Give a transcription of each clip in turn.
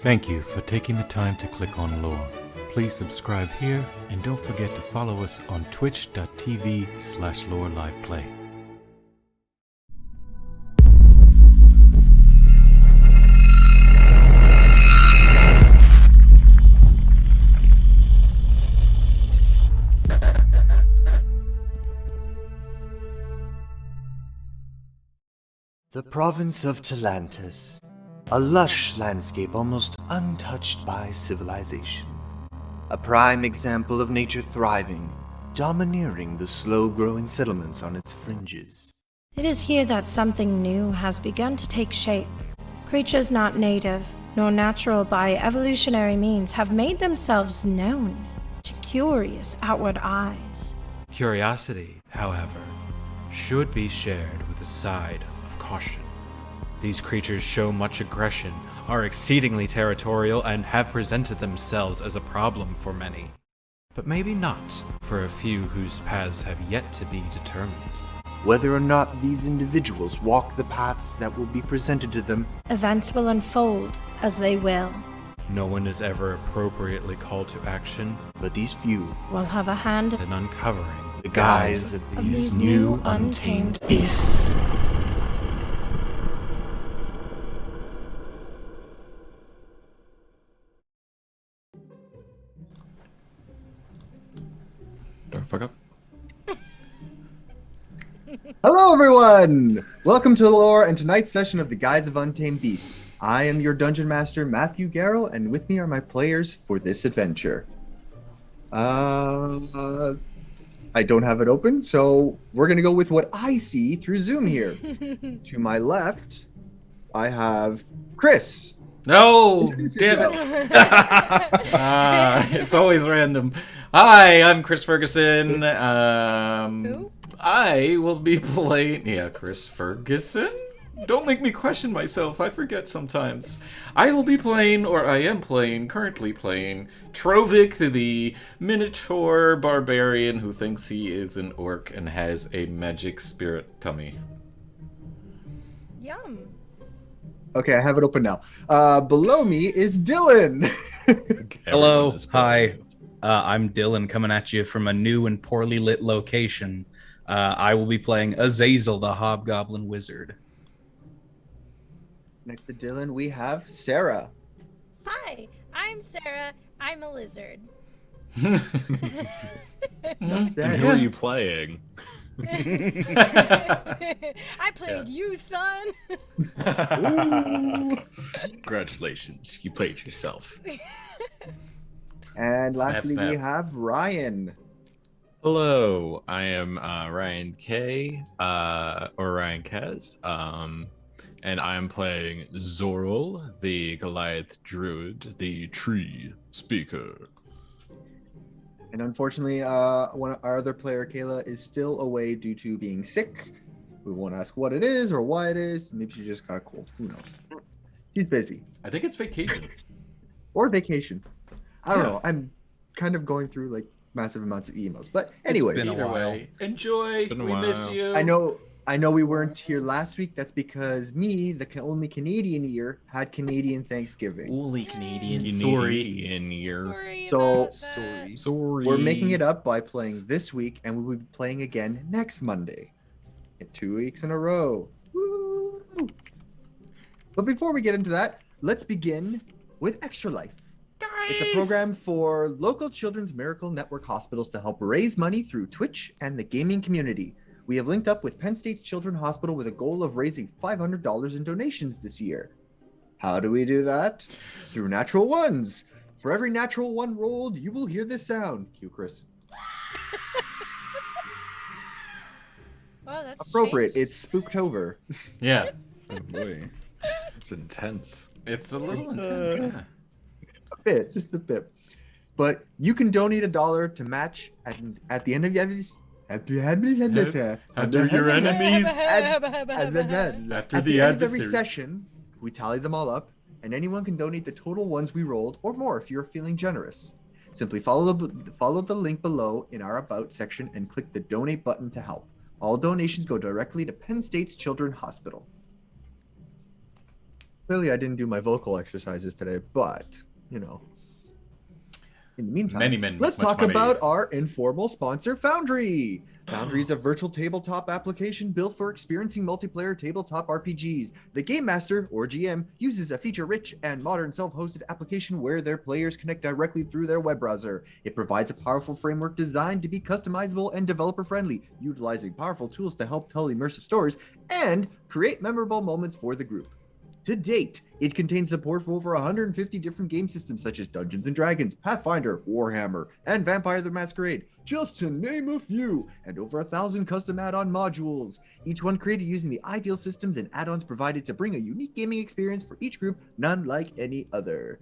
Thank you for taking the time to click on L.O.R.E. Please subscribe here and don't forget to follow us on twitch.tv/LoreLivePlay. The province of Talantis, a lush landscape almost untouched by civilization. A prime example of nature thriving, domineering the slow-growing settlements on its fringes. It is here that something new has begun to take shape. Creatures not native, nor natural by evolutionary means have made themselves known to curious outward eyes. Curiosity, however, should be shared with a side of caution. These creatures show much aggression, are exceedingly territorial, and have presented themselves as a problem for many. But maybe not for a few whose paths have yet to be determined. Whether or not these individuals walk the paths that will be presented to them, Events will unfold as they will. No one is ever appropriately called to action, but these few Will have a hand in uncovering the guise of of these these new new untamed untamed beasts. Don't fuck up. Hello, everyone! Welcome to L.O.R.E and tonight's session of the Guise of Untamed Beast. I am your Dungeon Master, Mathew Garro, and with me are my players for this adventure. I don't have it open, so we're going to go with what I see through Zoom here. To my left, I have Chris. No! Damn it! It's always random. Hi, I'm Chris Ferguson. Who? I will be playing... Yeah, Chris Ferguson? Don't make me question myself. I forget sometimes. I will be playing, or I am playing, currently playing, Trovik, the Minotaur barbarian who thinks he is an orc and has a magic spirit tummy. Yum. Okay, I have it open now. Below me is Dylan. Hello, hi. I'm Dylan coming at you from a new and poorly lit location. I will be playing Azazel, the Hobgoblin Wizard. Next to Dylan, we have Sarah. Hi, I'm Sarah. I'm a lizard. That's And it. who are you playing? I played you, son. Congratulations, you played yourself. And Snap, lastly, snap. we have Ryan. Hello, I am Ryan K, or Ryan Kaz, and I am playing Zorul, the Goliath Druid, the Tree Speaker. And unfortunately, our other player, Kayla, is still away due to being sick. We won't ask what it is or why it is. Maybe she just got a cold. Who knows? She's busy. I think it's vacation. Or vacation. I don't Yeah. know. I'm kind of going through like massive amounts of emails. But anyways, been a Either while. way, enjoy. been a We miss while. you. I know we weren't here last week. That's because me, the only Canadian year, had Canadian Thanksgiving. Holy Canadian. Sorry. In your Sorry So- about that. sorry. We're making it up by playing this week, and we will be playing again next Monday. In 2 weeks in a row. Woo! But before we get into that, let's begin with Extra Life. It's a program for local Children's Miracle Network hospitals to help raise money through Twitch and the gaming community. We have linked up with Penn State's Children's Hospital with a goal of raising $500 in donations this year. How do we do that? Through natural ones. For every natural one rolled, you will hear this sound. Cue Chris. Wow, that's Appropriate. strange. It's Spooktober. Yeah. Oh boy, it's intense. It's a little intense. Yeah. A bit, just a bit. But you can donate $1 to match at the end of this. After your enemies. After At the the end of every adversaries. session, we tally them all up, and anyone can donate the total ones we rolled or more if you're feeling generous. Simply follow the link below in our About section and click the Donate button to help. All donations go directly to Penn State's Children's Hospital. Clearly, I didn't do my vocal exercises today, but, you know. In the meantime, Many men with let's much talk money. about our informal sponsor, Foundry. Foundry is a virtual tabletop application built for experiencing multiplayer tabletop RPGs. The Game Master, or GM, uses a feature-rich and modern self-hosted application where their players connect directly through their web browser. It provides a powerful framework designed to be customizable and developer-friendly, utilizing powerful tools to help tell immersive stories and create memorable moments for the group. To date, it contains support for over 150 different game systems such as Dungeons & Dragons, Pathfinder, Warhammer, and Vampire the Masquerade, just to name a few, and over 1,000 custom add-on modules, each one created using the ideal systems and add-ons provided to bring a unique gaming experience for each group, none like any other.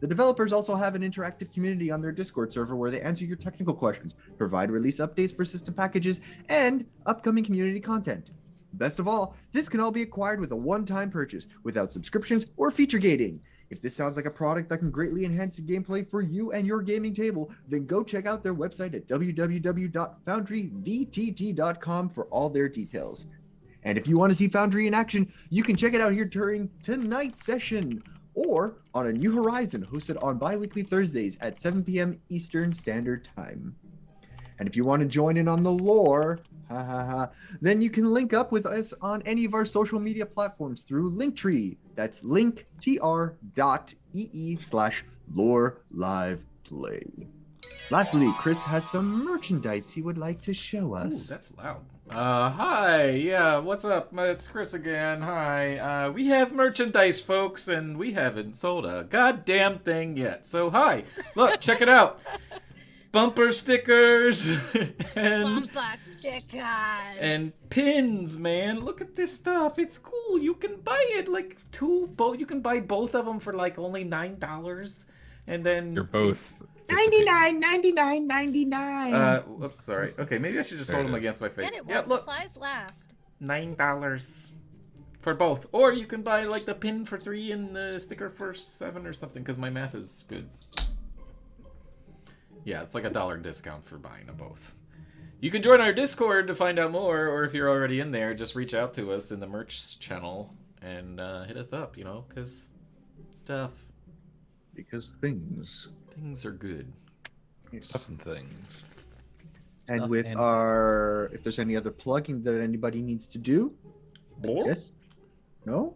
The developers also have an interactive community on their Discord server where they answer your technical questions, provide release updates for system packages, and upcoming community content. Best of all, this can all be acquired with a one-time purchase, without subscriptions or feature gating. If this sounds like a product that can greatly enhance your gameplay for you and your gaming table, then go check out their website at www.foundryvtt.com for all their details. And if you want to see Foundry in action, you can check it out here during tonight's session, or on a New Horizon hosted on bi-weekly Thursdays at 7 p.m. Eastern Standard Time. And if you want to join in on the lore, then you can link up with us on any of our social media platforms through Linktree. That's linktr.ee/loreliveplay. Lastly, Chris has some merchandise he would like to show us. Ooh, that's loud. Hi, yeah, what's up? It's Chris again. Hi. We have merchandise, folks, and we haven't sold a goddamn thing yet. So, hi, look, check it out. Bumper stickers and pins, man. Look at this stuff. It's cool. You can buy it like you can buy both of them for like only $9, and then You're both $99.99. Oops, sorry. Okay, maybe I should just hold them against my face. And it Yeah, will look, supplies last. $9 for both, or you can buy like the pin for $3 and the sticker for $7 or something. Because my math is good. Yeah, it's like $1 discount for buying them both. You can join our Discord to find out more, or if you're already in there, just reach out to us in the merch channel and hit us up, you know, because stuff. Because things are good. stuff and things. And Stuff with and- our, if there's any other plugging that anybody needs to do, yes, no,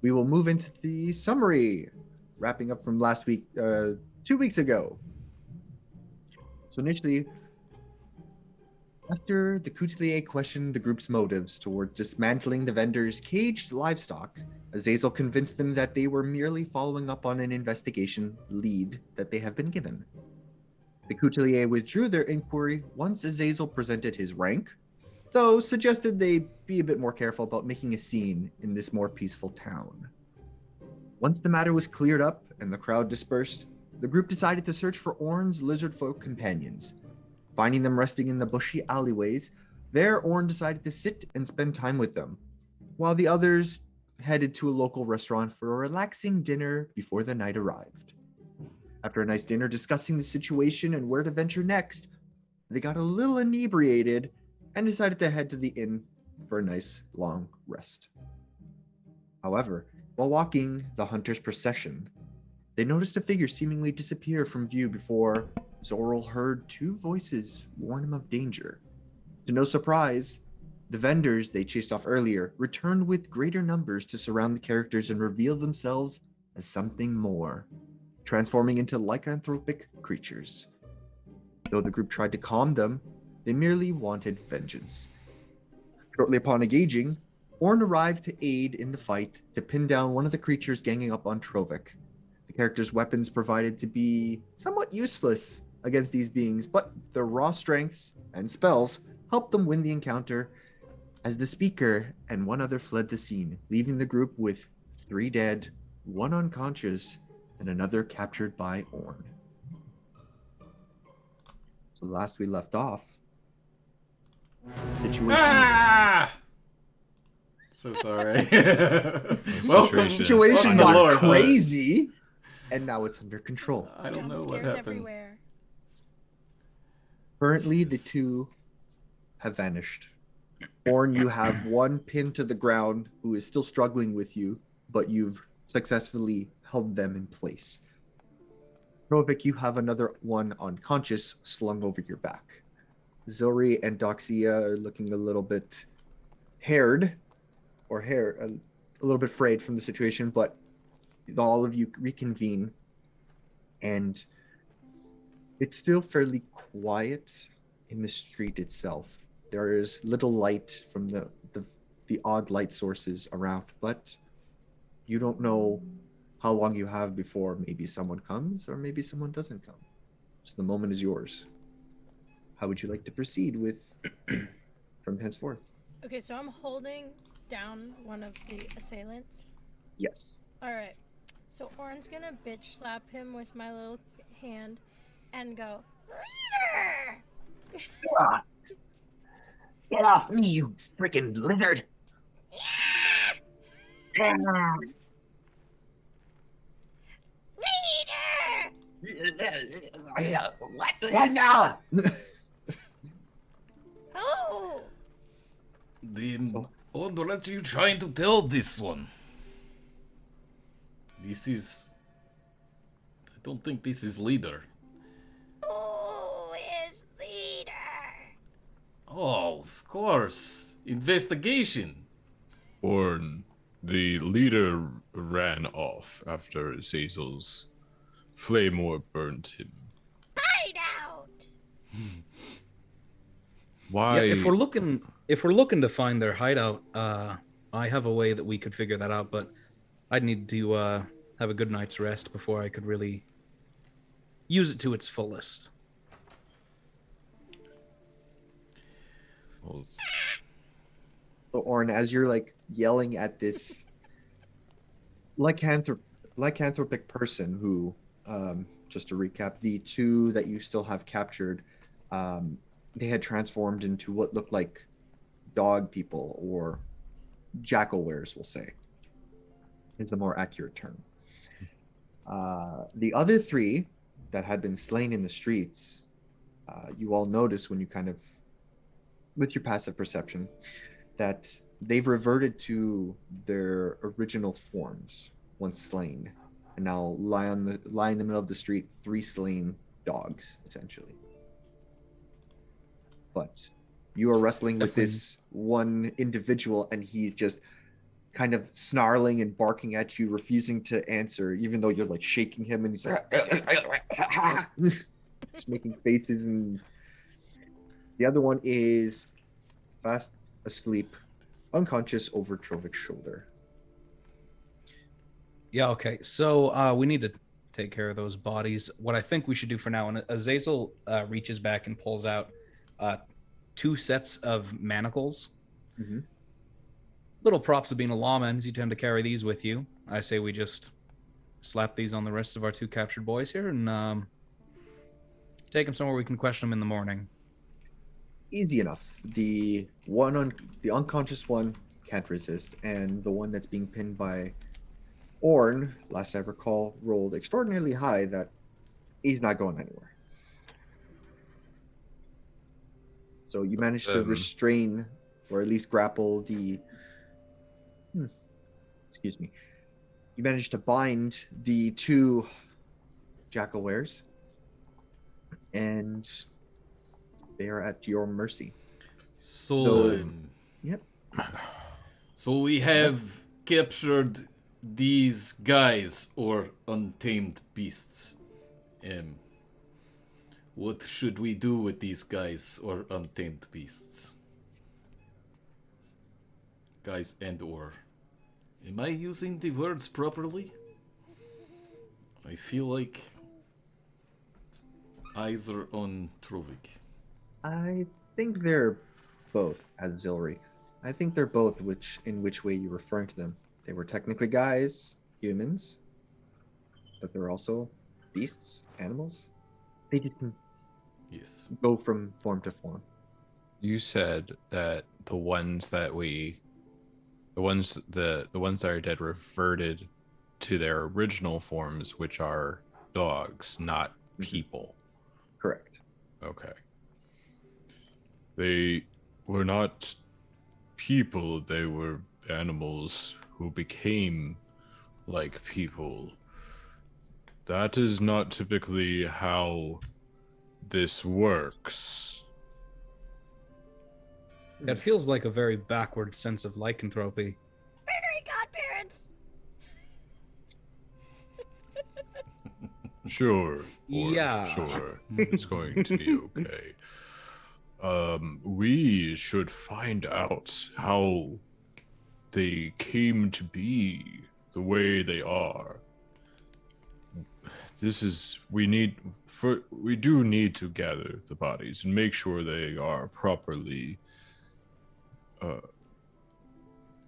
we will move into the summary, wrapping up from last week, 2 weeks ago. So initially, after the Coutelier questioned the group's motives towards dismantling the vendor's caged livestock, Azazel convinced them that they were merely following up on an investigation lead that they have been given. The Coutelier withdrew their inquiry once Azazel presented his rank, though suggested they be a bit more careful about making a scene in this more peaceful town. Once the matter was cleared up and the crowd dispersed, the group decided to search for Orn's lizardfolk companions. Finding them resting in the bushy alleyways, there Orn decided to sit and spend time with them, while the others headed to a local restaurant for a relaxing dinner before the night arrived. After a nice dinner discussing the situation and where to venture next, they got a little inebriated and decided to head to the inn for a nice long rest. However, while walking the hunter's procession, they noticed a figure seemingly disappear from view before Zoril heard two voices warn him of danger. To no surprise, the vendors they chased off earlier returned with greater numbers to surround the characters and reveal themselves as something more, transforming into lycanthropic creatures. Though the group tried to calm them, they merely wanted vengeance. Shortly upon engaging, Orn arrived to aid in the fight to pin down one of the creatures ganging up on Trovik. The character's weapons provided to be somewhat useless against these beings, but their raw strengths and spells helped them win the encounter as the speaker and one other fled the scene, leaving the group with 3 dead, 1 unconscious, and another captured by Orn. So last we left off, the situation... Ah! So sorry. Welcome. Situation Welcome to got L.O.R.E, crazy, and now it's under control. I don't know Jump what scares happened. everywhere. Currently, the two have vanished. Orn, you have one pinned to the ground who is still struggling with you, but you've successfully held them in place. Trovik, you have another one unconscious slung over your back. Zori and Doxia are looking a little bit a little bit frayed from the situation, but all of you reconvene, and it's still fairly quiet in the street itself. There is little light from the odd light sources around, but you don't know how long you have before maybe someone comes or maybe someone doesn't come. So the moment is yours. How would you like to proceed with from henceforth? Okay, so I'm holding down one of the assailants. Yes. Alright. So Orin's gonna bitch slap him with my little hand and go, Leader! Get off me, you freaking lizard! What? No! Oh! Then what are you trying to tell this one? This is... I don't think this is leader. Who is leader? Oh, of course. Investigation. Orn, the leader ran off after Zazel's flame orb burned him. Hide out! Why? Yeah, if we're looking to find their hideout, I have a way that we could figure that out, but I'd need to have a good night's rest before I could really use it to its fullest. Well, So Orin, as you're like yelling at this lycanthropic person who, just to recap, the two that you still have captured, they had transformed into what looked like dog people, or jackal wares, we'll say, is the more accurate term. The other three that had been slain in the streets, you all notice when you kind of, with your passive perception, that they've reverted to their original forms once slain, and now lie in the middle of the street, 3 slain dogs, essentially. But you are wrestling with this one individual, and he's just kind of snarling and barking at you, refusing to answer, even though you're like shaking him, and he's like, just making faces. And the other one is fast asleep, unconscious over Trovik's shoulder. Yeah, okay. So we need to take care of those bodies. What I think we should do for now, and Azazel reaches back and pulls out 2 sets of manacles. Mm-hmm. Little props of being a lawman, as you tend to carry these with you. I say we just slap these on the wrists of our 2 captured boys here and take them somewhere we can question them in the morning. Easy enough. The unconscious one can't resist, and the one that's being pinned by Orn, last I recall, rolled extraordinarily high that he's not going anywhere. So you managed to restrain, or at least grapple the... Excuse me. You managed to bind the 2 jackal wares, and they are at your mercy. So, Yep. So we have captured these guys, or untamed beasts. What should we do with these guys, or untamed beasts? Guys and or. Am I using the words properly? I feel like eyes are on Trovik. I think they're both, auxiliary. I think they're both in which way you're referring to them. They were technically guys, humans, but they're also beasts, animals. They just can go from form to form. You said that the ones that are dead reverted to their original forms, which are dogs, not people. Correct. Okay. They were not people, they were animals who became like people. That is not typically how this works. That feels like a very backward sense of lycanthropy. Fairy godparents! Sure. Yeah. Sure. It's going to be okay. We should find out how they came to be the way they are. We do need to gather the bodies and make sure they are properly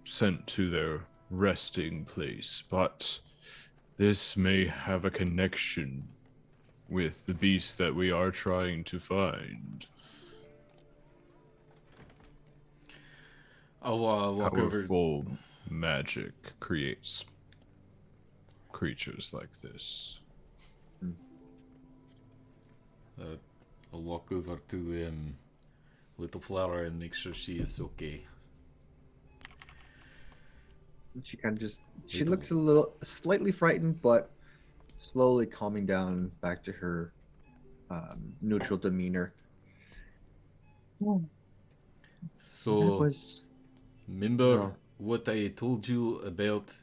sent to their resting place, but this may have a connection with the beast that we are trying to find. I'll walk over. Powerful magic creates creatures like this. I'll walk over to Little Flower and make sure she is okay. She kind of she looks a little slightly frightened, but slowly calming down back to her neutral demeanor. So, remember what I told you about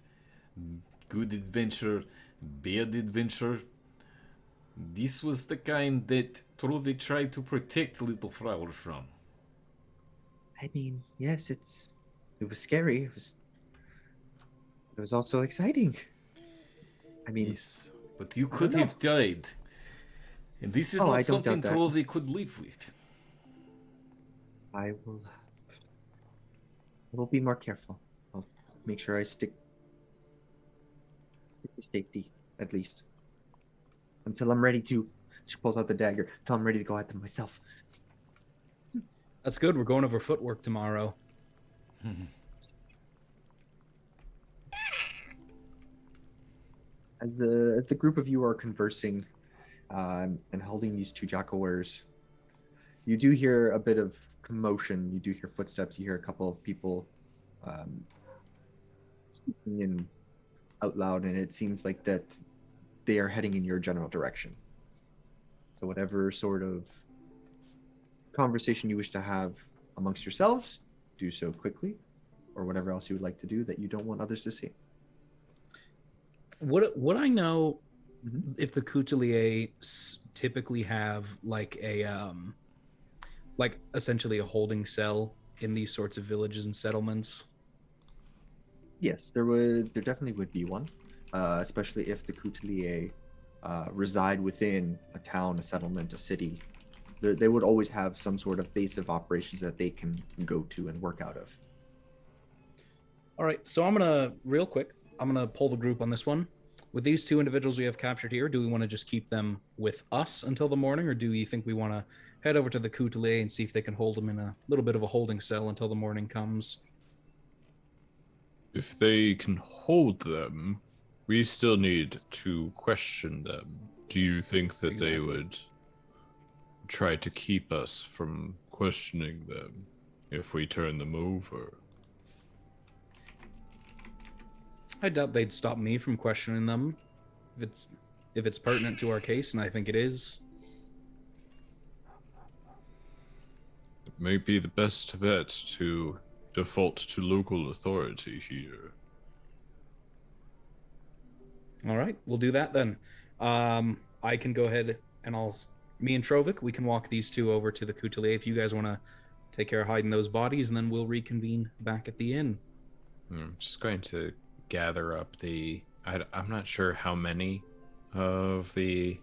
good adventure, bad adventure? This was the kind that Trovik tried to protect Little Flower from. I mean, yes, it was scary. It was also exciting. I mean, Yes, but you could have died. And this is not something Trovik could live with. I will be more careful. I'll make sure I stick to safety, at least. Until I'm ready to. She pulls out the dagger. Until I'm ready to go at them myself. That's good. We're going over footwork tomorrow. As the group of you are conversing and holding these two jackal-wares, you do hear a bit of commotion. You do hear footsteps. You hear a couple of people speaking out loud, and it seems like that they are heading in your general direction. So whatever sort of conversation you wish to have amongst yourselves, do so quickly, or whatever else you would like to do that you don't want others to see. Would I know if the Coutelier typically have like a like essentially a holding cell in these sorts of villages and settlements? Yes, there definitely would be one, especially if the Coutelier reside within a town, a settlement, a city. They would always have some sort of base of operations that they can go to and work out of. All right, so I'm gonna pull the group on this one. With these two individuals we have captured here, do we want to just keep them with us until the morning, or do you think we want to head over to the Coutelier and see if they can hold them in a little bit of a holding cell until the morning comes? If they can hold them, we still need to question them. Do you think that they would try to keep us from questioning them if we turn them over? I doubt they'd stop me from questioning them if it's pertinent to our case, and I think it is. It may be the best bet to default to local authority here. All right, we'll do that then. I can go ahead and me and Trovik, we can walk these two over to the Coutelier if you guys want to take care of hiding those bodies, and then we'll reconvene back at the inn. I'm just going to gather up I'm not sure how many of the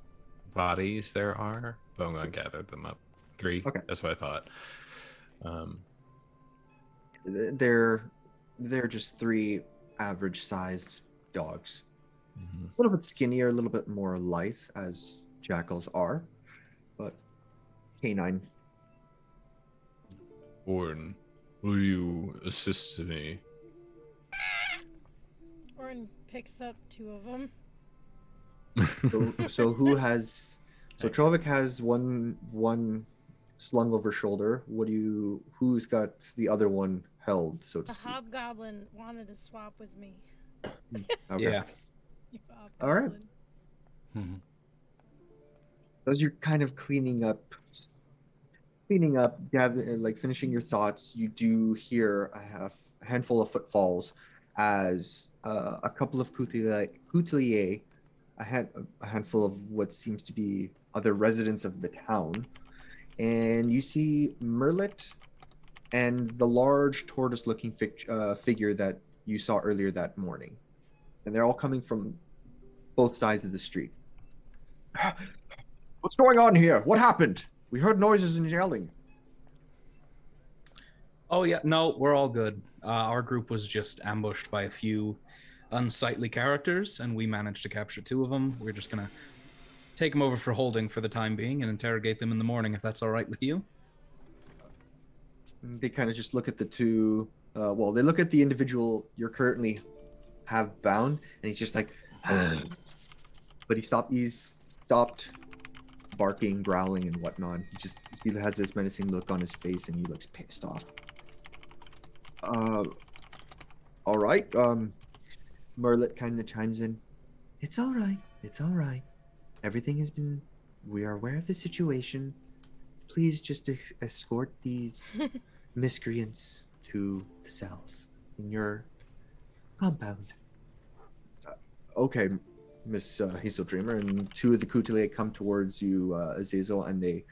bodies there are, but I'm going to gather them up. 3. Okay. That's what I thought. They're just 3 average-sized dogs. Mm-hmm. A little bit skinnier, a little bit more lithe, as jackals are, but canine. Orn, will you assist me? Orin picks up 2 of them. So who has? So Trovik has one slung over shoulder. Who's got the other one held? So to The speak. hobgoblin wanted to swap with me. Okay. Yeah, All right. As you're kind of cleaning up, like finishing your thoughts, you do hear a handful of footfalls as a couple of coutelier, a handful of what seems to be other residents of the town, and you see Merlet and the large tortoise-looking figure that you saw earlier that morning, and they're all coming from both sides of the street. What's going on here? What happened? We heard noises and yelling. Oh yeah, no, we're all good. Our group was just ambushed by a few unsightly characters, and we managed to capture 2 of them. We're just gonna take them over for holding for the time being and interrogate them in the morning, if that's all right with you. They kind of just look at the 2. They look at the individual you're currently have bound, and he's just like, but he's stopped barking, growling, and whatnot. He has this menacing look on his face, and he looks pissed off. All right. Merlet kind of chimes in. It's all right. It's all right. We are aware of the situation. Please just escort these miscreants to the cells in your compound. Okay, Miss Hazel Dreamer, and 2 of the Coutelier come towards you, Azazel, and they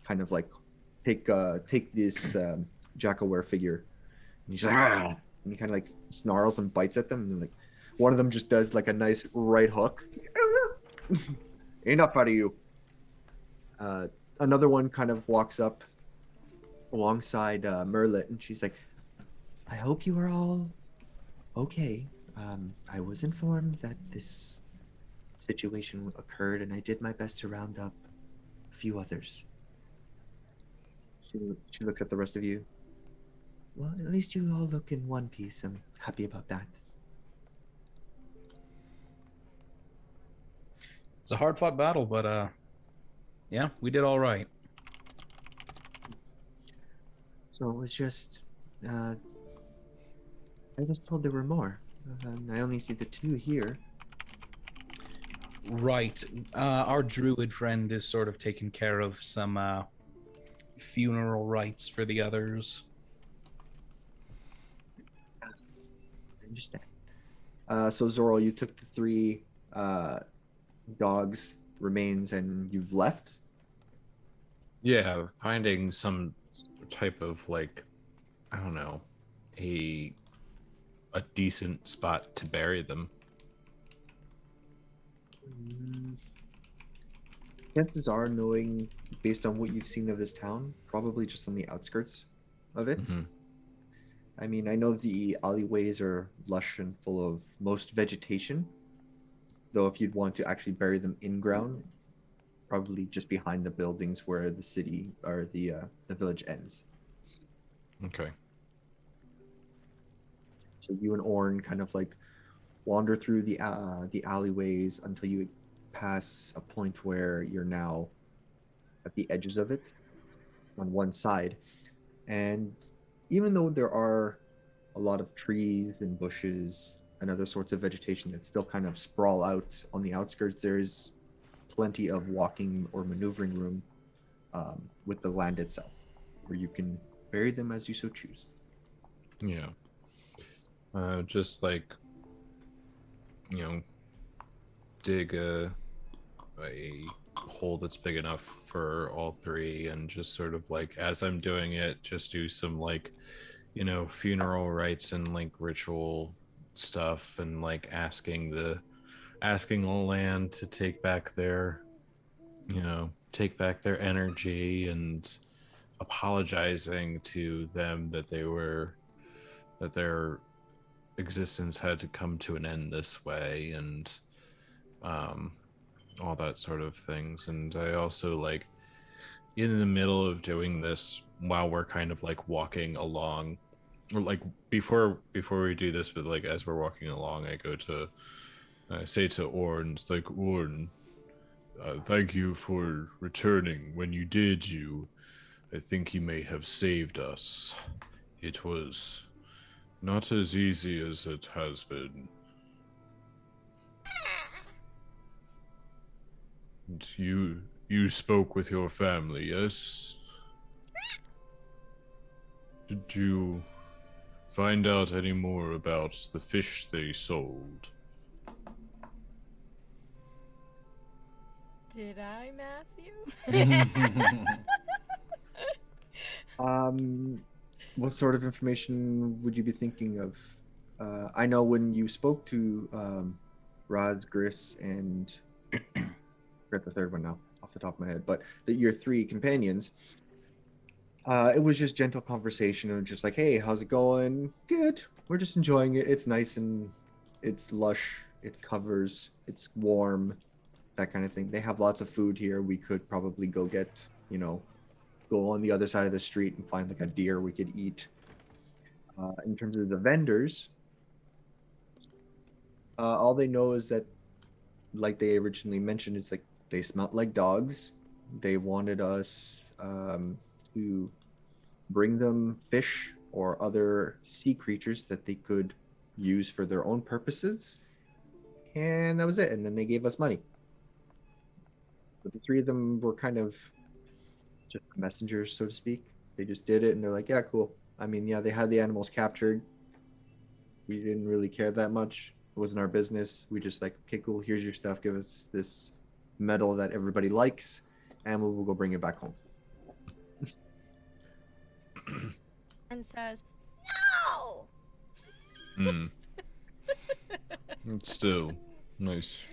kind of like take this Jackaware figure, and he's like, and he kind of like snarls and bites at them, and like one of them just does like a nice right hook. Enough out of you. Another one kind of walks up alongside Merlet, and she's like, I hope you are all okay. I was informed that this situation occurred, and I did my best to round up a few others. She looks at the rest of you. Well, at least you all look in one piece. I'm happy about that. It's a hard-fought battle, but yeah, we did all right. So it was just, I was told there were more. I only see the 2 here. Right. Our druid friend is sort of taking care of some funeral rites for the others. I understand. So Zoral, you took the 3 dogs' remains and you've left? Yeah, finding some type of like, I don't know, a decent spot to bury them. Chances are, knowing based on what you've seen of this town, probably just on the outskirts of it. Mm-hmm. I mean, I know the alleyways are lush and full of most vegetation, though if you'd want to actually bury them in ground, probably just behind the buildings where the city or the village ends. Okay. So you and Orn kind of like wander through the alleyways until you pass a point where you're now at the edges of it on one side. And even though there are a lot of trees and bushes and other sorts of vegetation that still kind of sprawl out on the outskirts, there's plenty of walking or maneuvering room with the land itself, where you can bury them as you so choose. Yeah. Just like, dig a hole that's big enough for all 3, and just sort of like, as I'm doing it, just do some like, funeral rites and like ritual stuff, and like asking the land to take back their energy, and apologizing to them that their existence had to come to an end this way, and all that sort of things. And I also, like, in the middle of doing this, while we're kind of like walking along, or like before we do this, but like as we're walking along, I say to Orn, it's like, Orn, thank you for returning. When you did, I think you may have saved us. It was not as easy as it has been. And you spoke with your family, yes? Did you find out any more about the fish they sold? Did I, Matthew? What sort of information would you be thinking of? I know when you spoke to Raz, Gris, and I forgot the third one now off the top of my head, but your three companions, it was just gentle conversation and just like, hey, how's it going? Good. We're just enjoying it. It's nice and it's lush. It covers. It's warm. That kind of thing. They have lots of food here. We could probably go get, go on the other side of the street and find like a deer we could eat. In terms of the vendors, all they know is that, like they originally mentioned, it's like they smelt like dogs. They wanted us to bring them fish or other sea creatures that they could use for their own purposes. And that was it. And then they gave us money. But the three of them were kind of just messengers, so to speak. They just did it and they're like, yeah, cool. I mean, yeah, they had the animals captured. We didn't really care that much. It wasn't our business. We just like, okay, cool, here's your stuff. Give us this metal that everybody likes, and we'll go bring it back home. And says, no! It's still nice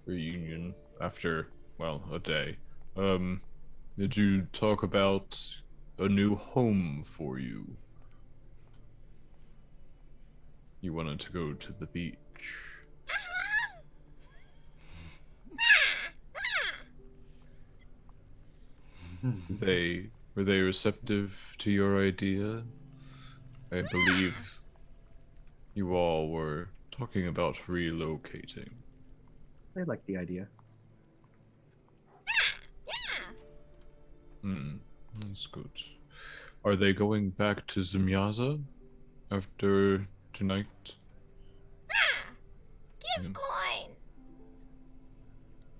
reunion after, well, a day. Did you talk about a new home for you? You wanted to go to the beach. Were they receptive to your idea? I believe you all were talking about relocating. I like the idea. That's good. Are they going back to Zimyaza after tonight? Give coin!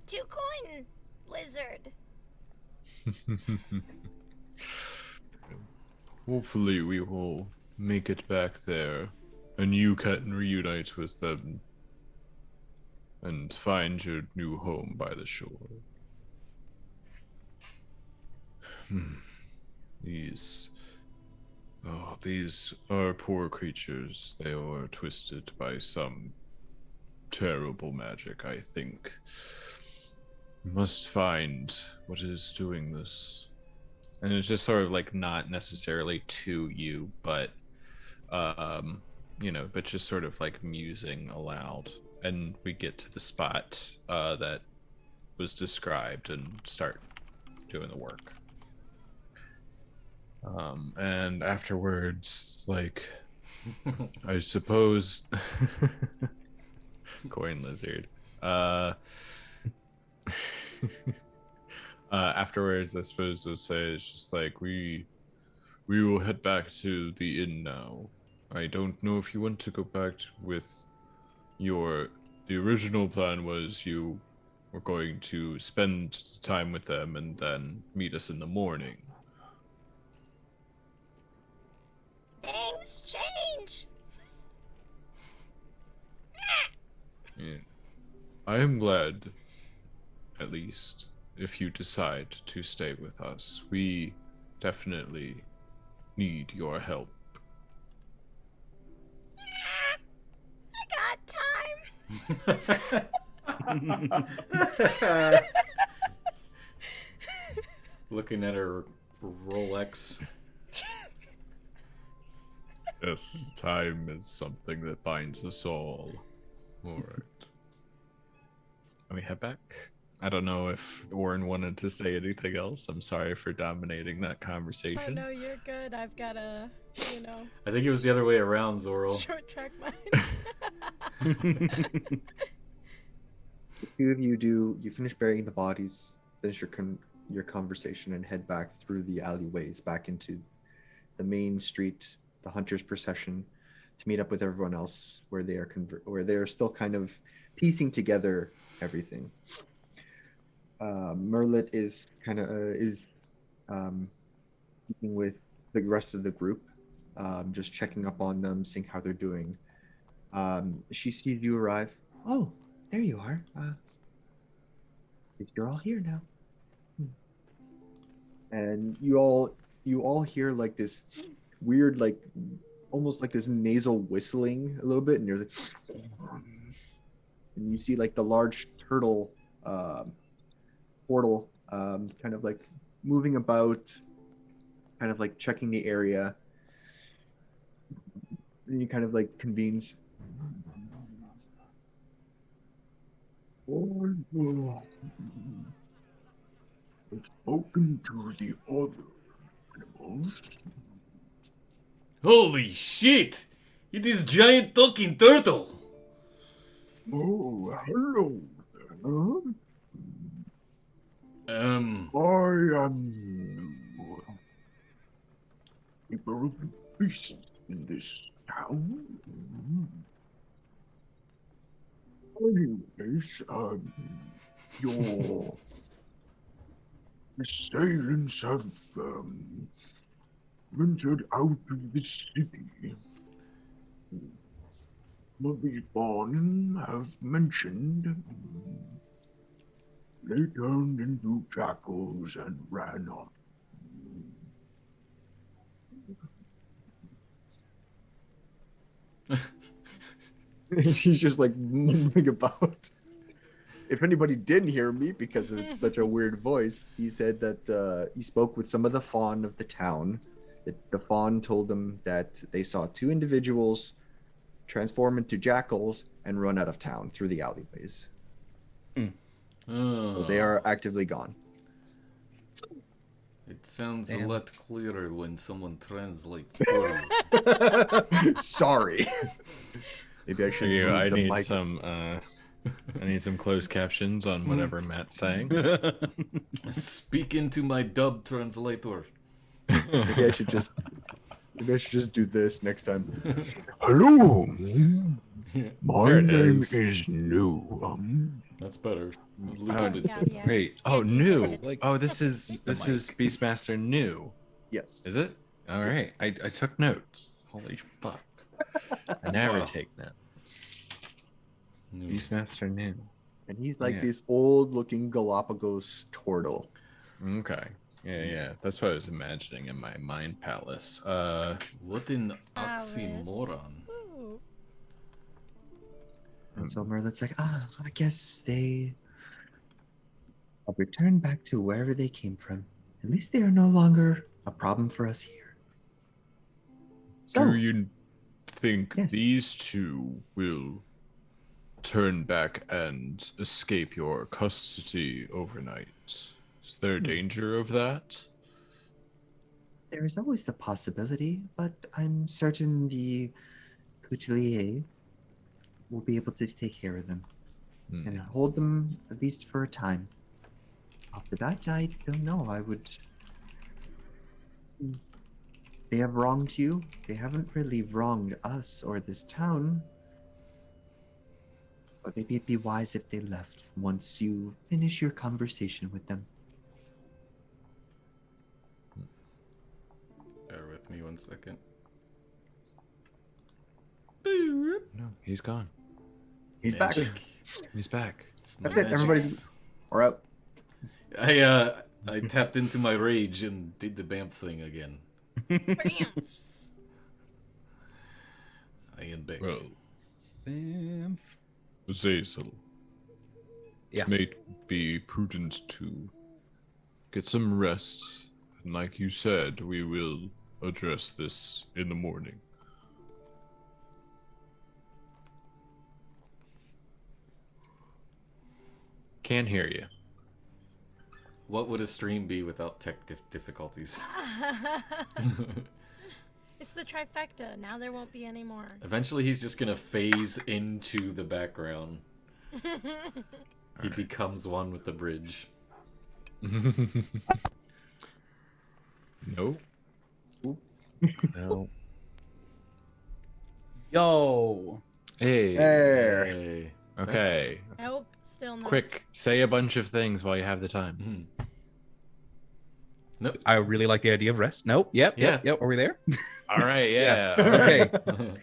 2 coin, lizard. Hopefully we will make it back there, and you can reunite with them and find your new home by the shore. These are poor creatures. They are twisted by some terrible magic, I think. We must find what is doing this. And it's just sort of like not necessarily to you, but but just sort of like musing aloud. And we get to the spot that was described and start doing the work. And afterwards, like, I suppose, coin lizard. Afterwards, I suppose we'll say it's just like we will head back to the inn now. I don't know if you want to go back with the original plan was you were going to spend time with them and then meet us in the morning. Things change. Yeah. I am glad, at least, if you decide to stay with us. We definitely need your help. I got time. Looking at her Rolex. Yes, time is something that binds us all. Alright. Let me head back. I don't know if Warren wanted to say anything else. I'm sorry for dominating that Oh conversation. no, you're good. I've got a, I think it was the other way around, Zoril. short track mind. The two of you finish burying the bodies, finish your conversation, and head back through the alleyways back into the main street, the hunters' procession, to meet up with everyone else where they are still kind of piecing together everything. Merlit is kind of speaking with the rest of the group, just checking up on them, seeing how they're doing. She sees you arrive. Oh, there you are. Guess you're all here now. And you all hear like this weird, like almost like this nasal whistling a little bit, and you're like, and you see like the large turtle portal kind of like moving about, kind of like checking the area. And he kind of like convenes. I've spoken to the other animals. Holy shit! It is giant talking turtle! Oh, hello there. I am keeper of the beasts in this town. Anyways, your assailants have ventured out of the city. The Barnum have mentioned they turned into jackals and ran off. She's just like moving about. If anybody didn't hear me, because it's such a weird voice, he said that he spoke with some of the fawn of the town. That the fawn told them that they saw two individuals transform into jackals and run out of town through the alleyways. So they are actively gone. It sounds a lot clearer when someone translates for you. Sorry. Maybe I should move I the need mic. some I need some closed captions on whatever Matt's saying. Speak into my dub translator. Maybe I should just do this next time. Hello, my There it name is. is New. That's better. A little bit. Yeah. Wait. Oh, new. Oh, this is Beastmaster new. Yes. Is it? All right. I took notes. Holy fuck. I never Wow. take notes. Beastmaster new. And he's like Yeah. this old-looking Galapagos turtle. Okay. Yeah. That's what I was imagining in my mind palace. What an Alice. oxymoron. Ooh. And so Merlin's like, I guess they have returned back to wherever they came from. At least they are no longer a problem for us here. So, Do you think Yes. these two will turn back and escape your custody overnight? Is there danger of that? there is always the possibility, but I'm certain the Coutelier will be able to take care of them and hold them at least for a time. After that, I don't know. I would. They have wronged you. They haven't really wronged us or this town. But maybe it'd be wise if they left once you finish your conversation with them. Bear with me 1 second. No, he's gone. He's back. Magic. He's back. It's my That's it, everybody. magics. We're out. I tapped into my rage and did the BAMF thing again. Bam. I am back. Well, Bam. Zazel, Yeah. it may be prudent to get some rest. And like you said, we will address this in the morning. Can't hear you. What would a stream be without tech difficulties? It's the trifecta. Now there won't be any more. Eventually, he's just gonna phase into the background. He becomes one with the bridge. No. No. Yo. Hey. There. Hey. Okay. Nope. Still not. Quick, say a bunch of things while you have the time. Nope. I really like the idea of rest. Nope. Yep. Are we there? All right, yeah. Okay.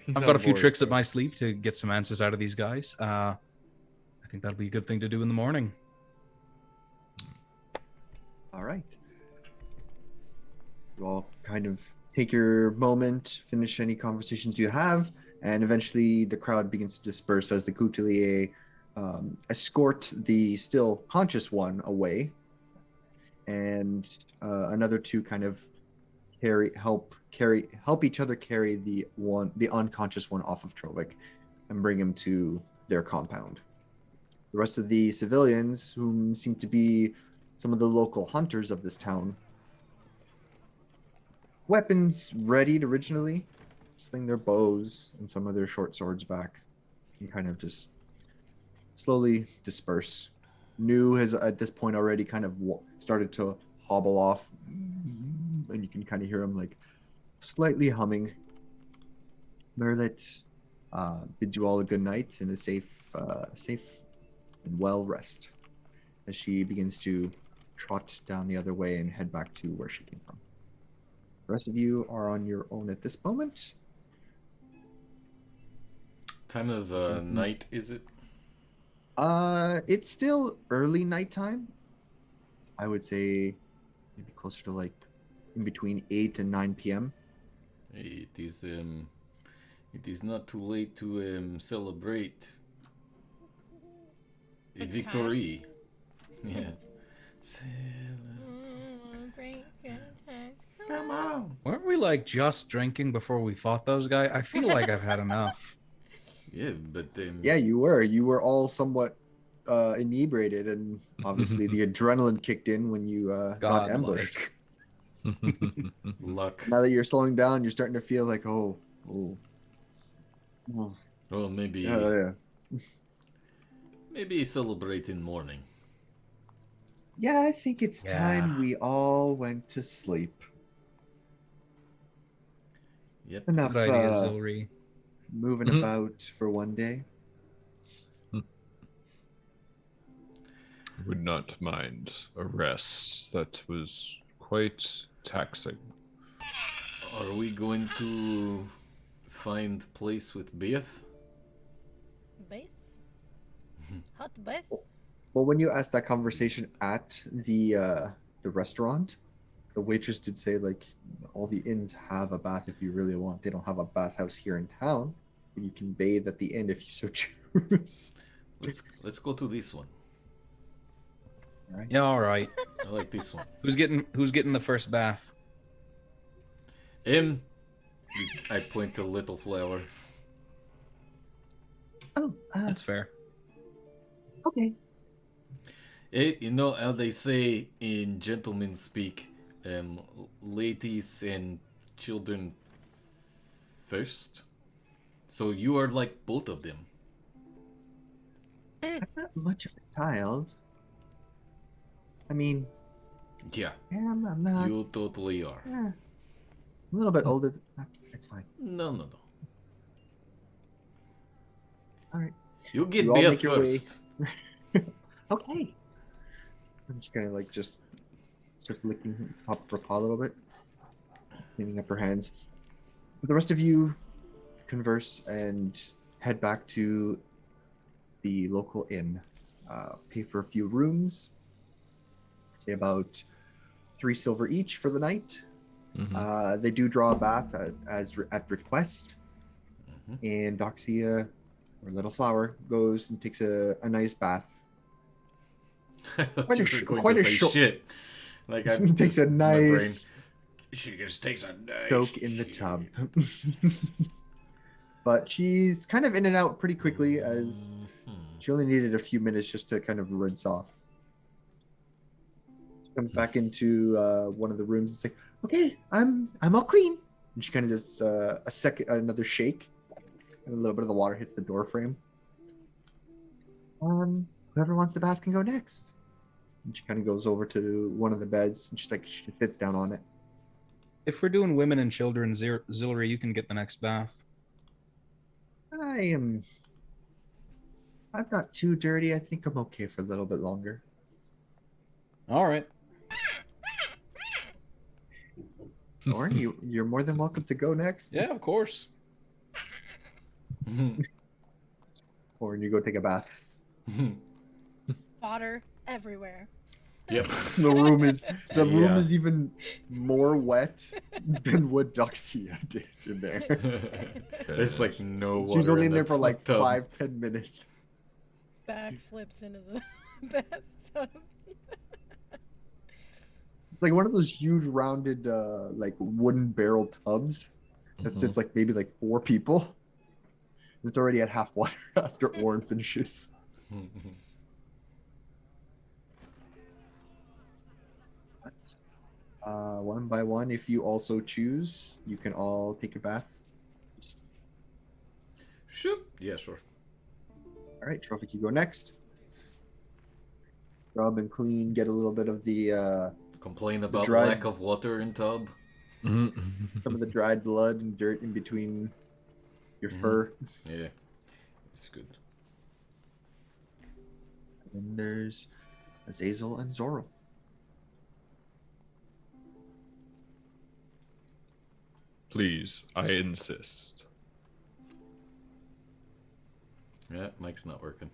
He's I've on got a few board, tricks up so. my sleeve to get some answers out of these guys. I think that'll be a good thing to do in the morning. All right. You all kind of take your moment, finish any conversations you have, and eventually the crowd begins to disperse as the couturier escort the still conscious one away, and another two kind of help each other carry the unconscious one off of Trovik and bring him to their compound. The rest of the civilians, whom seem to be some of the local hunters of this town, weapons readied originally, sling their bows and some of their short swords back, and kind of just slowly disperse. New has at this point already kind of started to hobble off, and you can kind of hear him like slightly humming. Merlit bids you all a good night and a safe and well rest as she begins to trot down the other way and head back to where she came from. The rest of you are on your own at this moment. Time of night, is it? It's still early nighttime. I would say maybe closer to like in between 8 and 9 p.m. It is not too late to celebrate a victory. Yeah. Come on. Weren't we like just drinking before we fought those guys? I feel like I've had enough. Yeah, but Yeah, you were all somewhat inebriated, and obviously the adrenaline kicked in when you got ambushed. Luck. Now that you're slowing down, you're starting to feel like, oh. Well, maybe Yeah. maybe celebrate in morning. Yeah, I think it's time we all went to sleep. Yep. Good idea, Zilri. Moving about for one day. Would not mind a rest. That was quite taxing. Are we going to find place with Beth? Beth? Hot Beth? Well, when you asked that conversation at the restaurant, the waitress did say like all the inns have a bath if you really want. They don't have a bathhouse here in town, but you can bathe at the inn if you so choose. Let's go to this one. All right. Yeah, all right. I like this one. Who's getting the first bath? I point to Little Flower. Oh, That's fair. okay. You know how they say in gentlemen speak, ladies and children first? So you are like both of them. I'm not much of a child. I mean, Yeah, I'm not. you totally are. I'm a little bit older. It's fine. No. All right. You get You all Beth make your way. first. Okay. I'm just gonna like just licking top of her paw a little bit, cleaning up her hands. The rest of you converse and head back to the local inn. Pay for a few rooms. Say about 3 silver each for the night. They do draw a bath at request, and Doxia or Little Flower goes and takes a nice bath. I thought Quite you a were going quite to a say short- shit. Like I Takes a my brain- nice She just takes a nice soak in the shit. tub. But she's kind of in and out pretty quickly, as she only needed a few minutes just to kind of rinse off. She comes back into one of the rooms and says, "Okay, I'm all clean." And she kind of does another shake, and a little bit of the water hits the door frame. Whoever wants the bath can go next. And she kind of goes over to one of the beds, and she sits down on it. If we're doing women and children, Zilri, you can get the next bath. I am I'm not too dirty. I think I'm okay for a little bit longer. All right. Orin, you're more than welcome to go next. Yeah, of course. Orin, you go take a bath. Water everywhere. Yep. The room is Yeah. even more wet than what Duxia did in there. There's like no water. She's only in the there for like tub. 5-10 minutes. Backflips into the bathtub. It's like one of those huge rounded like wooden barrel tubs that sits like maybe like 4 people. It's already at half water after Orin finishes. One by one, if you also choose, you can all take a bath. Shoot. Yeah, sure. All right, Trophic, you go next. Rub and clean, get a little bit of the Complain about dried- lack of water in tub. some of the dried blood and dirt in between your fur. Yeah, it's good. And then there's Azazel and Zorro. Please, I insist. Yeah, Mike's not working.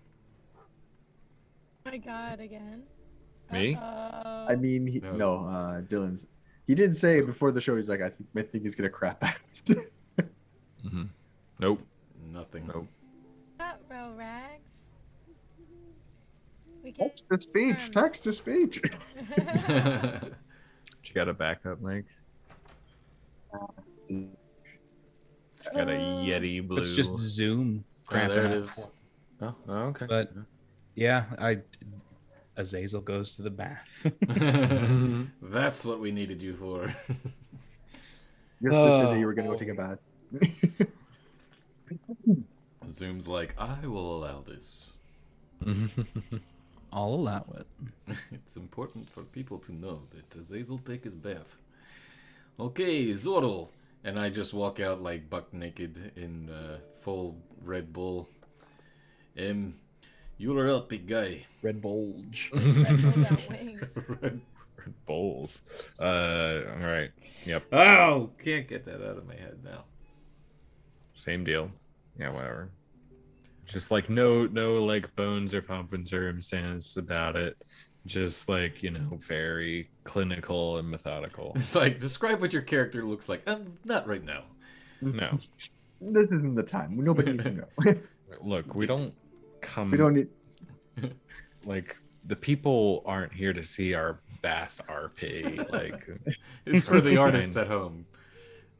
My God, again. Me? I mean, No. Dylan's. He did say before the show, he's like, I think my thing is gonna crap out. Nope. Nothing. Nope. Row rags. We can. Text to speech. Text to speech. You got a backup, Mike? You got a Yeti Blue. It's just Zoom. Yeah, there it cramping is. Oh, okay. But yeah, Azazel goes to the bath. That's what we needed you for. You're still saying that you were gonna go take a bath. Zoom's like, I will allow this. I'll allow it. It's important for people to know that Azazel take his bath. Okay, Zorro. And I just walk out like buck naked in full Red Bull. You're up, big guy. Red Bulge. Red Bowls. All right. Yep. Oh, can't get that out of my head now. Same deal. Yeah, whatever. Just like no like bones or pomp and circumstance about it. Just like, very clinical and methodical. It's like, describe what your character looks like. Not right now. No. This isn't the time. Nobody needs to know. Look, we don't come We don't need. like the people aren't here to see our bath RP. Like It's for the artists at home.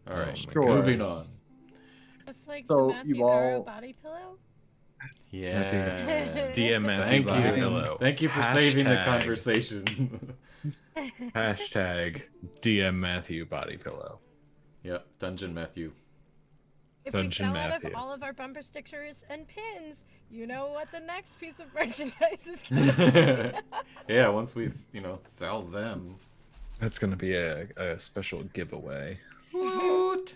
All right, my Sure. moving on. Just like So the Mathew you Garro all- body pillow. Yeah. DM Matthew Thank you. Pillow. Thank you for saving the Hashtag- conversation. Hashtag DM Matthew body pillow. Yep, Dungeon Matthew. If Dungeon we sell out Matthew. of all of our bumper stickers and pins, you know what the next piece of merchandise is gonna be. Yeah, once we, sell them. That's gonna be a special giveaway. What?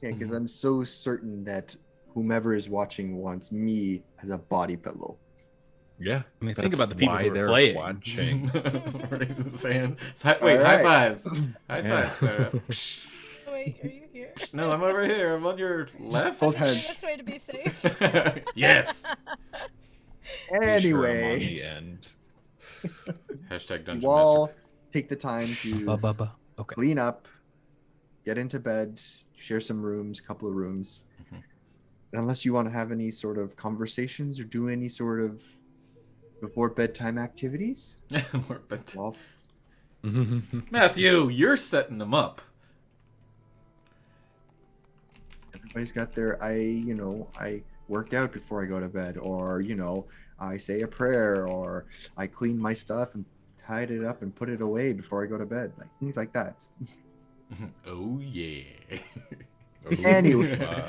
Yeah, because I'm so certain that whomever is watching wants me as a body pillow. Yeah. I mean, think that's about the people why who are they're playing. watching. Saying, wait, All high right. fives. High Yeah. fives there. Psh. Wait, are you here? No, I'm over here. I'm on your left. Both That's the heads. best way to be safe. Yes. Be sure I'm on Anyway, the end. Hashtag Dungeon you all take the time to Okay. clean up, get into bed, share some rooms, couple of rooms. Mhm. And unless you want to have any sort of conversations or do any sort of before bedtime activities, Master. well, Matthew, you're setting them up. everybody's got their I work out before I go to bed, or I say a prayer, or I clean my stuff and tied it up and put it away before I go to bed, like things like that. Oh yeah. Anyway, Bye.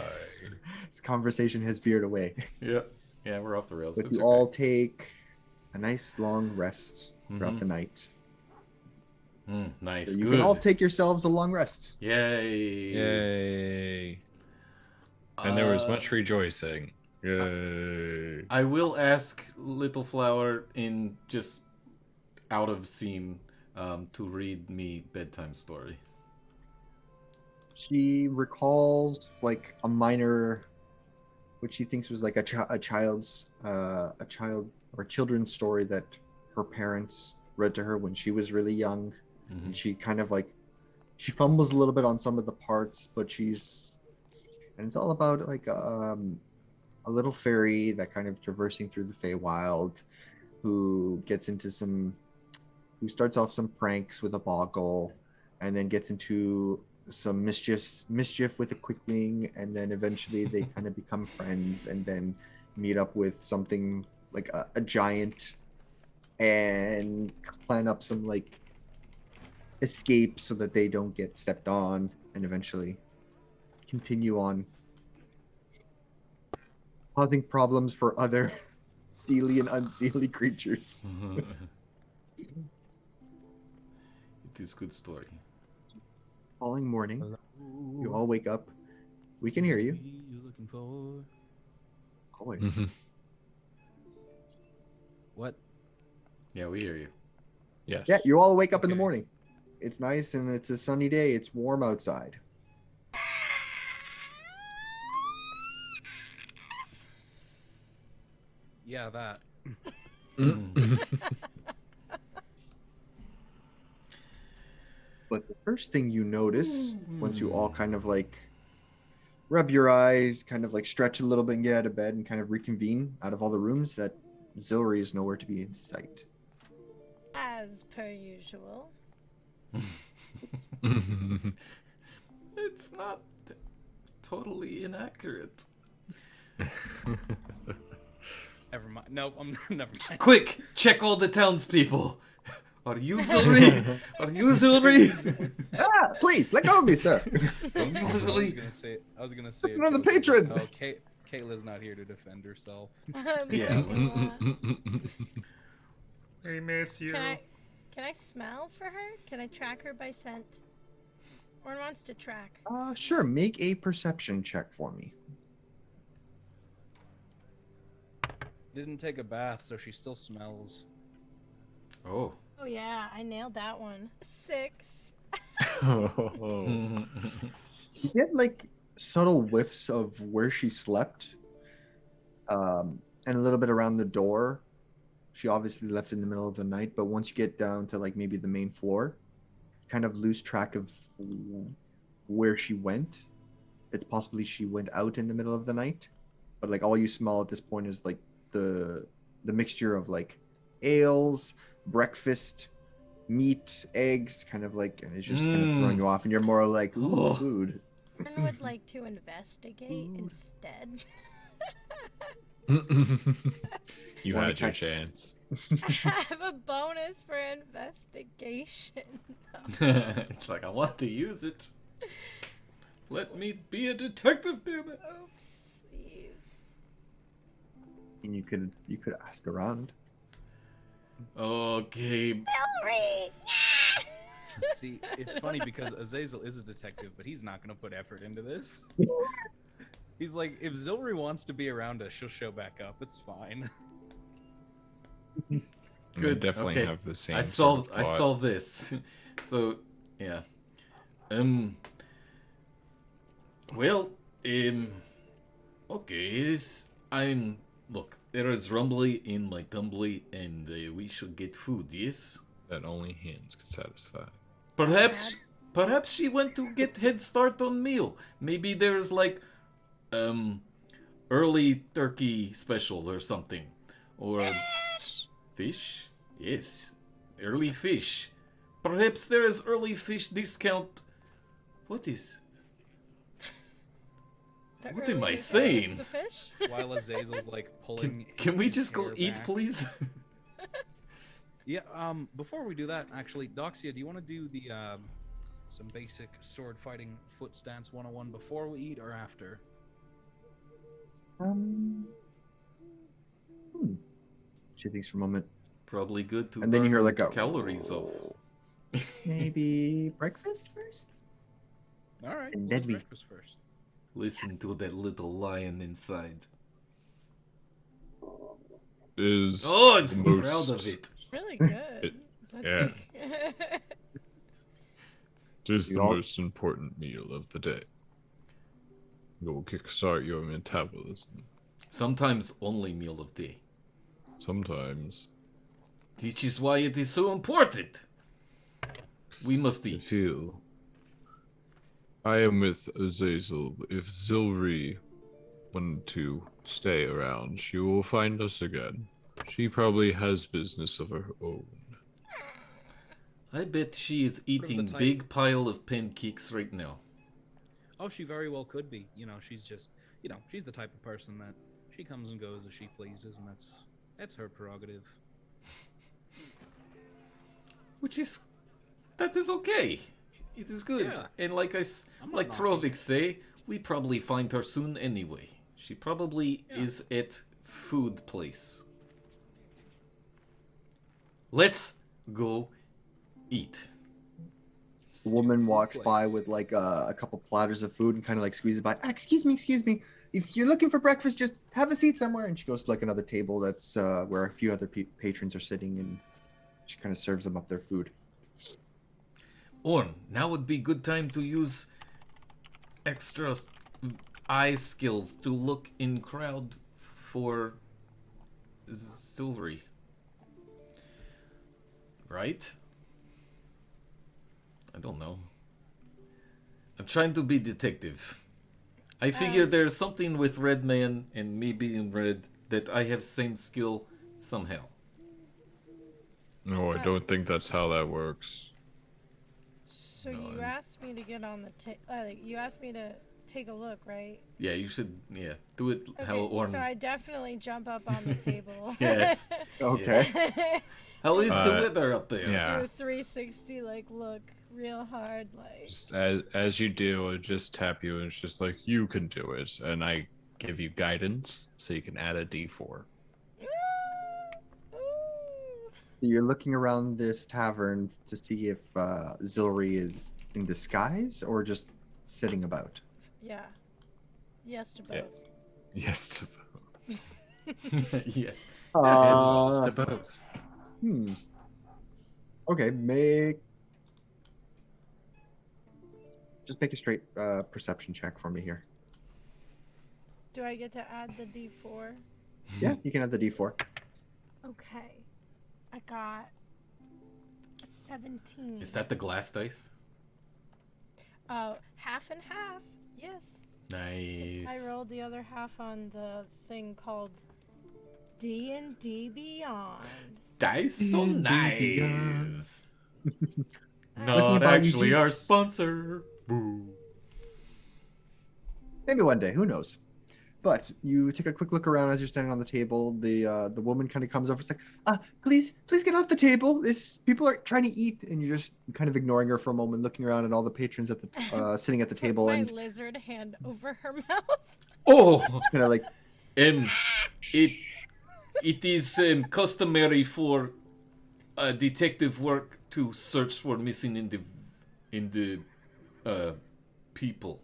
this conversation has veered away. Yep. Yeah, we're off the rails. But It's you okay. all take a nice long rest throughout Mhm. the night. Nice. So you Good. can all take yourselves a long rest. Yay. Yay. And there was much rejoicing Yay. I will ask Little Flower in just out of scene to read me bedtime story. She recalls like a minor, which she thinks was like a child's children's story that her parents read to her when she was really young. Mm-hmm. And she kind of like she fumbles a little bit on some of the parts, but and it's all about like a little fairy that kind of traversing through the Feywild, who starts off some pranks with a boggle, and then gets into some mischief with a quickling, and then eventually they kind of become friends, and then meet up with something like a giant, and plan up some like escape so that they don't get stepped on, and eventually continue on, causing problems for other seelie and unseelie creatures. It is good story. Following morning, you all wake up. We can hear you. Looking for Always. what? Yeah, we hear you. Yes. Yeah, you all wake up in the Okay. morning. It's nice and it's a sunny day. It's warm outside. Yeah, that. But the first thing you notice, once you all kind of like rub your eyes, kind of like stretch a little bit and get out of bed and kind of reconvene out of all the rooms, that Zilri is nowhere to be in sight. As per usual. It's not totally inaccurate. Never mind. Nope, I'm never mind. Quick, check all the townspeople. Are you Zilri? Are you Zilri? Ah, please, let go of me, sir. Are you I was Zilri? gonna say. That's a another joke. patron. Oh, Kayla's not here to defend herself. Yeah. We miss you. Can I smell for her? Can I track her by scent? Or wants to track? Sure, make a perception check for me. Didn't take a bath, so she still smells. Oh. Oh yeah, I nailed that one. 6. You get like subtle whiffs of where she slept, and a little bit around the door. She obviously left in the middle of the night, but once you get down to like maybe the main floor, kind of lose track of where she went. It's possibly she went out in the middle of the night, but like all you smell at this point is like the mixture of like ales, breakfast, meat, eggs, kind of like, and it's just kind of throwing you off, and you're more like, ooh, food. I would like to investigate instead. You Wanna had your catch- chance. I have a bonus for investigation. It's like, I want to use it. Let me be a detective, damn it. Oopsies. And you could ask around. Okay. Hillary! See, it's funny because Azazel is a detective, but he's not going to put effort into this. He's like, if Zilri wants to be around us, she'll show back up. It's fine. Good. Good, Definitely okay. have the same. I sort of saw thought. this. So, yeah. Well, okay, look, there is rumbly in my tumbly, and we should get food, yes? That only hands could satisfy. Perhaps she went to get head start on meal. Maybe there's like, early turkey special or something. Or fish? Yes, early fish. Perhaps there is early fish discount. What is... The What am I early saying? the fish? While Azazel's like pulling. Can we his just go hair eat, back. please? Yeah. Before we do that, actually, Doxia, do you want to do the some basic sword fighting foot stance 101 before we eat or after? She thinks for a moment. Probably good to And then you hear burn like the a calories off. Maybe breakfast first? All right. And we'll then do we- breakfast first. Listen to that little lion inside. is Oh, I'm the so most, proud of it. Really good. yeah. It is the all- most important meal of the day. It will kickstart your metabolism. Sometimes only meal of day. Sometimes Which is why it is so important. We must I eat. feel I am with Azazel. If Zilri wanted to stay around, she will find us again. She probably has business of her own. I bet she is eating type- big pile of pancakes right now. Oh, she very well could be. You know, she's just, you know, she's the type of person that she comes and goes as she pleases, and that's her prerogative. That is okay. It is good. Yeah. And like I'm not like knocking Trovik say, we probably find her soon anyway. She probably is at food place. Let's go eat. The woman walks by with like a couple platters of food and kind of like squeezes by. "Ah, excuse me. If you're looking for breakfast, just have a seat somewhere." And she goes to like another table that's where a few other patrons are sitting, and she kind of serves them up their food. Orn, now would be good time to use extra eye skills to look in crowd for Silvery. Right? I don't know. I'm trying to be detective. I figure there's something with Red Man and me being red that I have same skill somehow. No, I don't think that's how that works. So No, you asked me to get on the you asked me to take a look, right? Yeah, you should, do it how Orn... so I definitely jump up on the table. Yes. Okay. How is the weather up there? Yeah. Do a 360 look real hard Just as you do, I just tap you and it's just like, you can do it. And I give you guidance so you can add a d4. You're looking around this tavern to see if Zilri is in disguise or just sitting about. Yeah. Yes to Yeah. both. Yes to both. Yes. Uh, To both. Okay, just make a straight perception check for me here. Do I get to add the D4? Yeah, you can add the d4. Okay. I got a 17. Is that the glass dice? Half and half. Yes. Nice. I rolled the other half on the thing called D&D Beyond. Dice so nice. Looking Not about you actually our just- sponsor. Boo. Maybe one day, who knows? But you take a quick look around as you're standing on the table. The woman kind of comes over. It's like, please get off the table. People are trying to eat, and you're just kind of ignoring her for a moment, looking around at all the patrons at the sitting at the table, My and lizard hand over her mouth. Oh, kind of like, it is customary for detective work to search for missing in the people.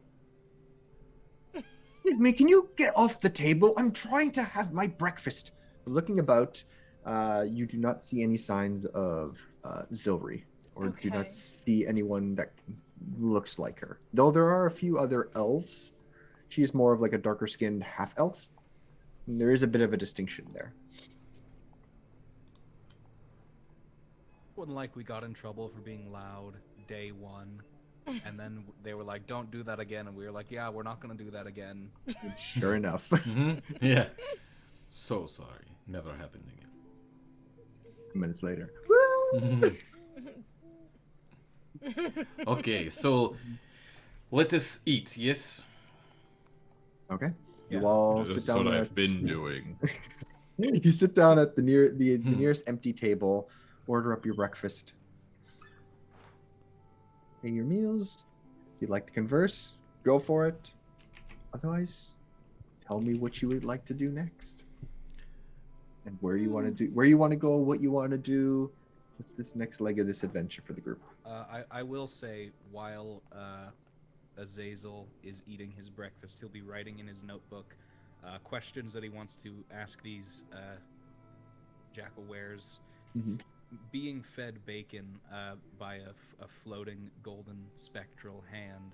"Excuse me, can you get off the table? I'm trying to have my breakfast." Looking about, you do not see any signs of Zilri, or do Okay. not see anyone that looks like her. Though there are a few other elves. She is more of like a darker skinned half elf. And there is a bit of a distinction there. Wasn't like we got in trouble for being loud day one, and then they were like, "Don't do that again," and we were like, "Yeah, we're not gonna do that again." Sure enough. Yeah. So sorry. Never happened again. Minutes later. Okay, so let us eat, yes? Okay. You Yeah. all sit That's down what at I've been doing. you sit down at the nearest empty table, order up your breakfast. Pay your meals. If you'd like to converse, go for it. Otherwise, tell me what you would like to do next. And where you want to go, what you want to do. What's this next leg of this adventure for the group? I will say, while Azazel is eating his breakfast, he'll be writing in his notebook, questions that he wants to ask these jackal wares. Mhm. Being fed bacon by a floating golden spectral hand,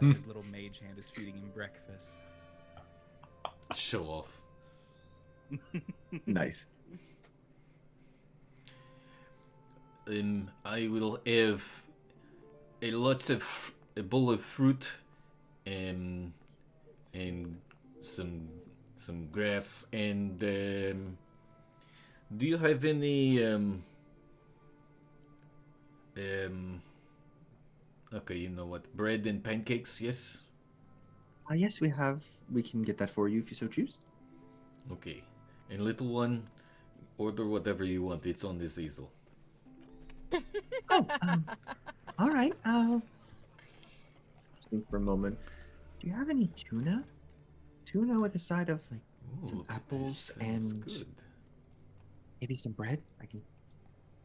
his little mage hand is feeding him breakfast. Show off. Nice. I will have a bowl of fruit, and some grass, and do you have any okay, you know what, bread and pancakes? Yes. Yes, we have. We can get that for you if you so choose. Okay, and little one, order whatever you want. It's on this easel. Oh, all right. I'll think for a moment. Do you have any tuna? Tuna with a side of like some Ooh, apples this sounds and good. maybe some bread. I can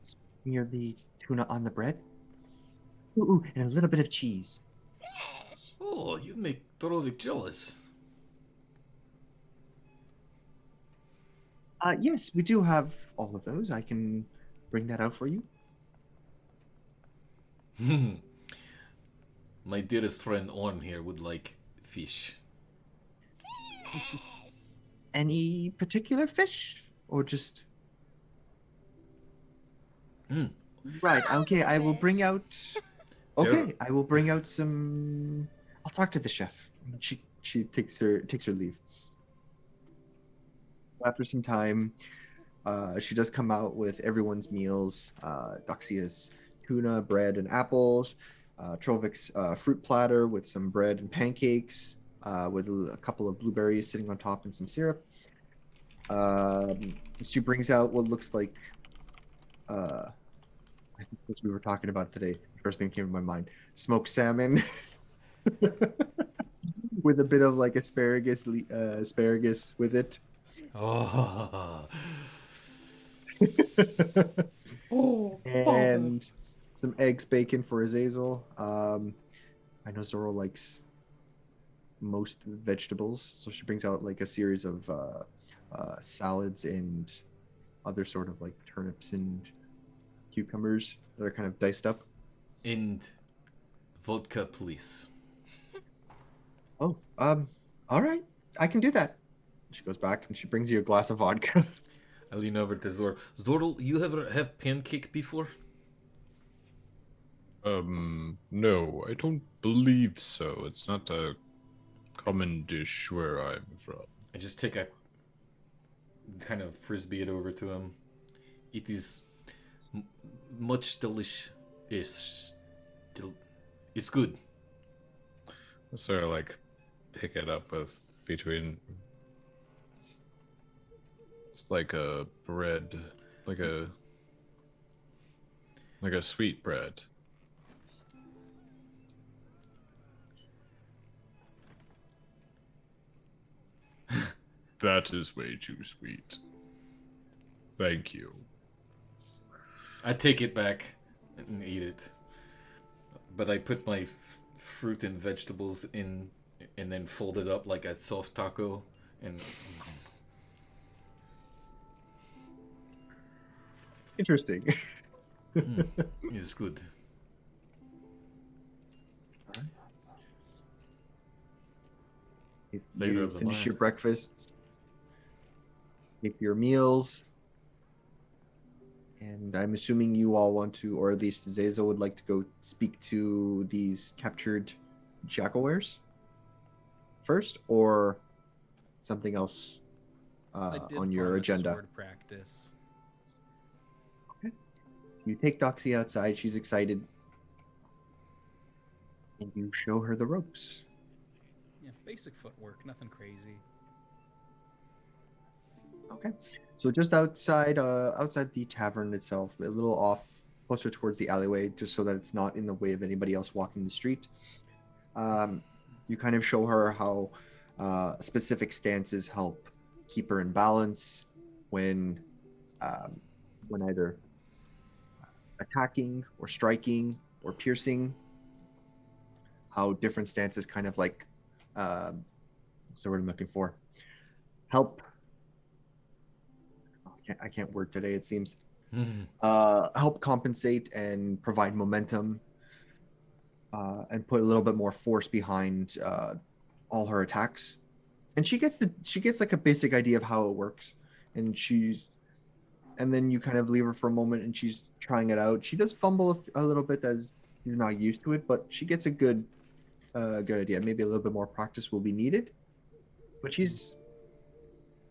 smear the tuna on the bread. Ooh, and a little bit of cheese. Oh, you make Torovic jealous. Yes, we do have all of those. I can bring that out for you. My dearest friend Orn here would like fish. Any particular fish, or just? Right. Okay. I will bring out. Okay. I will bring out some. I'll talk to the chef. She takes her leave. After some time, she does come out with everyone's meals. Doxia's tuna, bread, and apples. Trovik's fruit platter with some bread and pancakes, with a couple of blueberries sitting on top and some syrup. She brings out what looks like, I think this we were talking about today. The first thing that came to my mind: smoked salmon with a bit of like asparagus with it. Oh, And some eggs, bacon for Azazel. I know Zoro likes most vegetables, so she brings out like a series of salads and other sort of like turnips and cucumbers that are kind of diced up. and vodka, please. Oh, all right, I can do that. She goes back and she brings you a glass of vodka. I lean over to Zoro. Zoro, you ever have pancake before? No, I don't believe so. It's not a common dish where I'm from. I just take a kind of frisbee it over to him. It is much delicious. It's good. I sort of like pick it up with between. It's like a bread, like a sweet bread. That is way too sweet. Thank you. I take it back and eat it. But I put my fruit and vegetables in and then fold it up like a soft taco and Interesting. it's good. Later You of the finish night. your breakfasts, take your meals, and I'm assuming you all want to, or at least Zazel would like to go speak to these captured jackalwares first, or something else I did on your promise agenda. sword practice. You take Doxy outside. She's excited, and you show her the ropes. Yeah, basic footwork, nothing crazy. Okay. So just outside the tavern itself, a little off, closer towards the alleyway, just so that it's not in the way of anybody else walking the street. You kind of show her how specific stances help keep her in balance when either attacking or striking or piercing. How different stances kind of like what's the word I'm looking for? help. I can't word today. It seems. Help compensate and provide momentum, and put a little bit more force behind all her attacks. And she gets like a basic idea of how it works, and then you kind of leave her for a moment, and she's trying it out. She does fumble a little bit as she's not used to it, but she gets a good idea. Maybe a little bit more practice will be needed, but she's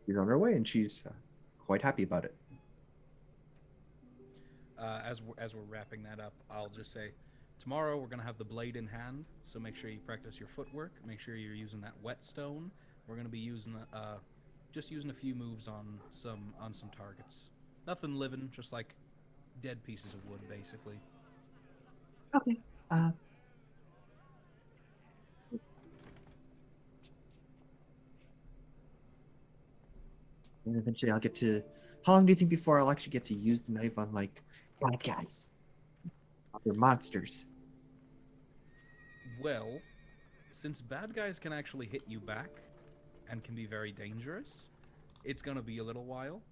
on her way, and she's quite happy about it. As we're wrapping that up, I'll just say, tomorrow we're gonna have the blade in hand, so make sure you practice your footwork. Make sure you're using that whetstone. We're gonna be using just using a few moves on some targets. Nothing living, just like dead pieces of wood, basically. Okay. And eventually I'll get to. How long do you think before I'll actually get to use the knife on like bad guys, other monsters? Well, since bad guys can actually hit you back and can be very dangerous, it's gonna be a little while.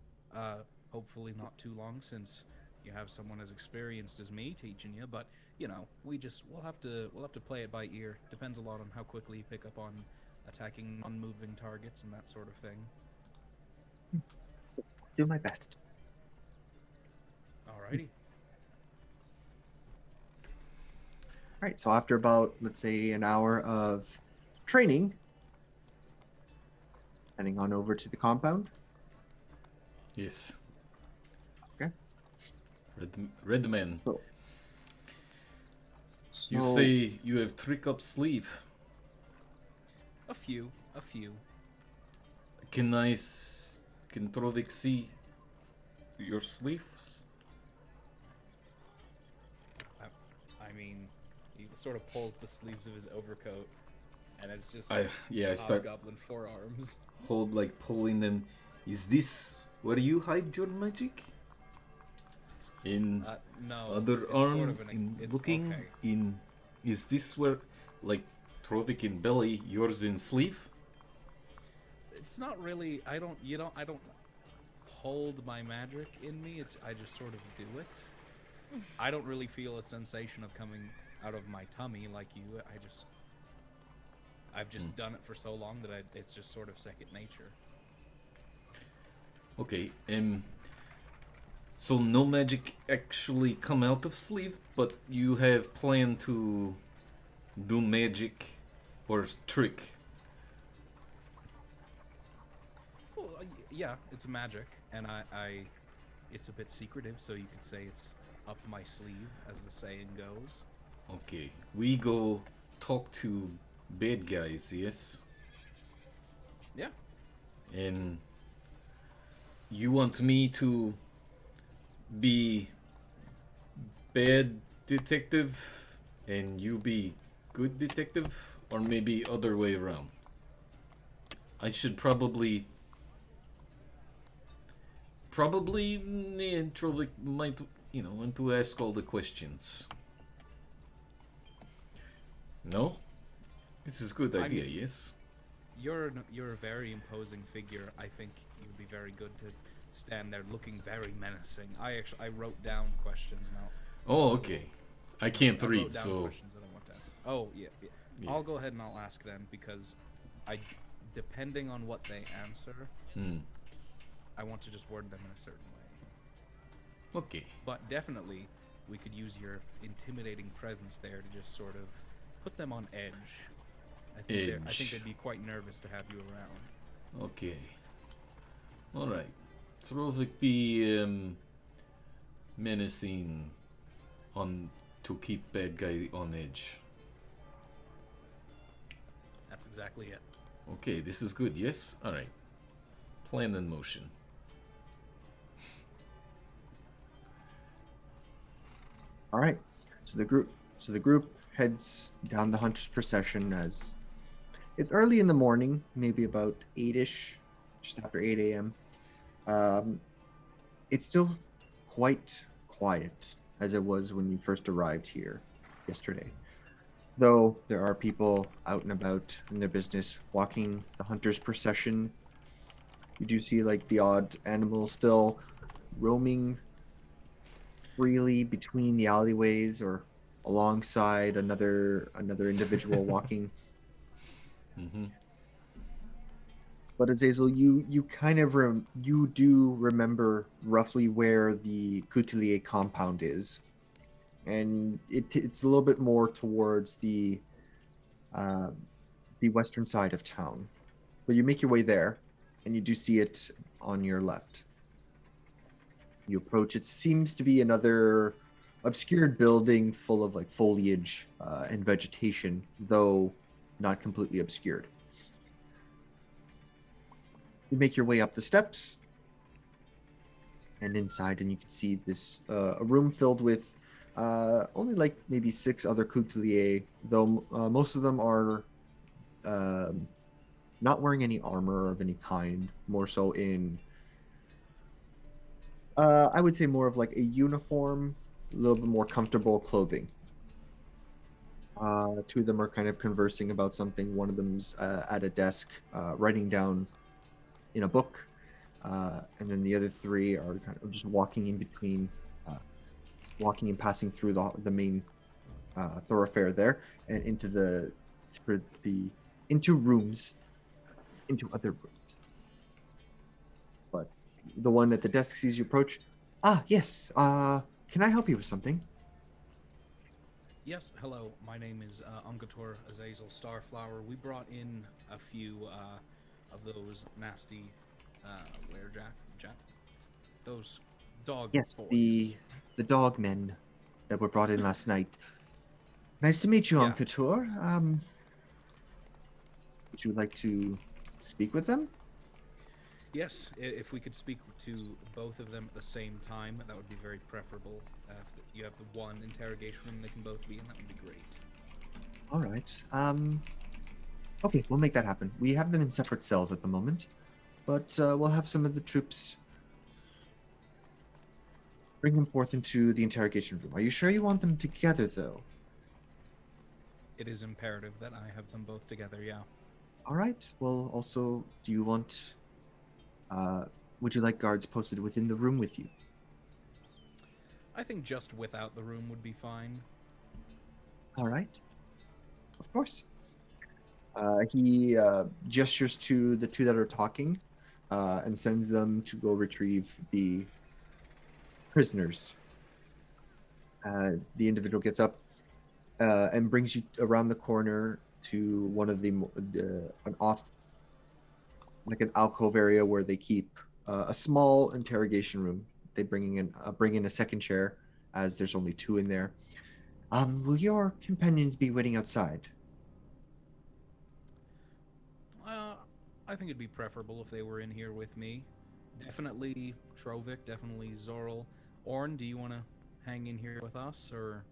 Hopefully not too long, since you have someone as experienced as me teaching you. But you know, we'll have to play it by ear. Depends a lot on how quickly you pick up on attacking unmoving targets and that sort of thing. Do my best. Alrighty. All right. So after about, let's say, an hour of training, heading on over to the compound. Yes. Okay. Redman. So, You say you have trick up sleeve. A few. Can Trovik see your sleeves? I mean, he sort of pulls the sleeves of his overcoat, and it's just I start goblin forearms. Pulling them. Is this where you hide your magic? In No, other it's arm, sort of looking okay. in. Is this where, like, Trovik in belly, yours in sleeve? It's not really. I don't hold my magic in me. I just sort of do it. I don't really feel a sensation of coming out of my tummy like you. I've just done it for so long that it's just sort of second nature. Okay. So no magic actually come out of sleeve, but you have planned to do magic or trick. Well, yeah, it's magic, and it's a bit secretive, so you could say it's up my sleeve, as the saying goes. Okay, we go talk to bad guys, yes? Yeah. And you want me to be bad detective and you be good detective, or maybe other way around? I should probably Trovik might, want to ask all the questions. No? This is a good idea, yes? You're a very imposing figure. I think you'd be very good to stand there looking very menacing. I wrote down questions now. Oh, okay. I can't I read, wrote down so... questions that I want to ask. Oh, yeah. I'll go ahead and I'll ask them, because depending on what they answer, I want to just word them in a certain way. Okay. But definitely, we could use your intimidating presence there to just sort of put them on edge. I think they'd be quite nervous to have you around. Okay. Alright. Trovik be menacing to keep bad guy on edge. That's exactly it. Okay, this is good, yes? Alright. Plan in motion. All right. So the group heads down the hunter's procession as it's early in the morning, maybe about 8ish, just after 8 a.m. It's still quite quiet as it was when you first arrived here yesterday. Though there are people out and about in their business, walking the hunter's procession, You do see like the odd animal still roaming freely between the alleyways or alongside another individual walking. Mm-hmm. But Azazel, you kind of you do remember roughly where the Coutelier compound is, and it's a little bit more towards uh, the western side of town. But you make your way there, and you do see it on your left. You approach. It seems to be another obscured building full of like foliage and vegetation, though not completely obscured. You make your way up the steps and inside, and you can see this a room filled with only like maybe 6 other couteliers, though most of them are not wearing any armor of any kind, more so in I would say more of like a uniform, a little bit more comfortable clothing. 2 of them are kind of conversing about something. One of them's at a desk writing down in a book, and then the other 3 are kind of just walking in between, walking and passing through the main thoroughfare there and into the into rooms, into other rooms. But the one at the desk sees you approach. Ah, yes. Can I help you with something? Yes, hello. My name is Ungator Azazel Starflower. We brought in a few of those nasty, Jack? Those dog Yes, boys. the dog men that were brought in last night. Nice to meet you, Yeah. Ungator. Would you like to speak with them? Yes, if we could speak to both of them at the same time, that would be very preferable. If you have the one interrogation room they can both be in, that would be great. All right. Okay, we'll make that happen. We have them in separate cells at the moment, but we'll have some of the troops bring them forth into the interrogation room. Are you sure you want them together, though? It is imperative that I have them both together, yeah. All right. Well, also, do you want... would you like guards posted within the room with you? I think just without the room would be fine. All right. Of course. He gestures to the 2 that are talking and sends them to go retrieve the prisoners. The individual gets up and brings you around the corner to one of an alcove area where they keep a small interrogation room. They bring in a second chair, as there's only 2 in there. Will your companions be waiting outside? I think it'd be preferable if they were in here with me. Definitely Trovik, definitely Zorl. Orn, do you want to hang in here with us, or...?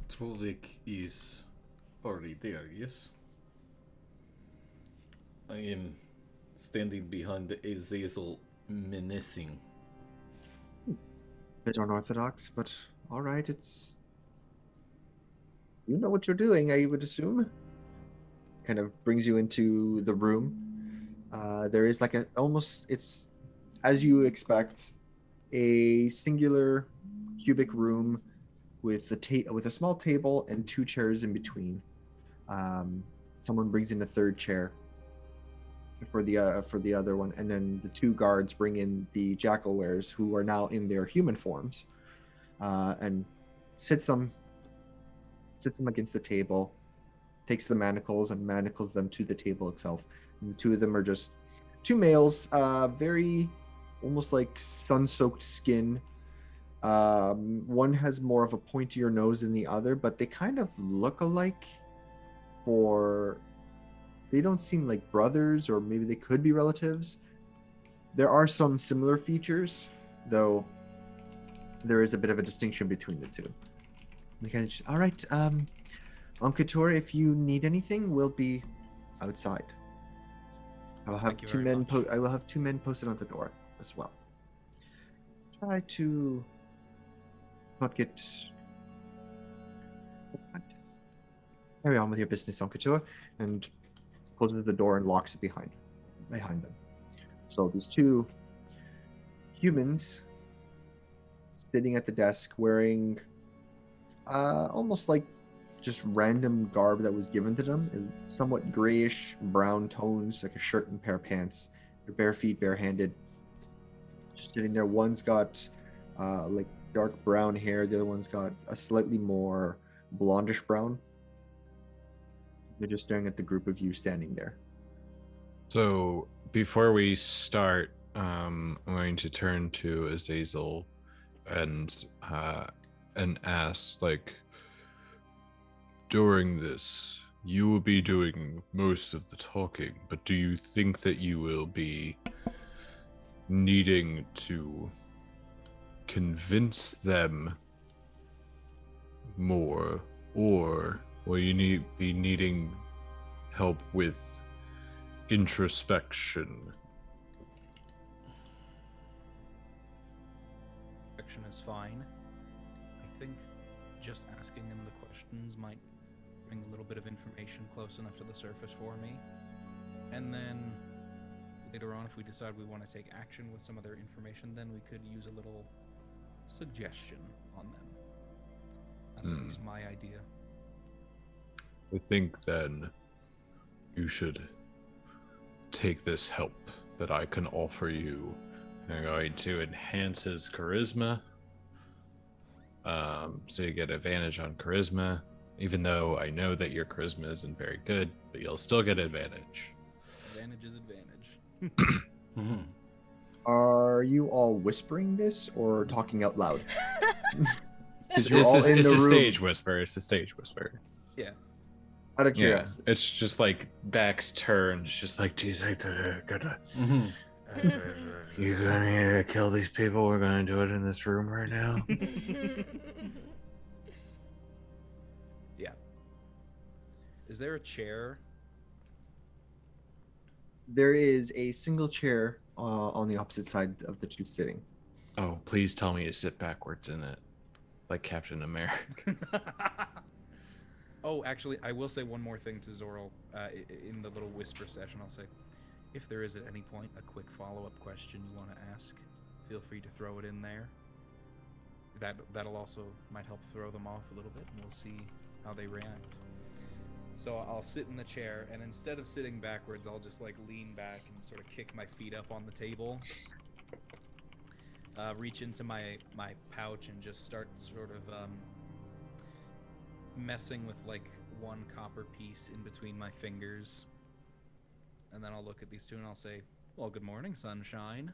Trovik is already there, yes? I am standing behind the Azazel, menacing. Bit unorthodox, but all right, it's... You know what you're doing, I would assume. Kind of brings you into the room. There is like it's as you expect, a singular cubic room with a small table and 2 chairs in between. Someone brings in a 3rd chair for the other one, and then the 2 guards bring in the jackal-wares, who are now in their human forms, and sits them against the table, takes the manacles and manacles them to the table itself. And the 2 of them are just 2 males, very almost like sun-soaked skin. One has more of a pointier nose than the other, but they kind of look alike. They don't seem like brothers, or maybe they could be relatives. There are some similar features, though there is a bit of a distinction between the 2. They kind of just, all right, Uncator, if you need anything, we'll be outside. I will have Thank you 2 very men. much. I will have 2 men posted on the door as well. Try to not get. carry on with your business, Uncle Couture, and closes the door and locks it behind them. So these two humans sitting at the desk wearing almost like just random garb that was given to them, is somewhat grayish brown tones, like a shirt and pair of pants. They're bare feet, barehanded, just sitting there. One's got like dark brown hair, the other one's got a slightly more blondish brown. They're just staring at the group of you standing there. So before we start, I'm going to turn to Azazel and ask, like, during this, you will be doing most of the talking, but do you think that you will be needing to convince them more, or will you be needing help with introspection? Introspection is fine. I think just asking them the questions might bring a little bit of information close enough to the surface for me. And then later on, if we decide we want to take action with some other information, then we could use a little suggestion on them. That's at least my idea. I think then you should take this help that I can offer you. I'm going to enhance his charisma. So you get advantage on charisma, even though I know that your charisma isn't very good, but you'll still get advantage. Advantage is advantage. Are you all whispering this or talking out loud? It's a stage whisper. It's a stage whisper. Yeah. Out of curiosity. Yeah, it's just like backs turned. It's just like, do you think they're gonna... You're gonna kill these people? We're gonna do it in this room right now? Yeah. Is there a chair? There is a single chair on the opposite side of the two sitting. Oh, please tell me you sit backwards in it. Like Captain America. Oh, actually, I will say one more thing to Zorro in the little whisper session. I'll say, if there is at any point a quick follow-up question you want to ask, feel free to throw it in there. That'll also might help throw them off a little bit, and we'll see how they react. So I'll sit in the chair, and instead of sitting backwards, I'll just like lean back and sort of kick my feet up on the table. Reach into my pouch and just start sort of messing with like one copper piece in between my fingers. And then I'll look at these two and I'll say, well, good morning, sunshine.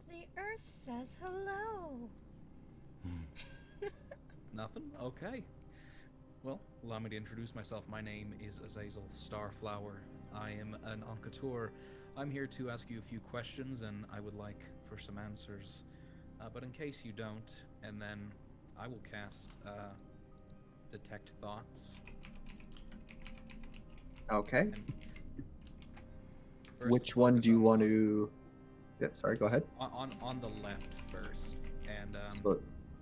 The earth says hello. Nothing? Okay. Well, allow me to introduce myself. My name is Azazel Starflower. I am an Enquêteur. I'm here to ask you a few questions, and I would like for some answers. But in case you don't, and then I will cast Detect Thoughts. Okay. First, Which one do you focus want to... Yep, sorry, go ahead. on the left first, and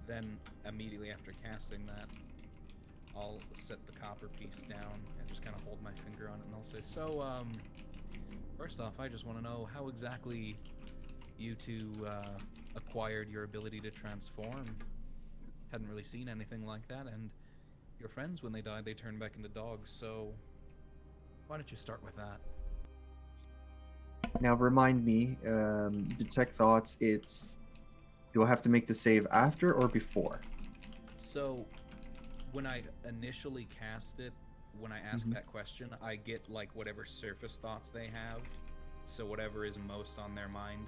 then immediately after casting that, I'll set the copper piece down and just kind of hold my finger on it, and I'll say, so, first off, I just want to know how exactly you two acquired your ability to transform. Hadn't really seen anything like that, and your friends, when they died, they turned back into dogs, so why don't you start with that? Now remind me, Detect Thoughts, it's... Do I have to make the save after or before? So, when I initially cast it, when I ask that question, I get like whatever surface thoughts they have, so whatever is most on their mind,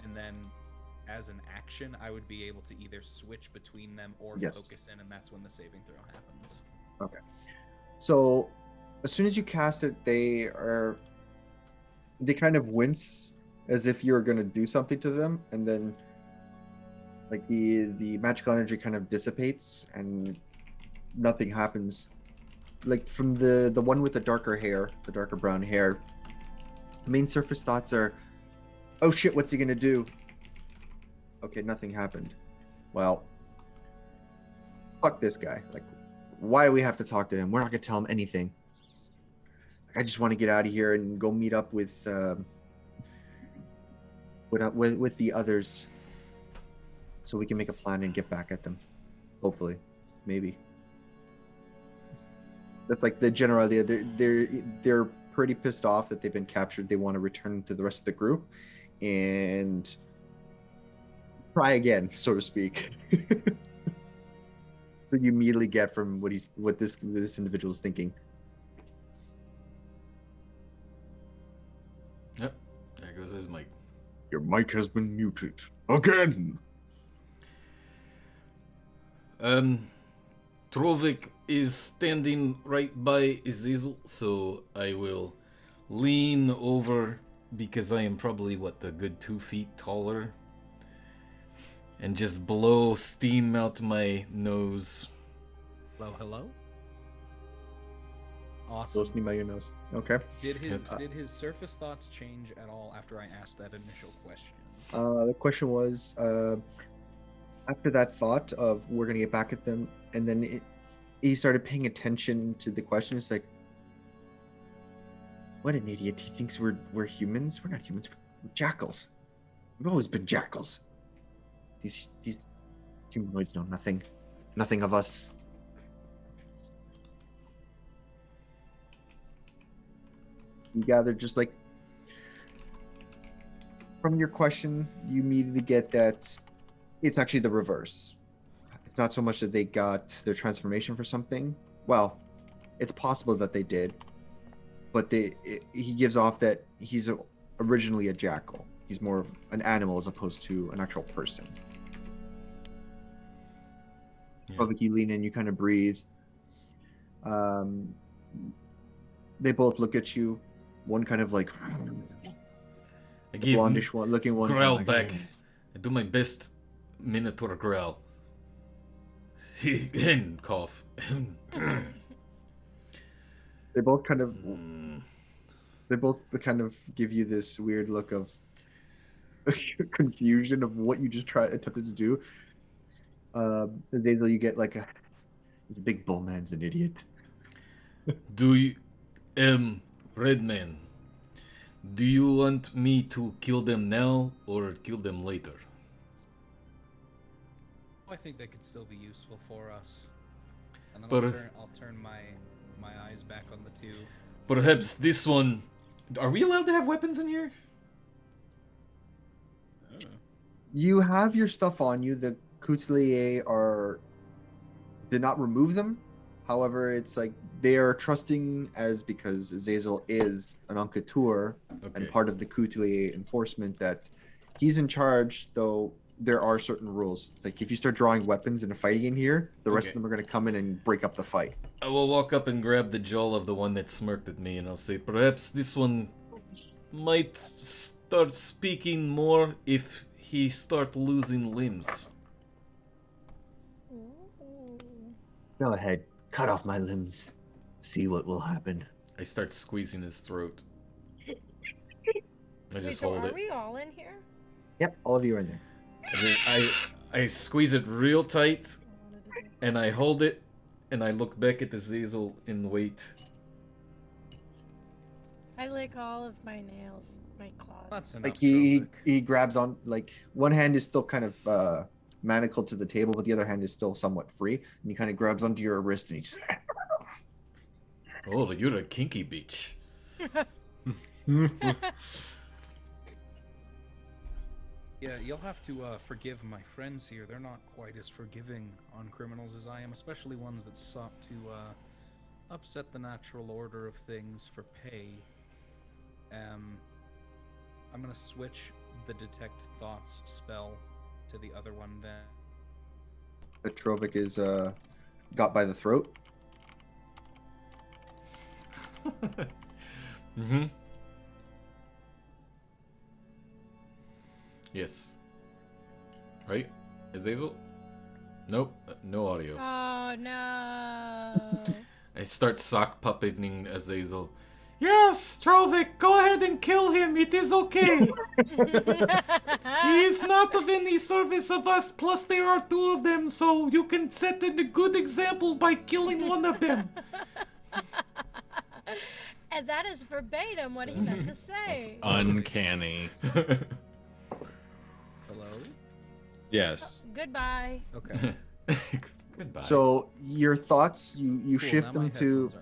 and then as an action, I would be able to either switch between them or focus in, and that's when the saving throw happens. Okay. So, as soon as you cast it, they kind of wince as if you're going to do something to them, and then like the magical energy kind of dissipates and nothing happens. Like from the one with the darker hair, the darker brown hair, the main surface thoughts are, oh shit, what's he gonna do? Okay, nothing happened. Well, fuck this guy. Like, why do we have to talk to him? We're not gonna tell him anything. I just want to get out of here and go meet up with the others, so we can make a plan and get back at them. Hopefully, maybe. That's like the general idea. They're pretty pissed off that they've been captured. They want to return to the rest of the group and try again, so to speak. So you immediately get from what this individual is thinking. Yep, there goes his mic. Your mic has been muted again. Trovik is standing right by Azazel, so I will lean over because I am probably, a good 2 feet taller, and just blow steam out my nose. Hello. Blow Awesome. steam out your nose. Okay. Did his surface thoughts change at all after I asked that initial question? The question was, after that thought of we're gonna get back at them, and then he started paying attention to the question. It's like, what an idiot! He thinks we're humans. We're not humans. We're jackals. We've always been jackals. These humanoids know nothing of us. You gather just like from your question, you immediately get that it's actually the reverse. It's not so much that they got their transformation for something. Well, it's possible that they did, but he gives off that he's originally a jackal. He's more of an animal as opposed to an actual person. Yeah. Probably you lean in, you kind of breathe. They both look at you. One kind of like I give blondish one, looking one. growl like, back. I do my best Minotaur growl. And cough. They both kind of give you this weird look of confusion of what you just attempted to do. Azazel, you get like this big bull man's an idiot. Do you, Redman, do you want me to kill them now or kill them later? I think they could still be useful for us. And then But, I'll turn my eyes back on the two. Perhaps this one. Are we allowed to have weapons in here? You have your stuff on you. The Coutelier did not remove them. However, it's like they are trusting because Azazel is an Enquêteur and part of the Coutelier enforcement that he's in charge, though there are certain rules. It's like if you start drawing weapons in a fight in here, the rest of them are going to come in and break up the fight. I will walk up and grab the jaw of the one that smirked at me, and I'll say, perhaps this one might start speaking more if he start losing limbs. Go ahead, cut off my limbs. See what will happen. I start squeezing his throat. I just so hold are it. we all in here? Yep, all of you are in there. I squeeze it real tight, and I hold it, and I look back at the Azazel and wait. I lick all of my nails, my claws. That's enough. Like he grabs on, like one hand is still kind of manacled to the table, but the other hand is still somewhat free, and he kind of grabs onto your wrist and he's Oh, you're a kinky bitch. Yeah, you'll have to forgive my friends here. They're not quite as forgiving on criminals as I am, especially ones that sought to upset the natural order of things for pay. I'm gonna switch the detect thoughts spell to the other one then. Petrovik is got by the throat. Mm-hmm. Yes. Right? Azazel? Nope. No audio. Oh no. I start sock puppeting Azazel. Yes, Trovik, go ahead and kill him. It is okay. He is not of any service of us, plus there are 2 of them, so you can set a good example by killing one of them. And that is verbatim what he meant to say. Uncanny. Hello? Yes. Goodbye. Okay. Goodbye. So your thoughts, you Cool, shift now my them to. headphones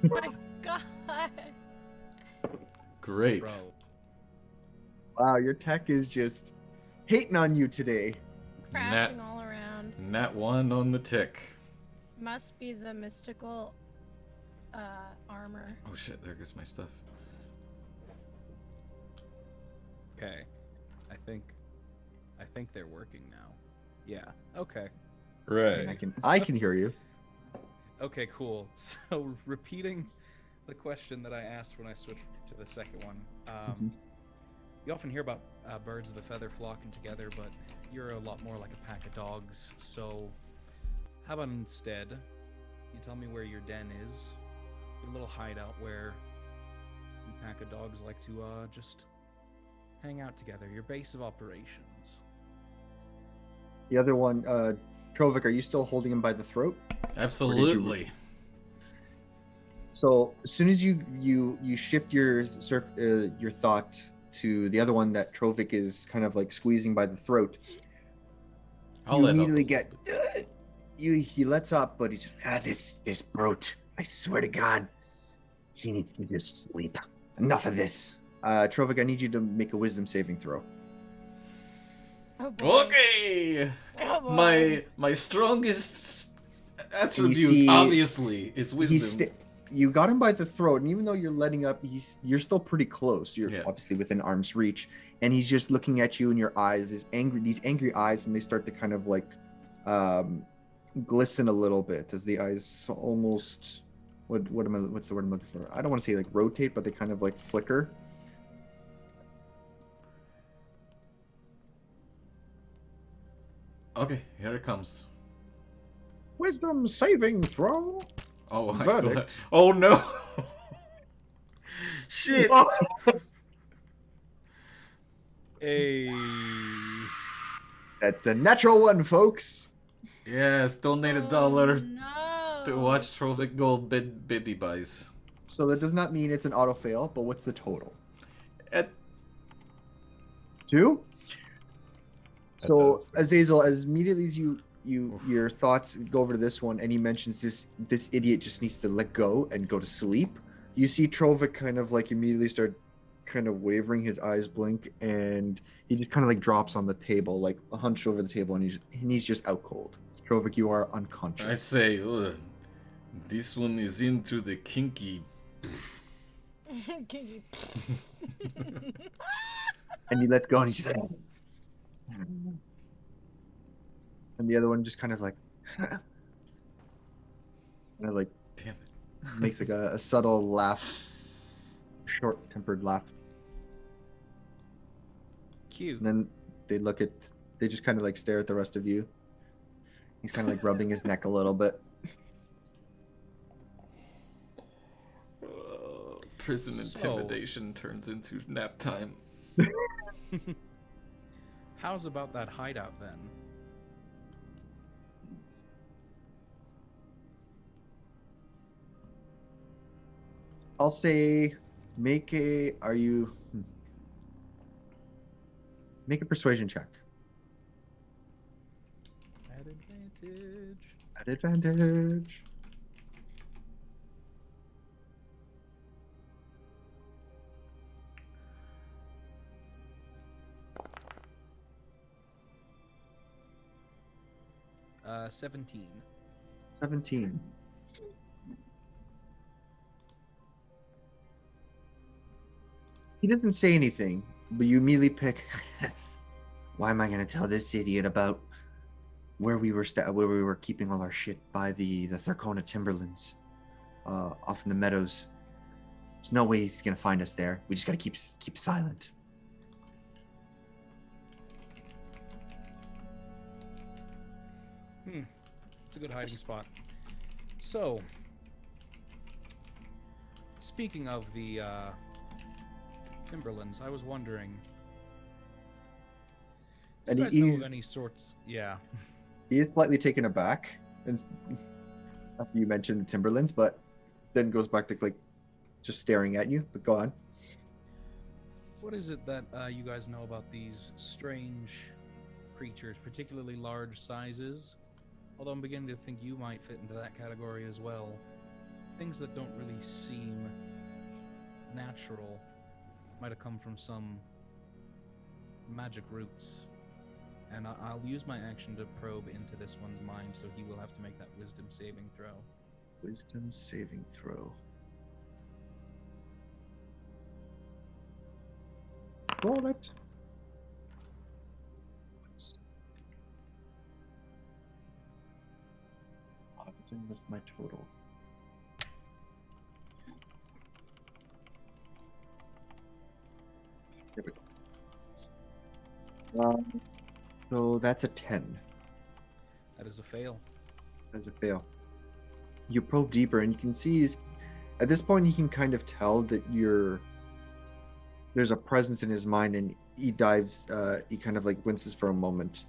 aren't working. My God. Great. Bro. Wow, your tech is just hating on you today. Crashing all around. Nat 1 on the tick. Must be the mystical armor. Oh shit, there goes my stuff. Okay. I think they're working now. Yeah. Okay. Right. I can hear you. Okay, cool. So repeating the question that I asked when I switched to the second one. You often hear about birds of a feather flocking together, but you're a lot more like a pack of dogs. So how about instead you tell me where your den is, your little hideout where you pack of dogs like to just hang out together, your base of operations. The other one, Trovik, are you still holding him by the throat? Absolutely. So as soon as you shift your thought to the other one that Trovik is kind of like squeezing by the throat, I'll you let up immediately a get he lets up, but he's just this brute. I swear to God, he needs to just sleep. Enough of this. Trovik, I need you to make a wisdom saving throw. Oh boy. Okay. Oh boy. My strongest attribute, see- obviously, is wisdom. You got him by the throat, and even though you're letting up, you're still pretty close. You're Yeah. obviously within arm's reach, and he's just looking at you in your eyes, these angry eyes, and they start to kind of like glisten a little bit as the eyes almost what's the word I'm looking for? I don't want to say like rotate, but they kind of like flicker. Okay, here it comes. Wisdom saving throw. Oh, Verdict. Oh no! Shit! Hey. That's a natural one, folks. Yes, donate Oh, $1 no. to watch Trovik Gold Biddy buys. So that does not mean it's an auto fail, but what's the total? At 2. That So does. Azazel, as immediately as your thoughts go over to this one, and he mentions this idiot just needs to let go and go to sleep. You see Trovik kind of like immediately start kind of wavering, his eyes blink, and he just kind of like drops on the table, like hunched over the table, and he's just out cold. Trovik, you are unconscious. I say, this one is into the kinky. And he lets go, and he's just like, and the other one just kind of like, kind of like Damn it. makes like a subtle laugh, short-tempered laugh. Cute. And then they just kind of like stare at the rest of you. He's kind of like rubbing his neck a little bit. Prison So- intimidation turns into nap time. How's about that hideout then? I'll say, make a persuasion check. At advantage. At advantage. Uh, 17. 17. He doesn't say anything, but you immediately pick. Why am I going to tell this idiot about where we were keeping all our shit by the Tharkona Timberlands, off in the meadows? There's no way he's going to find us there. We just got to keep silent. It's a good hiding spot. So, Speaking of the Timberlands, I was wondering, do And you guys know any sorts? Yeah. he is slightly taken aback after you mentioned the Timberlands, but then goes back to like just staring at you. But go on. What is it that you guys know about these strange creatures, particularly large sizes? Although I'm beginning to think you might fit into that category as well. Things that don't really seem natural might have come from some magic roots. And I'll use my action to probe into this one's mind, so he will have to make that wisdom saving throw. Wisdom saving throw. Roll it. I didn't miss my total. Here we go. So that's a 10. That is a fail. That's a fail. You probe deeper, and you can see at this point you can kind of tell that there's a presence in his mind, and he dives. He kind of like winces for a moment.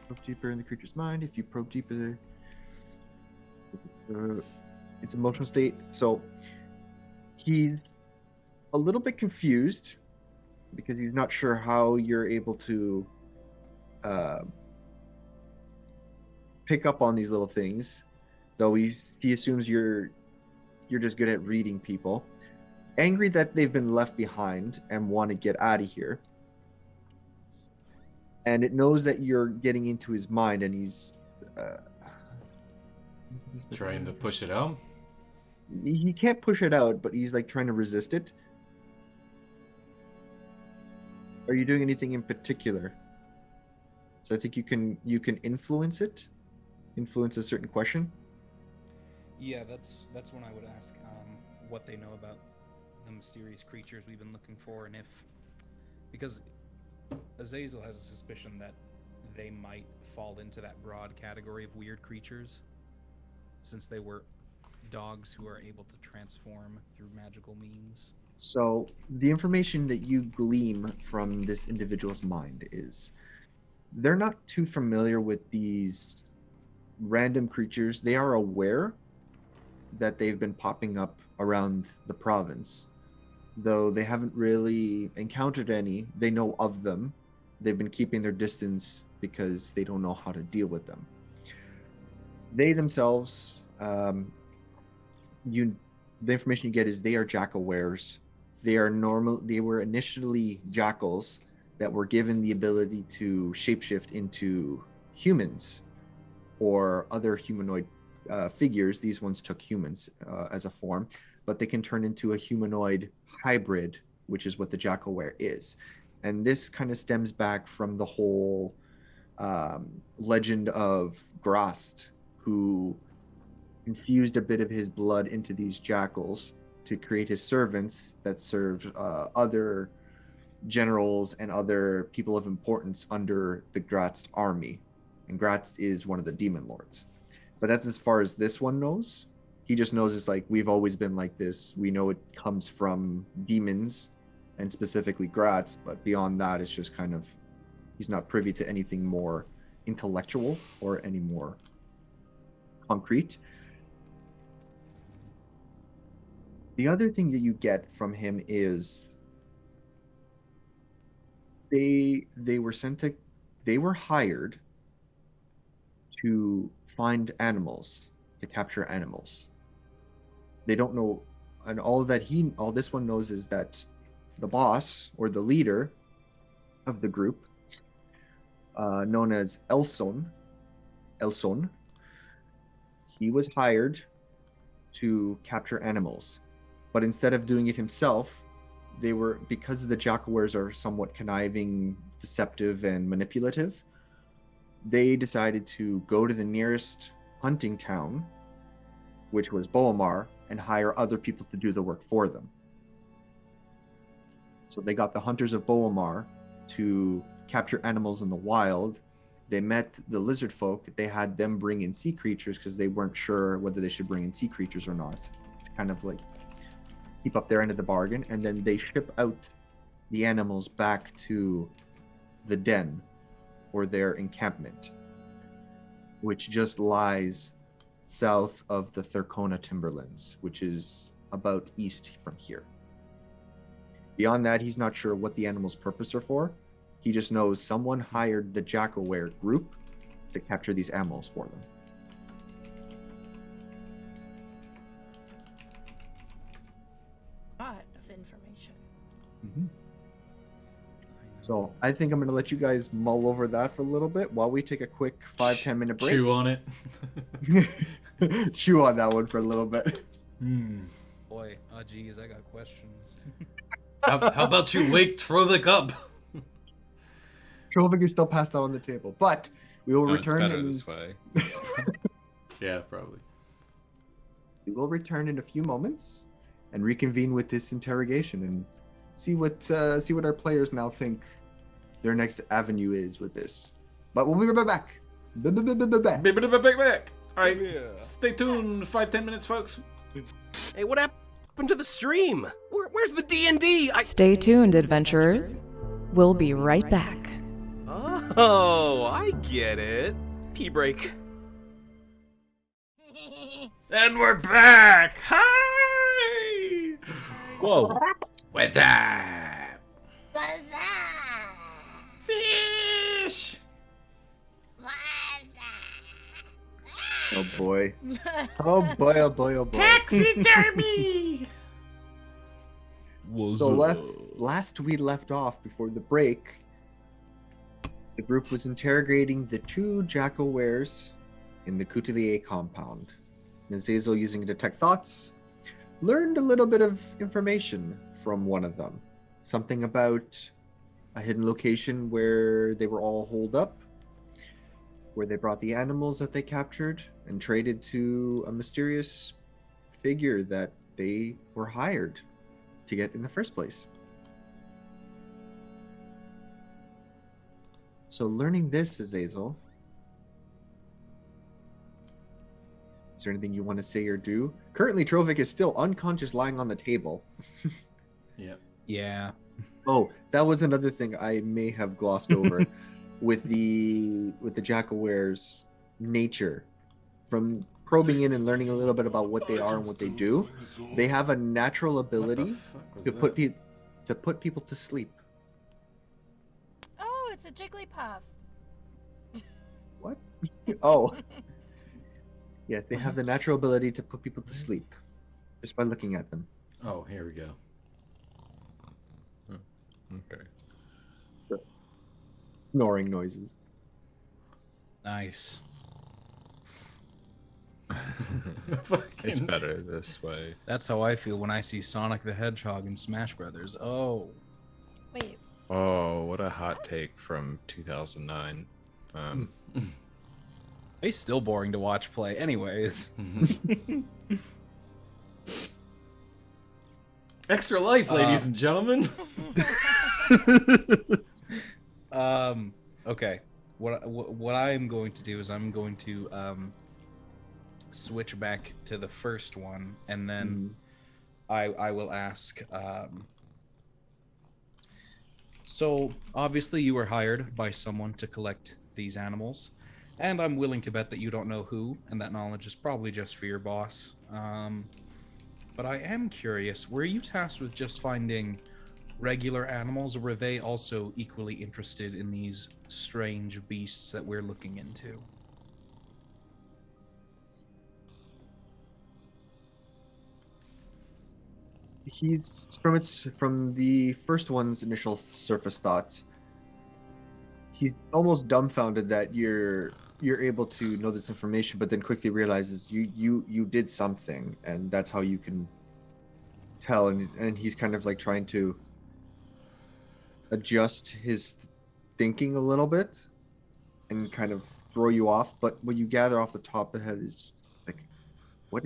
Probe deeper in the creature's mind. If you probe deeper, its emotional state. So he's a little bit confused because he's not sure how you're able to pick up on these little things, though he assumes you're just good at reading people. Angry that they've been left behind and want to get out of here. And it knows that you're getting into his mind, and he's Trying to push it out? he can't push it out, but he's like trying to resist it. Are you doing anything in particular? So I think you can influence it, influence a certain question. Yeah, that's when I would ask what they know about the mysterious creatures we've been looking for, and because Azazel has a suspicion that they might fall into that broad category of weird creatures, since they were dogs who are able to transform through magical means. So the information that you glean from this individual's mind is they're not too familiar with these random creatures. They are aware that they've been popping up around the province, though they haven't really encountered any. They know of them. They've been keeping their distance because they don't know how to deal with them. They themselves, the information you get is they are jack-awares. They were initially jackals that were given the ability to shapeshift into humans or other humanoid figures. These ones took humans as a form, but they can turn into a humanoid hybrid, which is what the jackal-ware is. And this kind of stems back from the whole legend of Grast, who infused a bit of his blood into these jackals to create his servants that served other generals and other people of importance under the Grast army. And Grast is one of the demon lords. But that's as far as this one knows. He just knows it's like, we've always been like this. We know it comes from demons and specifically Grast, but beyond that, it's just kind of, he's not privy to anything more intellectual or any more concrete. The other thing that you get from him is they were hired to find animals, to capture animals. They don't know, and all this one knows is that the boss or the leader of the group, known as Elson, he was hired to capture animals. But instead of doing it himself, because the jackal-wares are somewhat conniving, deceptive, and manipulative, they decided to go to the nearest hunting town, which was Boamar, and hire other people to do the work for them. So they got the hunters of Boamar to capture animals in the wild. they met the lizard folk, they had them bring in sea creatures because they weren't sure whether they should bring in sea creatures or not. To kind of like keep up their end of the bargain, and then they ship out the animals back to the den or their encampment, which just lies south of the Thurkona Timberlands, which is about east from here. Beyond that, he's not sure what the animals' purpose are for. He just knows someone hired the Jackal-ware group to capture these animals for them. Lot of information. Mm-hmm. So I think I'm going to let you guys mull over that for a little bit while we take a quick 5-10 minute break. Chew on it. Chew on that one for a little bit. Boy, geez, I got questions. How about you wake Trovik up? Trovik is still passed out on the table, but we will No, return it's better in... this way. Yeah, probably. We will return in a few moments and reconvene with this interrogation and see what our players now think their next avenue is with this. But we'll be right back. Back. All right, stay tuned. 5-10 minutes, folks. Hey, what happened to the stream? Where's the D&D? Stay tuned, adventurers. We'll be right back. Oh, I get it. Pee break. And we're back. Hi. Whoa. What's that? What's that? Fish. What's that? Oh boy. Oh boy, oh boy, oh boy. Taxidermy. So last we left off before the break, the group was interrogating the two Jackal-wares in the Coutelier compound. And Azazel, using detect thoughts, learned a little bit of information from one of them. Something about a hidden location where they were all holed up, where they brought the animals that they captured and traded to a mysterious figure that they were hired to get in the first place. So learning this, Azazel, is there anything you want to say or do? Currently, Trovik is still unconscious, lying on the table. Yep. Yeah. Oh, that was another thing I may have glossed over with the Jackal-ware's nature. From probing in and learning a little bit about what they are and what they do, they have a natural ability to put people to sleep. Oh, it's a Jigglypuff. What? Oh. Yes, they have the natural ability to put people to sleep just by looking at them. Oh, here we go. Okay. Snoring noises. Nice. It's better this way. That's how I feel when I see Sonic the Hedgehog in Smash Brothers. Oh. Wait. Oh, what a hot take from 2009. It's still boring to watch play anyways. Extra life, ladies and gentlemen. Okay. What I am going to do is I'm going to switch back to the first one, and then I will ask. So obviously you were hired by someone to collect these animals, and I'm willing to bet that you don't know who, and that knowledge is probably just for your boss. But I am curious, were you tasked with just finding regular animals, or were they also equally interested in these strange beasts that we're looking into? He's from the first one's initial surface thoughts. He's almost dumbfounded that you're able to know this information, but then quickly realizes you did something, and that's how you can tell. And he's kind of like trying to adjust his thinking a little bit and kind of throw you off. But what you gather off the top of the head is like, what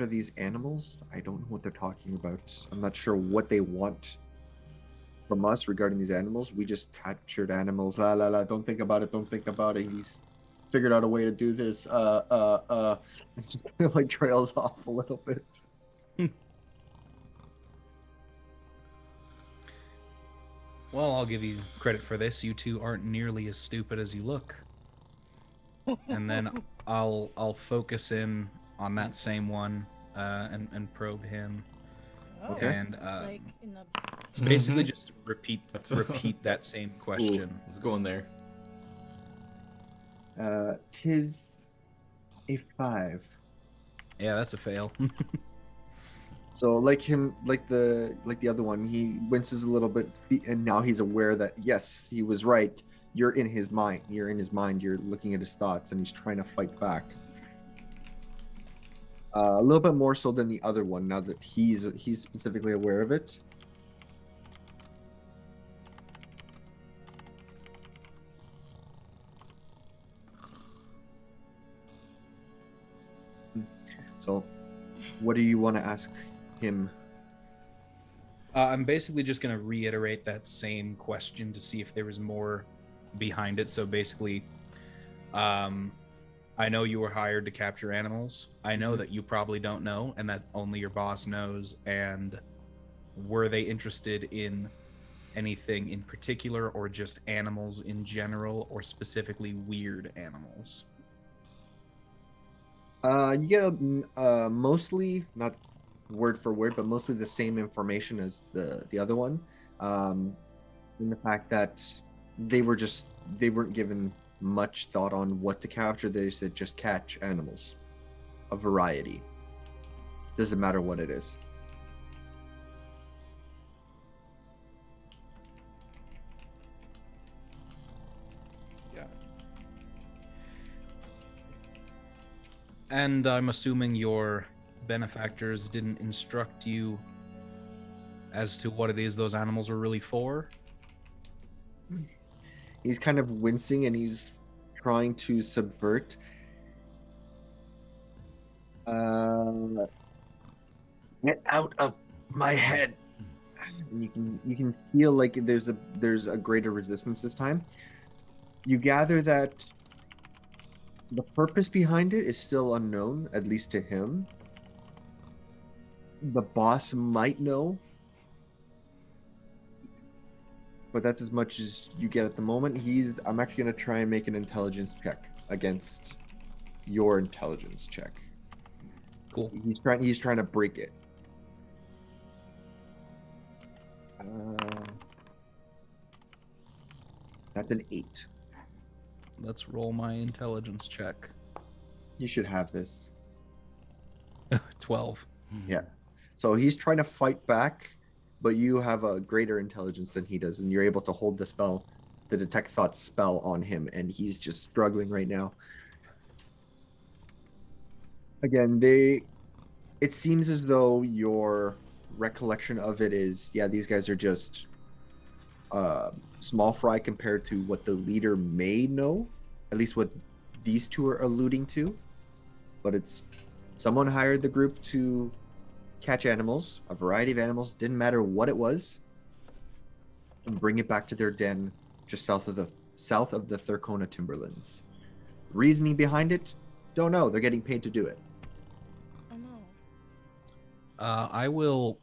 are these animals? I don't know what they're talking about. I'm not sure what they want. from us regarding these animals. We just captured animals. La la la. Don't think about it. Don't think about it. He's figured out a way to do this. It just kind of like trails off a little bit. Well, I'll give you credit for this. You two aren't nearly as stupid as you look. And then I'll focus in on that same one and probe him. Okay. And Like in the basically just repeat that same question. Ooh, let's go in there. 'Tis a 5. Yeah, that's a fail. So like the other one, he winces a little bit, and now he's aware that yes, he was right. You're in his mind. You're in his mind. You're looking at his thoughts, and he's trying to fight back. A little bit more so than the other one. Now that he's specifically aware of it. So, what do you want to ask him? I'm basically just going to reiterate that same question to see if there was more behind it. So basically, I know you were hired to capture animals. I know that you probably don't know, and that only your boss knows. And were they interested in anything in particular, or just animals in general, or specifically weird animals? You get mostly, not word for word, but mostly the same information as the other one. In the fact that they weren't given much thought on what to capture. They said just catch animals, a variety. Doesn't matter what it is. Yeah. And I'm assuming your benefactors didn't instruct you as to what it is those animals were really for? He's kind of wincing and he's trying to subvert. Get out of my head. And you can feel like there's a greater resistance this time. You gather that the purpose behind it is still unknown, at least to him. The boss might know, but that's as much as you get at the moment. I'm actually going to try and make an intelligence check against your intelligence check. Cool. He's trying to break it. That's an 8. Let's roll my intelligence check. You should have this. 12. Yeah. So he's trying to fight back, but you have a greater intelligence than he does, and you're able to hold the detect thoughts spell on him, and he's just struggling right now. Again, it seems as though your recollection of it is, yeah, these guys are just small fry compared to what the leader may know, at least what these two are alluding to. But it's someone hired the group to catch animals, a variety of animals, didn't matter what it was, and bring it back to their den just south of the Thurkona Timberlands. Reasoning behind it, don't know. They're getting paid to do it. Oh no. I will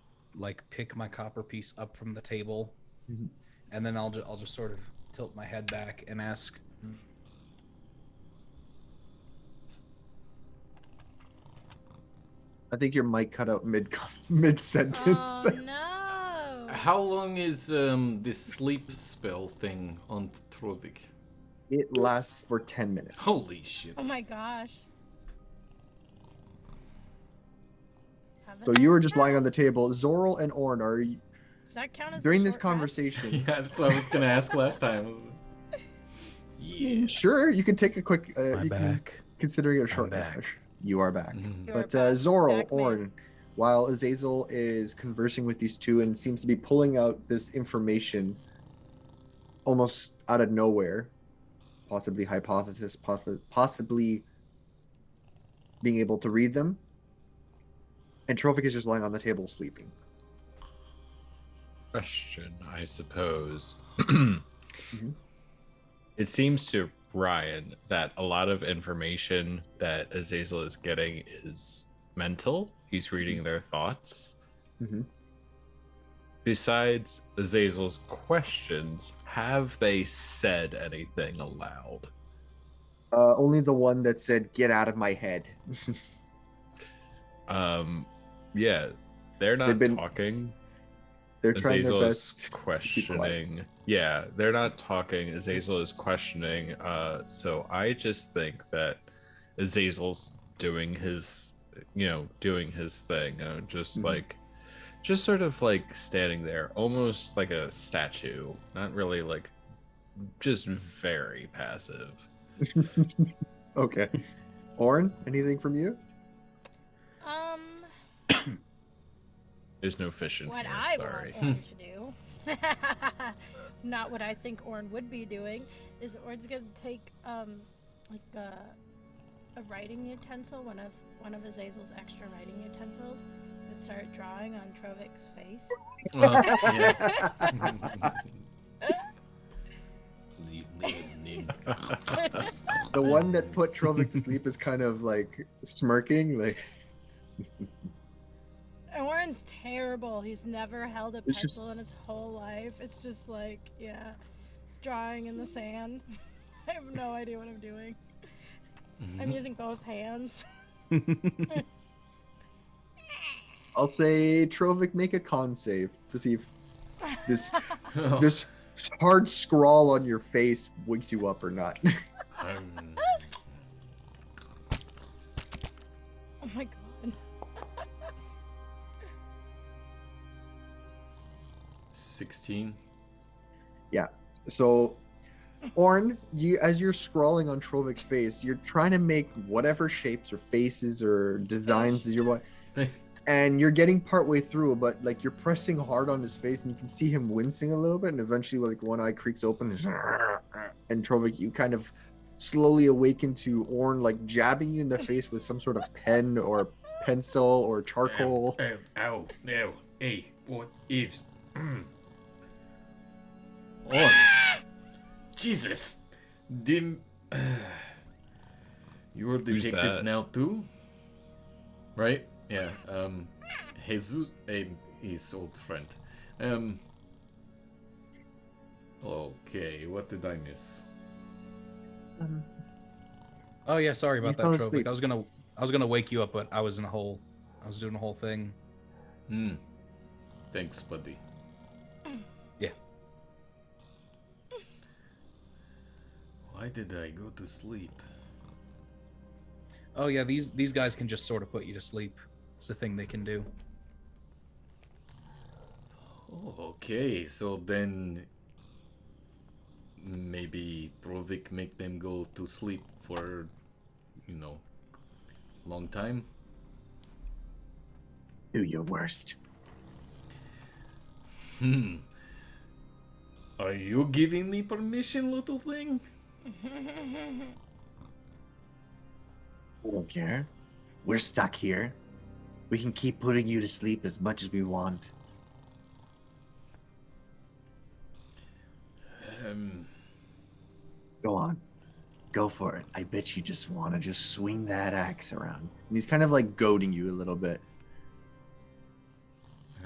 pick my copper piece up from the table, Mm-hmm. and then I'll just sort of tilt my head back and ask, I think your mic cut out mid sentence. Oh no. How long is this sleep spell thing on Trovik? It lasts for 10 minutes. Holy shit. Oh my gosh. So you were just lying on the table. Zorl and Orn, are you, Does that count as during a this short conversation? Yeah, that's what I was gonna ask last time. Yeah. Sure, you can take a quick. I'm back. Considering it a short back. match. You are back. Mhm. You are But back, Zorl, back man. Orn, while Azazel is conversing with these two and seems to be pulling out this information almost out of nowhere, possibly hypothesis, possibly being able to read them, and Trophic is just lying on the table sleeping. question, I suppose. Mm-hmm. It seems to Ryan that a lot of information that Azazel is getting is mental. He's reading their thoughts. Mm-hmm. Besides Azazel's questions, have they said anything aloud? Only the one that said, "Get out of my head." Yeah, they're not been- talking. They're trying their Azazel best is to keep quiet. questioning. Yeah, they're not talking. Azazel is questioning. So I just think that Azazel's doing his, doing his thing. Just just sort of like standing there, almost like a statue. Not really like, just very passive. Okay. Oren, anything from you? There's no fish in What here. I Sorry. want Orn to do, not what I think Orn would be doing, is Orn's gonna take like a writing utensil, one of Azazel's extra writing utensils, and start drawing on Trovik's face. The one that put Trovik to sleep is kind of like smirking, like. Oren's terrible. He's never held a It's pencil just- in his whole life. It's just like, yeah, drawing in the sand. I have no idea what I'm doing. I'm using both hands. I'll say Trovik, make a con save to see if this hard scrawl on your face wakes you up or not. Oh my god. 16. Yeah. So, Orn, as you're scrawling on Trovik's face, you're trying to make whatever shapes or faces or designs that you want. And you're getting partway through, but like you're pressing hard on his face, and you can see him wincing a little bit. And eventually, like one eye creaks open, and Trovik, you kind of slowly awaken to Orn, like jabbing you in the face with some sort of pen or pencil or charcoal. Ow, no. Hey, what is. Oh, Jesus. Dim. You're a Who's detective that? now, too? Right? Yeah, Jesus, his old friend. Okay, what did I miss? Oh yeah, sorry about You that, fell Trovik. asleep. I was gonna wake you up, but I was doing a whole thing. Thanks, buddy. Yeah. Why did I go to sleep? Oh yeah, these guys can just sort of put you to sleep. It's a thing they can do. Oh, okay, so then maybe Trovik make them go to sleep for, long time? Do your worst. Are you giving me permission, little thing? I don't care. We're stuck here. We can keep putting you to sleep as much as we want. Go on. Go for it. I bet you just want to just swing that axe around. And he's kind of like goading you a little bit.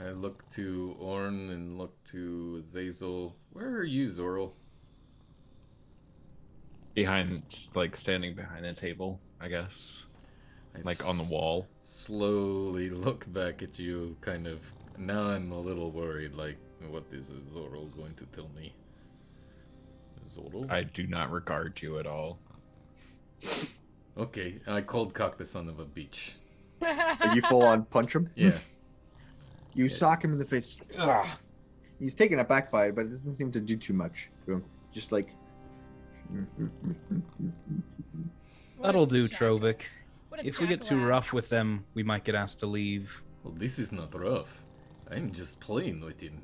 I look to Orn and look to Zazel. Where are you, Zorl? Just like standing behind a table, I guess. I Like on the wall. Slowly look back at you, kind of. Now I'm a little worried, like, what is Zorl going to tell me? Zorl? I do not regard you at all. Okay, I cold cock the son of a bitch. And you full on punch him. Yeah. You sock him in the face. Ugh. He's taken aback by it, but it doesn't seem to do too much to him. Just like. That'll do, Trovik. What a If we get too rough jackass. with them, we might get asked to leave. Well, this is not rough. I'm just playing with him.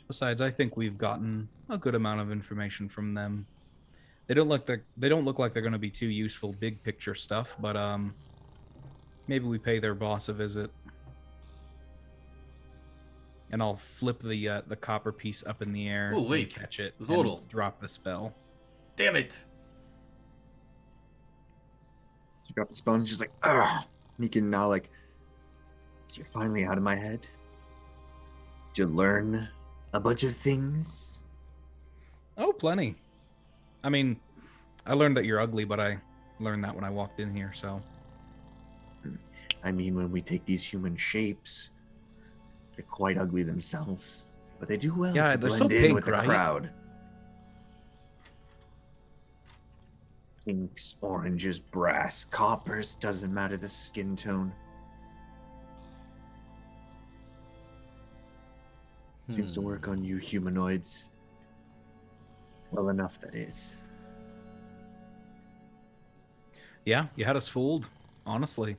Besides, I think we've gotten a good amount of information from them. They don't look like they're going to be too useful big picture stuff, but maybe we pay their boss a visit. and I'll flip the copper piece up in the air. Oh, wait. And catch it. Zoro. And drop the spell. Damn it! You got the spell and she's like, ugh. You can now like, so you're finally out of my head. Did you learn a bunch of things? Oh, plenty. I mean, I learned that you're ugly, but I learned that when I walked in here, so. I mean, when we take these human shapes, they're quite ugly themselves, but they do well Yeah, to they're blend so in pink, with the right? crowd. Pinks, oranges, brass, coppers, doesn't matter the skin tone. Seems to work on you humanoids. Well enough, that is. Yeah, you had us fooled, honestly.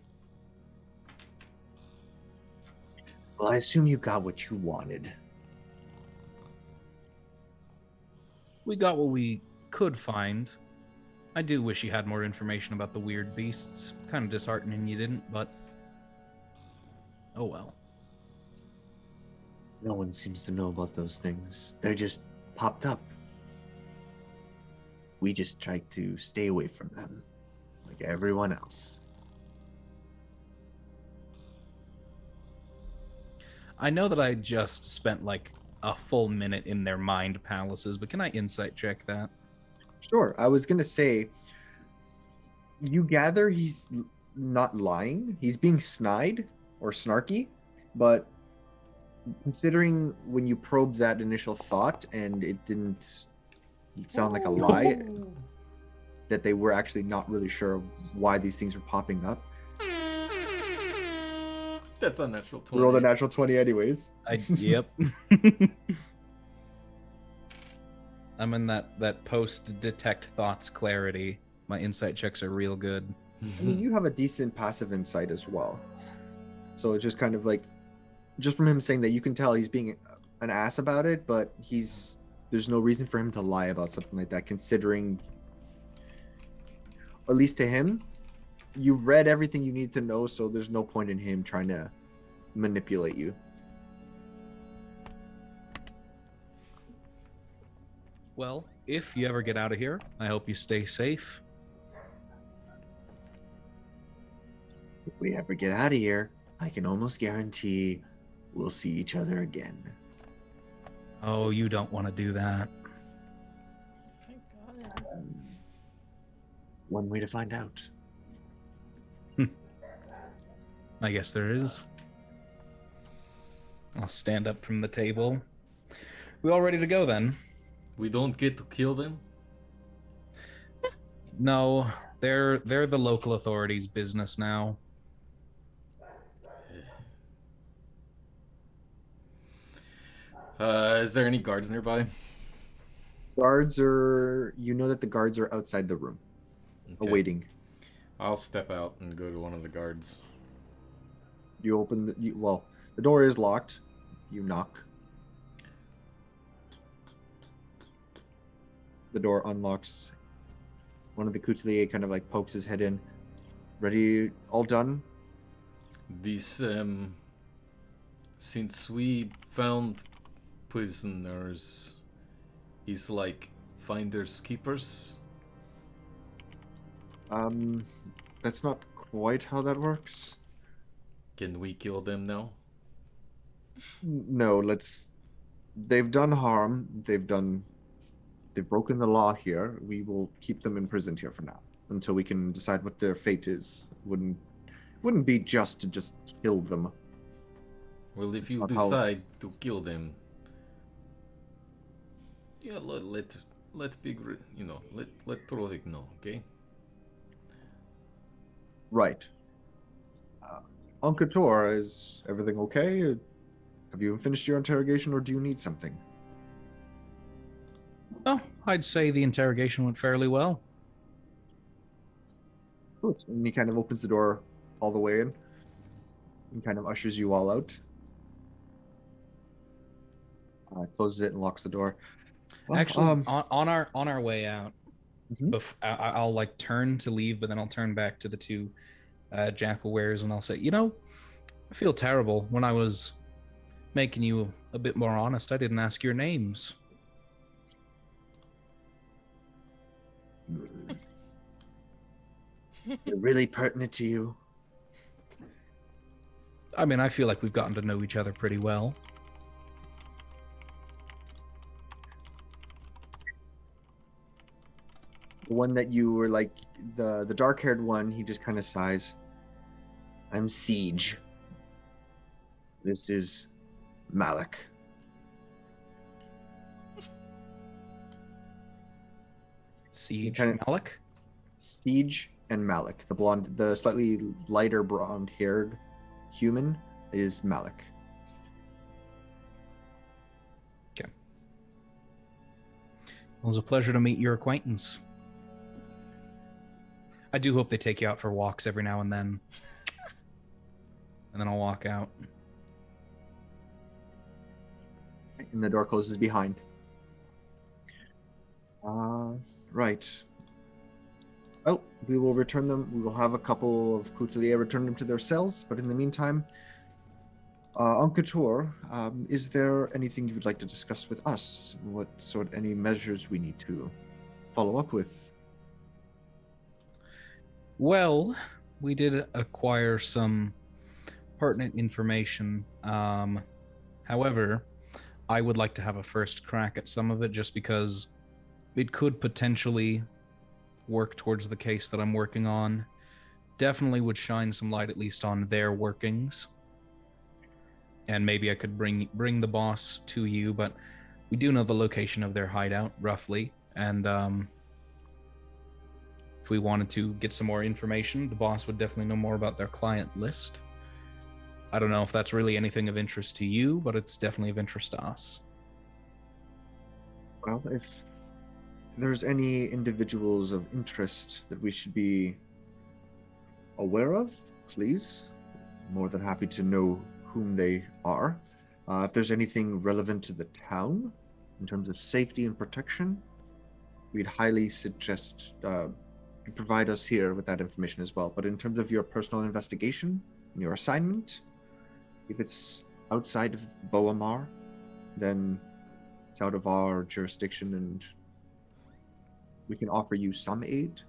Well, I assume you got what you wanted. We got what we could find. I do wish you had more information about the weird beasts. Kind of disheartening you didn't, but... Oh well. No one seems to know about those things. They're just popped up. We just try to stay away from them, like everyone else. I know that I just spent like a full minute in their mind palaces, but can I insight check that? Sure. I was going to say, you gather he's not lying. He's being snide or snarky, but considering when you probed that initial thought and it didn't sound like a lie, that they were actually not really sure of why these things were popping up. That's a natural 20. We rolled a natural 20 anyways. Yep. I'm in that post detect thoughts clarity. My insight checks are real good. I mean, you have a decent passive insight as well. So it's just kind of like, just from him saying that, you can tell he's being an ass about it, but there's no reason for him to lie about something like that, considering, at least to him, you've read everything you need to know, so there's no point in him trying to manipulate you. Well, if you ever get out of here, I hope you stay safe. If we ever get out of here, I can almost guarantee we'll see each other again. Oh, you don't want to do that. Thank God. One way to find out. I guess there is. I'll stand up from the table. We all ready to go then? We don't get to kill them? No, they're the local authorities' business now. Is there any guards nearby? You know that the guards are outside the room, Okay. awaiting. I'll step out and go to one of the guards. You open the door is locked. You knock. The door unlocks. One of the couturiers kind of like pokes his head in. Ready? All done? These, since we found prisoners, he's like finders keepers. That's not quite how that works. Can we kill them now? No, they've done harm. They've broken the law here. We will keep them imprisoned here for now until we can decide what their fate is. Wouldn't be just to just kill them. Well, if It's you not how- decide to kill them, yeah, let Trovik know, okay? Right. Uncle Tor, is everything okay? Have you finished your interrogation, or do you need something? Oh, I'd say the interrogation went fairly well. Good. And he kind of opens the door all the way in and kind of ushers you all out. Closes it and locks the door. Well, Actually, on our way out, Mhm. I'll like turn to leave, but then I'll turn back to the two jackal wearers and I'll say, I feel terrible. When I was making you a bit more honest, I didn't ask your names. Is it really pertinent to you? I mean, I feel like we've gotten to know each other pretty well. The one that you were like, the dark-haired one, he just kind of sighs. I'm Siege. This is Malik. Siege Kinda- Malik? Siege and Malik. The slightly lighter blonde-haired human is Malik. Okay. Well, it was a pleasure to meet your acquaintance. I do hope they take you out for walks every now and then. And then I'll walk out. And the door closes behind. Right. Oh, we will return them. We will have a couple of Coutelier return them to their cells. But in the meantime, on Couture, is there anything you would like to discuss with us? Any measures we need to follow up with? Well, we did acquire some pertinent information. However, I would like to have a first crack at some of it just because it could potentially work towards the case that I'm working on. Definitely would shine some light at least on their workings. And maybe I could bring the boss to you, but we do know the location of their hideout, roughly. And if we wanted to get some more information, the boss would definitely know more about their client list. I don't know if that's really anything of interest to you, but it's definitely of interest to us. Well, if there's any individuals of interest that we should be aware of, please. More than happy to know whom they are. If there's anything relevant to the town in terms of safety and protection, we'd highly suggest you provide us here with that information as well. But in terms of your personal investigation and your assignment, if it's outside of Boamar, then it's out of our jurisdiction and we can offer you some aid,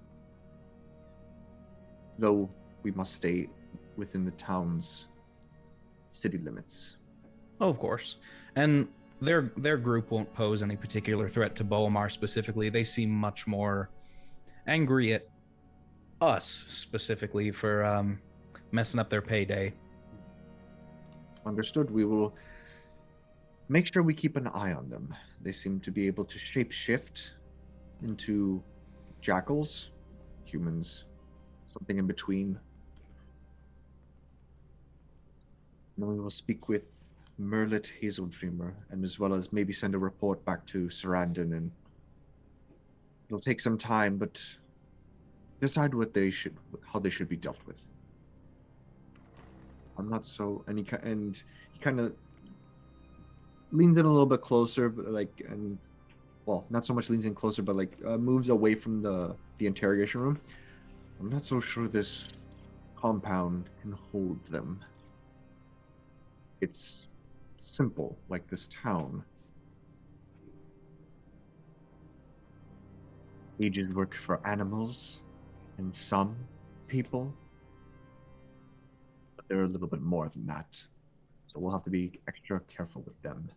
though we must stay within the town's city limits. Oh, of course. And their group won't pose any particular threat to Boamar specifically. They seem much more angry at us specifically for messing up their payday. Understood. We will make sure we keep an eye on them. They seem to be able to shapeshift into jackals, humans, something in between. And then we will speak with Merlit Hazeldreamer, and as well as maybe send a report back to Sarandon. And it'll take some time, but decide how they should be dealt with. I'm not so, and he kind of leans in a little bit closer, but not so much leans in closer, but moves away from the interrogation room. I'm not so sure this compound can hold them. It's simple, like this town. Ages work for animals and some people, but they're a little bit more than that. So we'll have to be extra careful with them.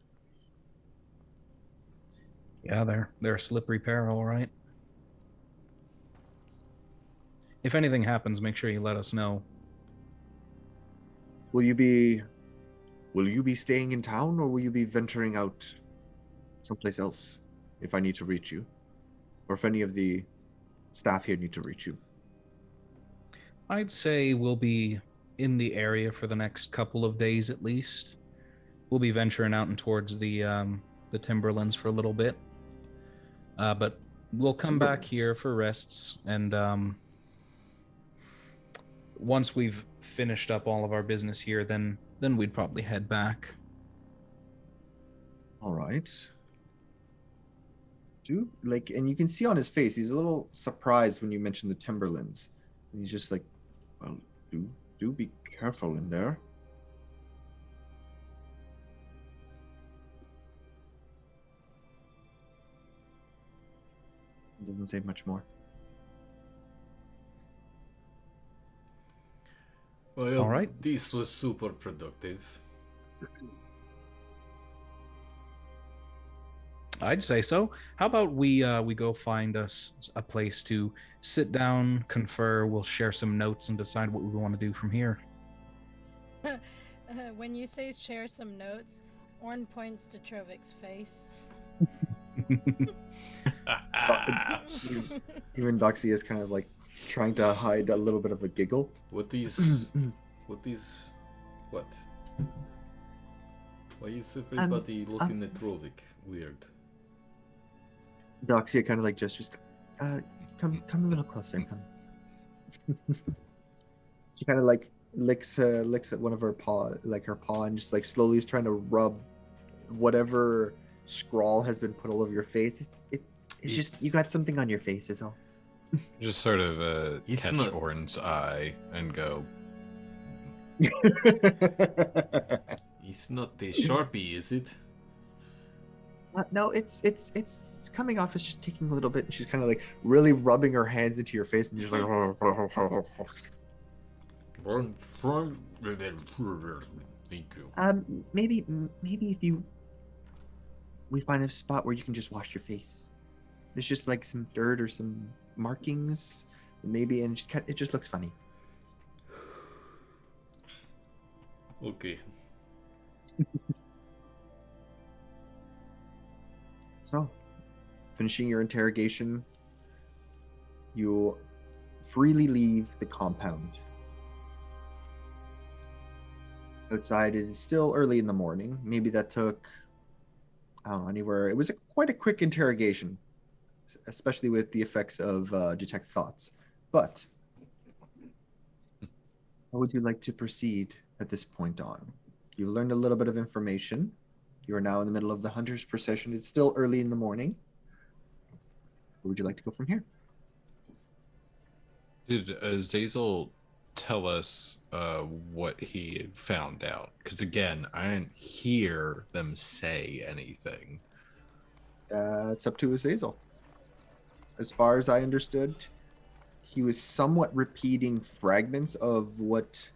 Yeah, they're a slippery pair, all right. If anything happens, make sure you let us know. Will you be staying in town, or will you be venturing out someplace else if I need to reach you? Or if any of the staff here need to reach you? I'd say we'll be in the area for the next couple of days at least. We'll be venturing out and towards the Timberlands for a little bit. But we'll come back here for rests, and once we've finished up all of our business here, then we'd probably head back. All right. And you can see on his face, he's a little surprised when you mention the Timberlands. And he's just like, well, do be careful in there. doesn't say much more. Well, All right. this was super productive. I'd say so. How about we go find us a place to sit down, confer. We'll share some notes and decide what we want to do from here. When you say share some notes, Orn points to Trovik's face. Even Doxy is kind of like trying to hide a little bit of a giggle. What? Why is everybody looking at Trovik weird? Doxy kind of like gestures. Come a little closer. Come. She kind of like licks at one of her paw, and just like slowly is trying to rub whatever scrawl has been put all over your face. It's just you got something on your face, is all. Just sort of catch not- Orn's eye and go. It's not a Sharpie, is it? No, it's coming off. It's just taking a little bit. And she's kind of like really rubbing her hands into your face, and you're just like. Thank you. Maybe if we find a spot where you can just wash your face. There's just like some dirt or some markings, maybe, and it just looks funny. Okay. So, finishing your interrogation, you freely leave the compound. Outside, it is still early in the morning. Maybe that took, I don't know, anywhere. It was quite a quick interrogation, especially with the effects of detect thoughts. But how would you like to proceed at this point on? You learned a little bit of information. You are now in the middle of the hunter's procession. It's still early in the morning. Where would you like to go from here? Did Azazel tell us what he had found out? Because again, I didn't hear them say anything. It's up to Azazel. As far as I understood, he was somewhat repeating fragments of what...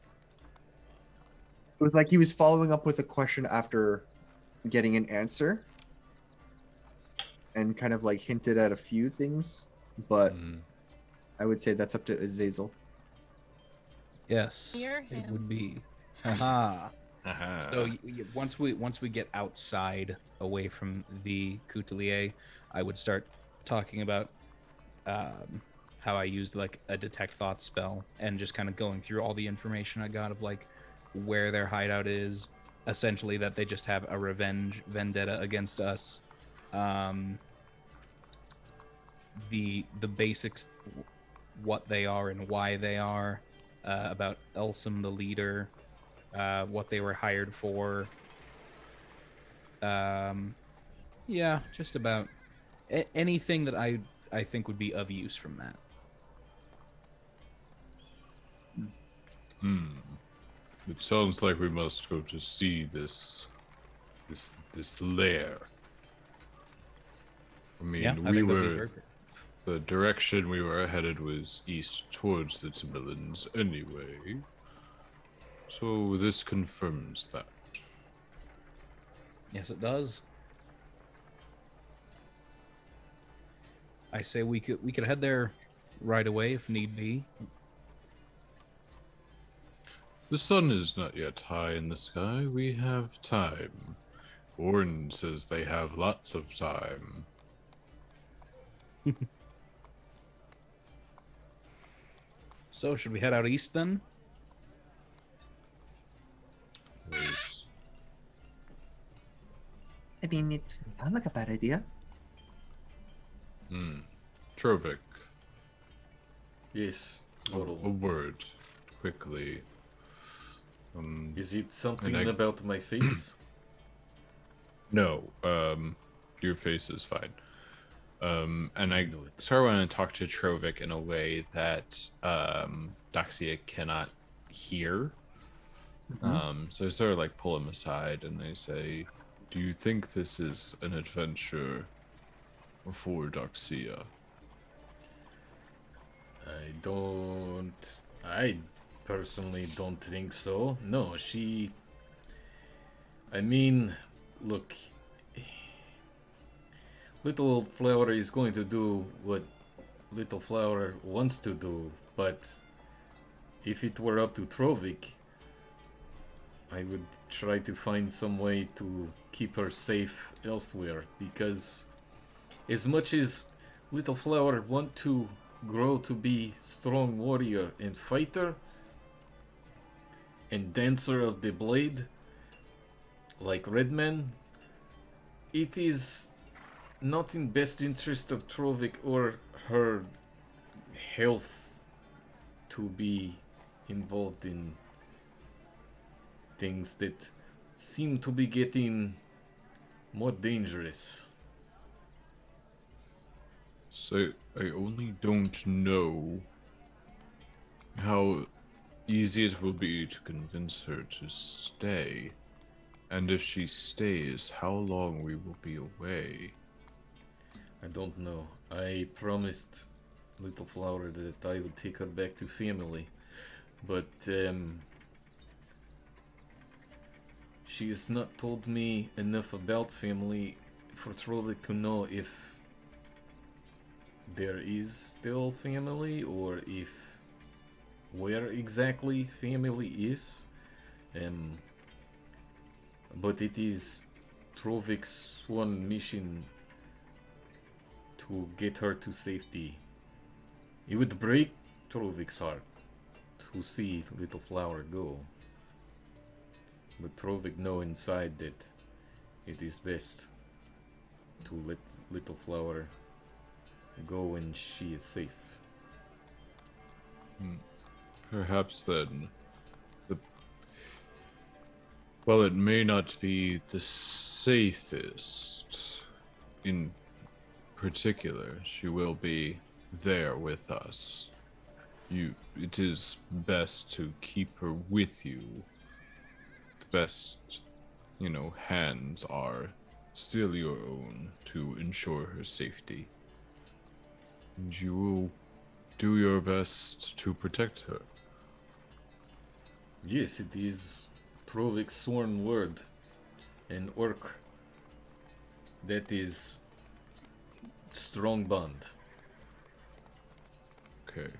It was like he was following up with a question after getting an answer and kind of like hinted at a few things, but I would say that's up to Azazel. Yes, Hear it him. would be. Haha. So once we get outside, away from the Coutelier, I would start talking about how I used like a detect thought spell and just kind of going through all the information I got of like where their hideout is, essentially that they just have a vendetta against us. The basics, what they are and why they are, about Elsum the leader, what they were hired for. Yeah, just about anything that I think would be of use from that. It sounds like we must go to see this lair. I mean, Yeah, I think that'd be perfect. The direction we were headed was east towards the Timberlands anyway. So this confirms that. Yes, it does. I say we could head there right away if need be. The sun is not yet high in the sky. We have time. Orn says they have lots of time. So, should we head out east then? Yes. I mean, it's not like a bad idea. Trovik, Yes, a Zorl. word, quickly. Is it something And I- about my face? No, your face is fine. And I Do it. sort of want to talk to Trovik in a way that Doxia cannot hear. So I sort of like pull him aside and I say, "Do you think this is an adventure for Doxia?" I personally don't think so. No, she. I mean, look. Little Flower is going to do what Little Flower wants to do, but if it were up to Trovik, I would try to find some way to keep her safe elsewhere, because as much as Little Flower want to grow to be strong warrior and fighter and dancer of the blade like Redman, it is not in best interest of Trovik or her health to be involved in things that seem to be getting more dangerous. So I only don't know how easy it will be to convince her to stay. And if she stays, how long we will be away. I don't know. I promised Little Flower that I would take her back to family, but she has not told me enough about family for Trovik to know if there is still family or if where exactly family is. But it is Trovik's one mission to get her to safety. It would break Trovik's heart to see Little Flower go. But Trovik know inside that it is best to let Little Flower go when she is safe. Perhaps then, well, it may not be the safest in particular. She will be there with us. It is best to keep her with you. The best, hands are still your own to ensure her safety. And you will do your best to protect her. Yes, it is Trovik's sworn word. An orc that is strong bond. Okay.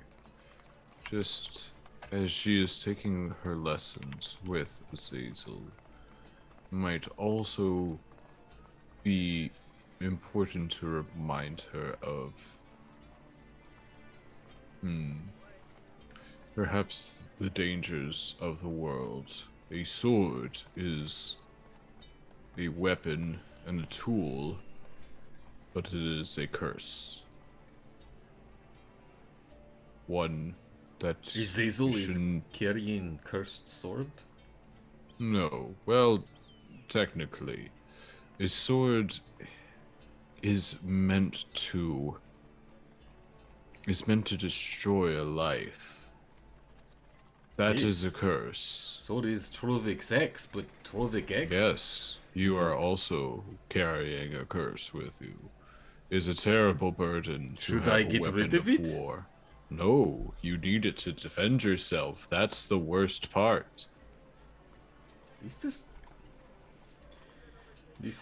Just as she is taking her lessons with Azazel, might also be important to remind her of perhaps the dangers of the world. A sword is a weapon and a tool, but it is a curse. One that Azazel is carrying cursed sword? No. Well, technically, a sword is meant to destroy a life. That is a curse. So is Trovik's X, but Trovik X? Yes, you are also carrying a curse with you. It's a terrible burden to Should have I a get weapon rid of it? war. No, you need it to defend yourself. That's the worst part. This is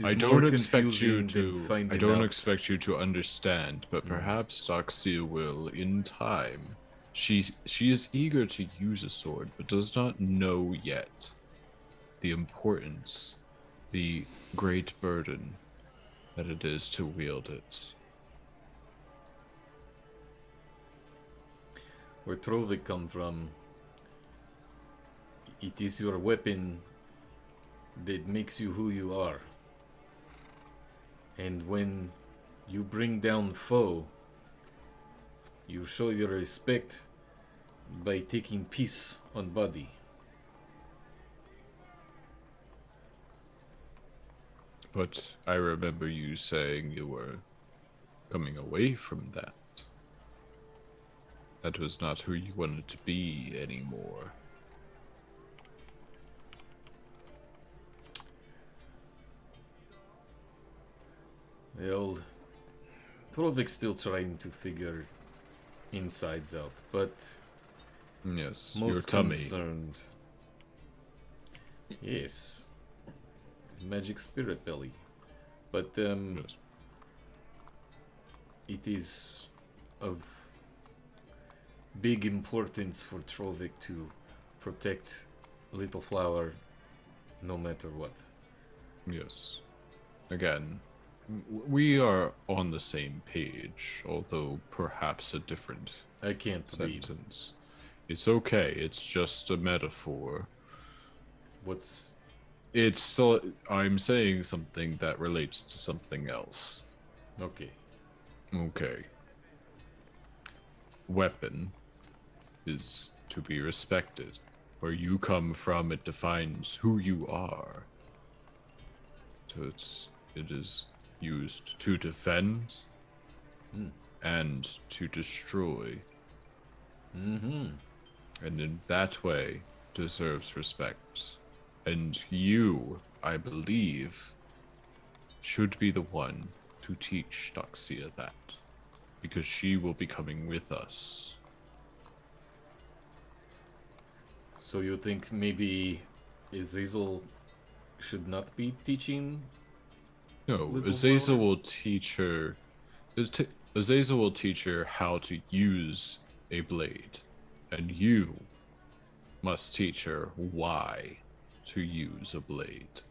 I more don't expect you confusing than to. finding I don't out. expect you to understand, but perhaps Doxia will in time. She is eager to use a sword, but does not know yet the importance, the great burden that it is to wield it. Where Trovik come from, it is your weapon that makes you who you are. And when you bring down foe, you show your respect by taking peace on body. But I remember you saying you were coming away from that. That was not who you wanted to be anymore. Well, Trovik's still trying to figure insides out, but Yes, your most tummy. concerned. Yes. Magic spirit belly. But Yes. it is of big importance for Trovik to protect Little Flower no matter what. Yes. Again, we are on the same page, although perhaps a different I can't read. sentence. It's okay. It's just a metaphor. What's It's still, I'm saying something that relates to something else. okay? Okay. Weapon is to be respected. Where you come from, it defines who you are. So it is used to defend and to destroy. Mm-hmm. And in that way deserves respect. And you, I believe, should be the one to teach Doxia that. Because she will be coming with us. So you think maybe Azazel should not be teaching? No, Little Azazel Flower? will teach her. Azazel will teach her how to use a blade. And you must teach her why to use a blade.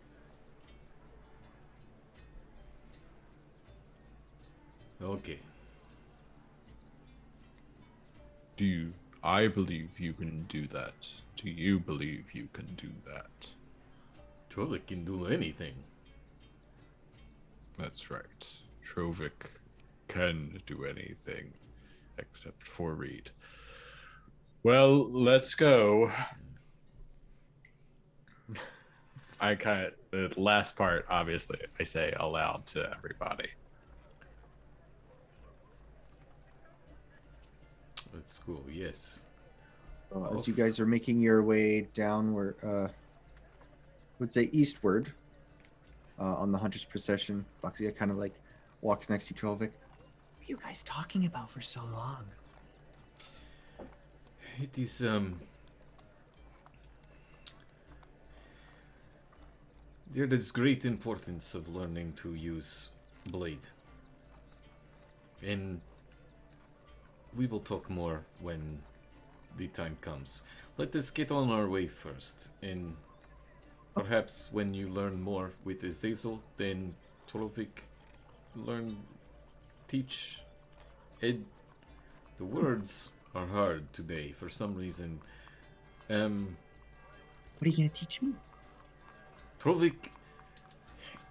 Okay. I believe you can do that. Do you believe you can do that? Trovik can do anything. That's right. Trovik can do anything except for read. Well, let's go. The last part, obviously, I say aloud to everybody. Let's go. Yes. As you guys are making your way downward, I would say eastward, on the hunter's procession, Doxia kind of like walks next to Trovik. What are you guys talking about for so long? It is there is great importance of learning to use blade. And we will talk more when the time comes. Let us get on our way first, and perhaps when you learn more with Azazel, then Trovik teach Ed. The words are hard today for some reason. What are you gonna teach me? Trovik,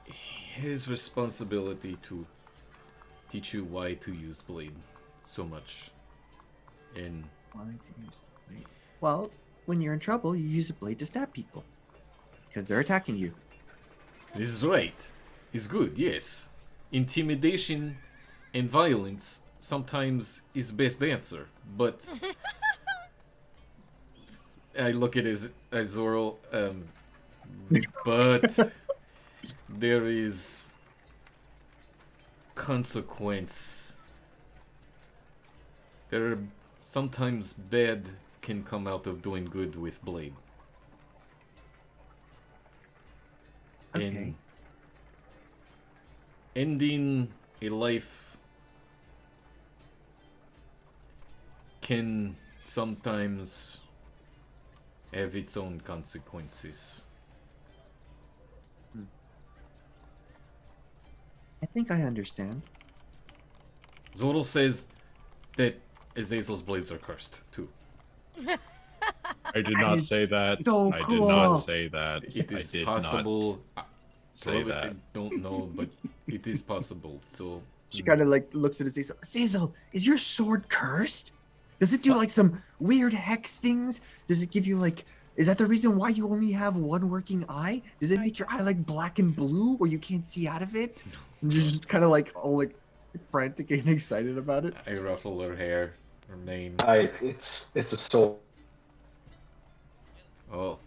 his responsibility to teach you why to use blade so much. And Why to use the blade? Well, when you're in trouble, you use a blade to stab people because they're attacking you. this is right. It's good, yes. Intimidation and violence sometimes is best answer, but I look at his Zoro, but there is consequence. There are sometimes bad can come out of doing good with blade. Okay. And ending a life can sometimes have its own consequences. I think I understand. Zoro says that Azazel's blades are cursed too. I did not say that. so I did cool. not say that. It is I did possible. not say that. I don't know, but it is possible. So She kind of like looks at Azazel. Azazel, is your sword cursed? Does it do like some weird hex things? Does it give you like? Is that the reason why you only have one working eye? Does it make your eye like black and blue, where you can't see out of it? And you're just kind of like all like frantic and excited about it. I ruffle her hair, her mane. It's a soul. Oh,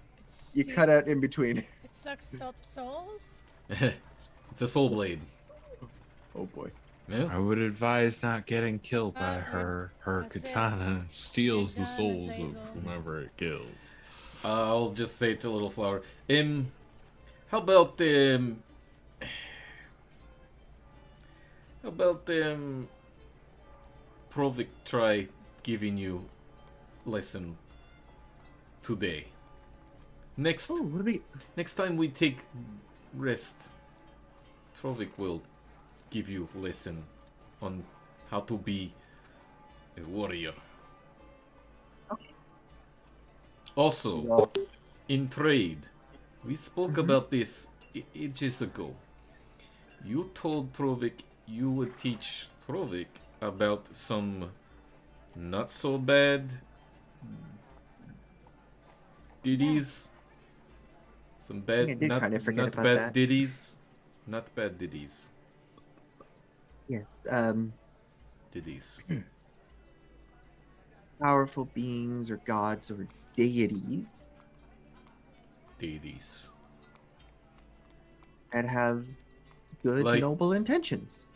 You cut out in between. It sucks up souls. it's a soul blade. Oh boy. Yeah. I would advise not getting killed by Yeah, her. Her that's it. katana steals the You're done, souls of Azazel. whomever it kills. I'll just say to Little Flower, how about Trovik try giving you lesson today. Next Oh, what do we? next time we take rest, Trovik will give you lesson on how to be a warrior. Also, Well, in trade, we spoke about this ages ago. You told Trovik you would teach Trovik about some not so bad ditties. Some bad, I did not, kind of forget not about bad that. ditties. Not bad ditties. yes. Ditties. Powerful beings or gods or deities Deities. that have good, Like- noble intentions.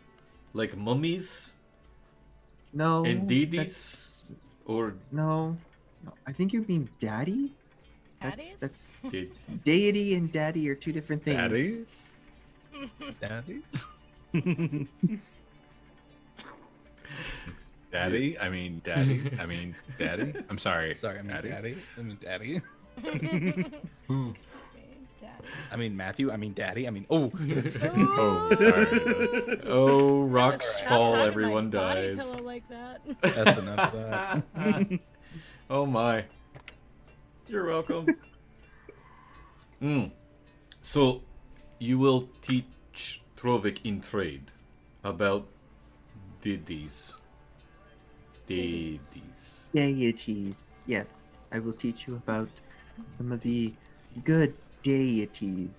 Like mummies No. and deities? that's- Or No. I think you mean daddy. Daddies? That's did deity and daddy are two different things. Daddies? Daddies? Daddy? Yes. I mean, daddy. I mean, daddy. I'm sorry. Sorry, I mean daddy. I mean daddy. Daddy. I mean Matthew. I mean daddy. I mean oh. Oh, sorry. That's, oh, rocks Stop fall, talking everyone my body dies. pillow like that. That's enough of that. Oh my. You're welcome. So, you will teach Trovik in trade about deities. Deities. Deities. Yes, I will teach you about some of the good deities.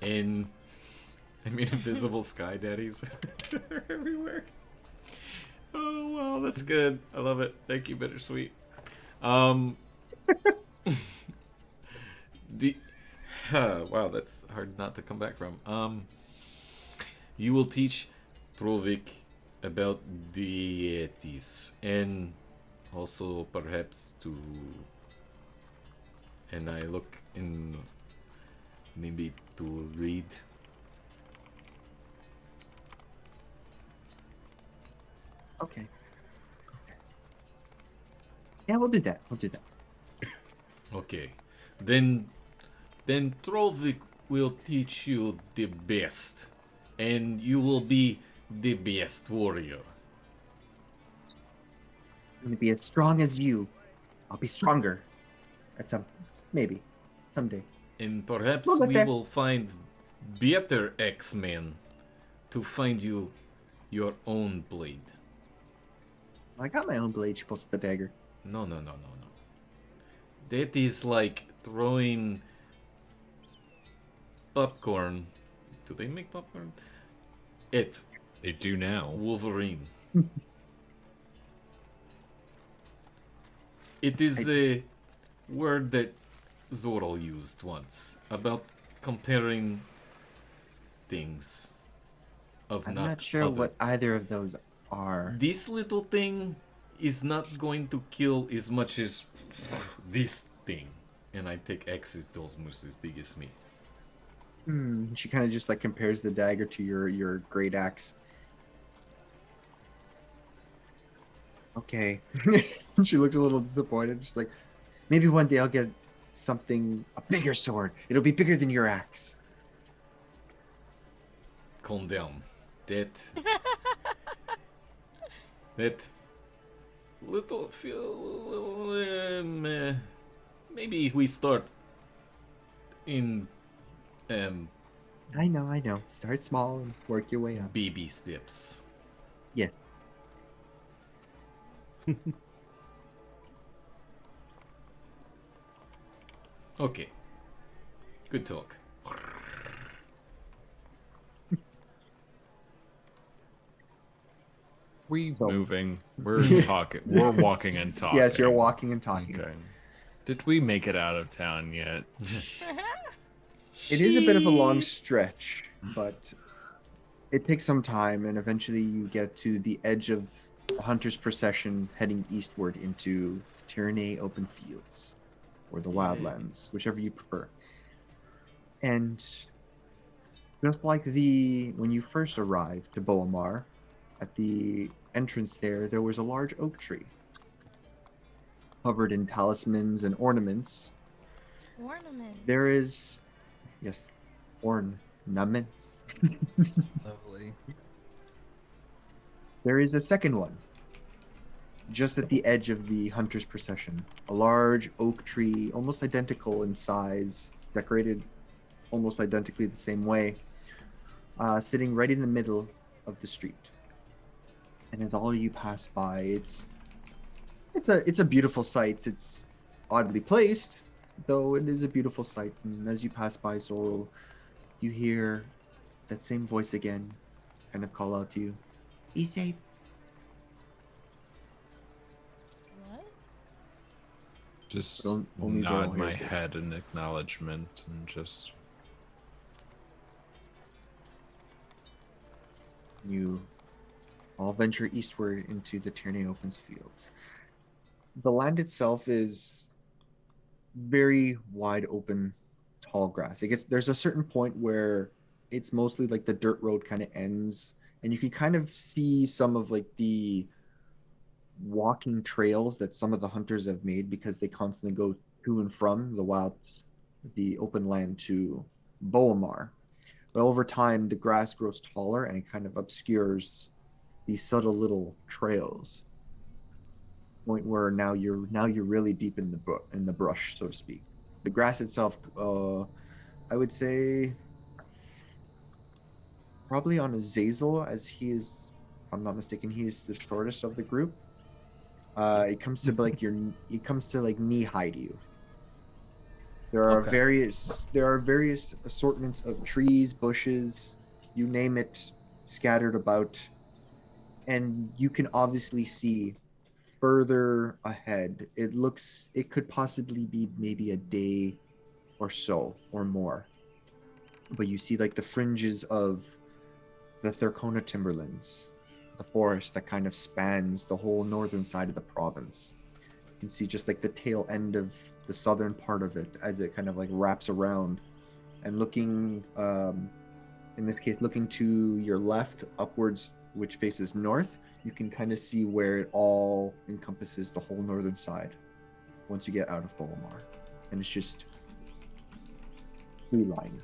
And, I mean, invisible sky daddies are everywhere. Oh, wow, that's good. I love it. Thank you, Bittersweet. Wow, that's hard not to come back from. You will teach Trovik about deities and also perhaps to. And I look in maybe to read. Okay. Yeah, we'll do that. We'll do that. Okay, then Trovik will teach you the best, and you will be the best warrior. I'm gonna be as strong as you. I'll be stronger. At some, maybe, someday. And perhaps We'll get we there. will find better X-Men to find you your own blade. I got my own blade. She pulls the dagger. No. That is like throwing popcorn. Do they make popcorn? At they do now. Wolverine. It is a word that Zorro used once about comparing things of I'm not not sure other. what either of those are. This little thing is not going to kill as much as this thing. And I take X's almost as big as me. She kind of just like compares the dagger to your great axe. Okay. She looks a little disappointed. She's like, maybe one day I'll get a bigger sword. It'll be bigger than your axe. Calm down. That little feel maybe we start in I know. Start small and work your way up. baby steps. Yes. Okay. Good talk. We moving. We're talking. We're walking and talking. Yes, you're walking and talking. Okay. Did we make it out of town yet? It is a bit of a long stretch, but It takes some time, and eventually you get to the edge of the hunter's procession heading eastward into Tyranny open fields, or the wildlands, whichever you prefer. And just like when you first arrived to Boamar, at the entrance there was a large oak tree, covered in talismans and ornaments. Ornaments. There is, yes, ornaments. Lovely. There is a second one, just at the edge of the hunter's procession. A large oak tree, almost identical in size, decorated almost identically the same way, sitting right in the middle of the street. And as all you pass by, it's a beautiful sight. It's oddly placed, though it is a beautiful sight. And as you pass by Zorul, you hear that same voice again, kind of call out to you, "Be safe." What? Just Only Zorul nod my hears this. head in acknowledgement and just You all venture eastward into the Tyranny Opens fields. The land itself is very wide open, tall grass. There's a certain point where it's mostly like the dirt road kind of ends, and you can kind of see some of like the walking trails that some of the hunters have made because they constantly go to and from the open land to Boamar. But over time, the grass grows taller and it kind of obscures these subtle little trails. Point where now you're really deep in the brush, so to speak. The grass itself, I would say, probably on Azazel, as he is, if I'm not mistaken, he is the shortest of the group. It comes to like knee high to you. There are various assortments of trees, bushes, you name it, scattered about, and you can obviously see further ahead. It could possibly be maybe a day or so or more, but you see like the fringes of the Thurkona timberlands, the forest that kind of spans the whole northern side of the province. You can see just like the tail end of the southern part of it as it kind of like wraps around, and looking in this case looking to your left upwards, which faces north, you can kind of see where it all encompasses the whole northern side once you get out of Boamar, and it's just blue line.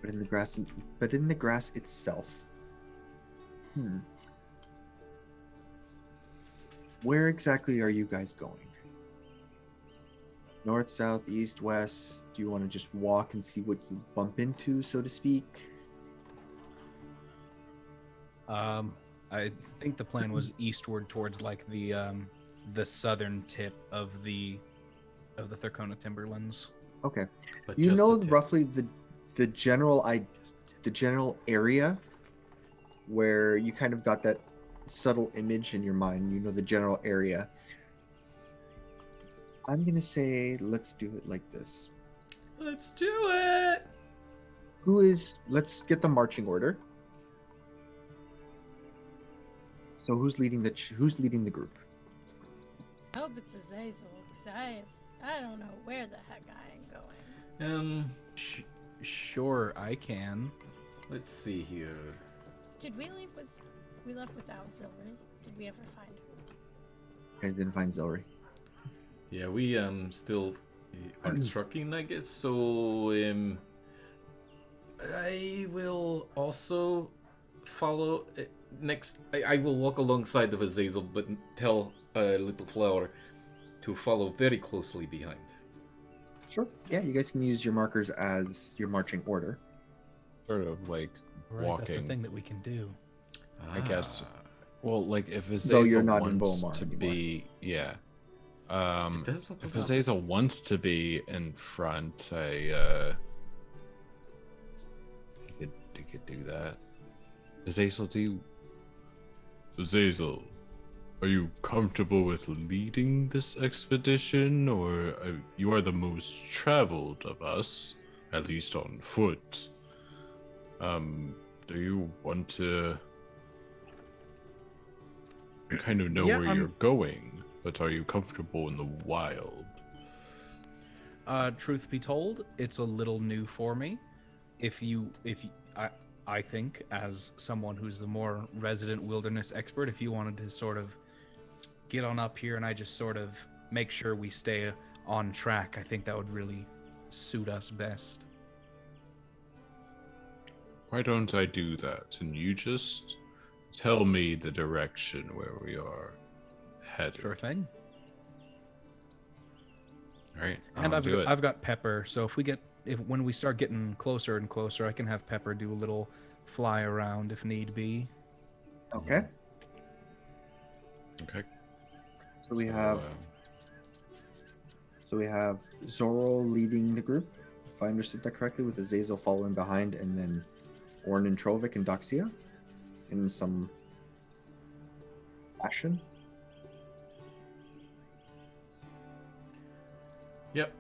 But in the grass itself, where exactly are you guys going? North, south, east, west? Do you want to just walk and see what you bump into, so to speak? I think the plan was eastward towards like the southern tip of the Thurkona timberlands. Okay. But You just know the tip. roughly the general area where you kind of got that subtle image in your mind. You know the general area. I'm gonna say let's do it like this. Let's do it. Let's get the marching order. So who's leading the group? I hope it's Azazel, because I don't know where the heck I am going. Sure, I can. Let's see here. Did we left without Zilri? Did we ever find her? You guys didn't find Zelry. Yeah, we still are trucking, I guess. So I will also follow next. I will walk alongside of Azazel, but tell Little Flower to follow very closely behind. Sure. Yeah, you guys can use your markers as your marching order. sort of like Right, walking. that's a thing that we can do. I guess. Well, like if Though you're Azazel not in wants Boamar to anymore. be, yeah. It does look If about- Azazel wants to be in front, you could do that. Azazel, Azazel, are you comfortable with leading this expedition, or you are the most traveled of us, at least on foot. Do you want to kind of know Yeah, where you're going, but are you comfortable in the wild? Truth be told, it's a little new for me. I think, as someone who's the more resident wilderness expert, if you wanted to sort of get on up here and I just sort of make sure we stay on track, I think that would really suit us best. Why don't I do that, and you just tell me the direction where we are headed? Sure thing. All right, And I'll do it. I've got Pepper, so when we start getting closer and closer, I can have Pepper do a little fly around if need be. Okay. Okay. So we have Zorro leading the group, if I understood that correctly, with Azazel following behind, and then Orn and Trovic and Doxia in some fashion. Yep.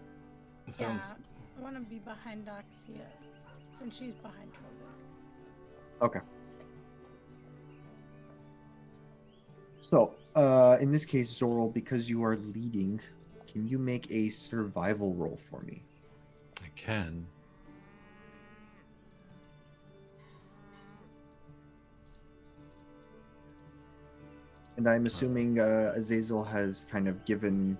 Sounds. Yeah, I want to be behind Doxia, since she's behind Trovic. Okay. So, in this case, Zorro, because you are leading, can you make a survival roll for me? I can. And I'm assuming Azazel has kind of given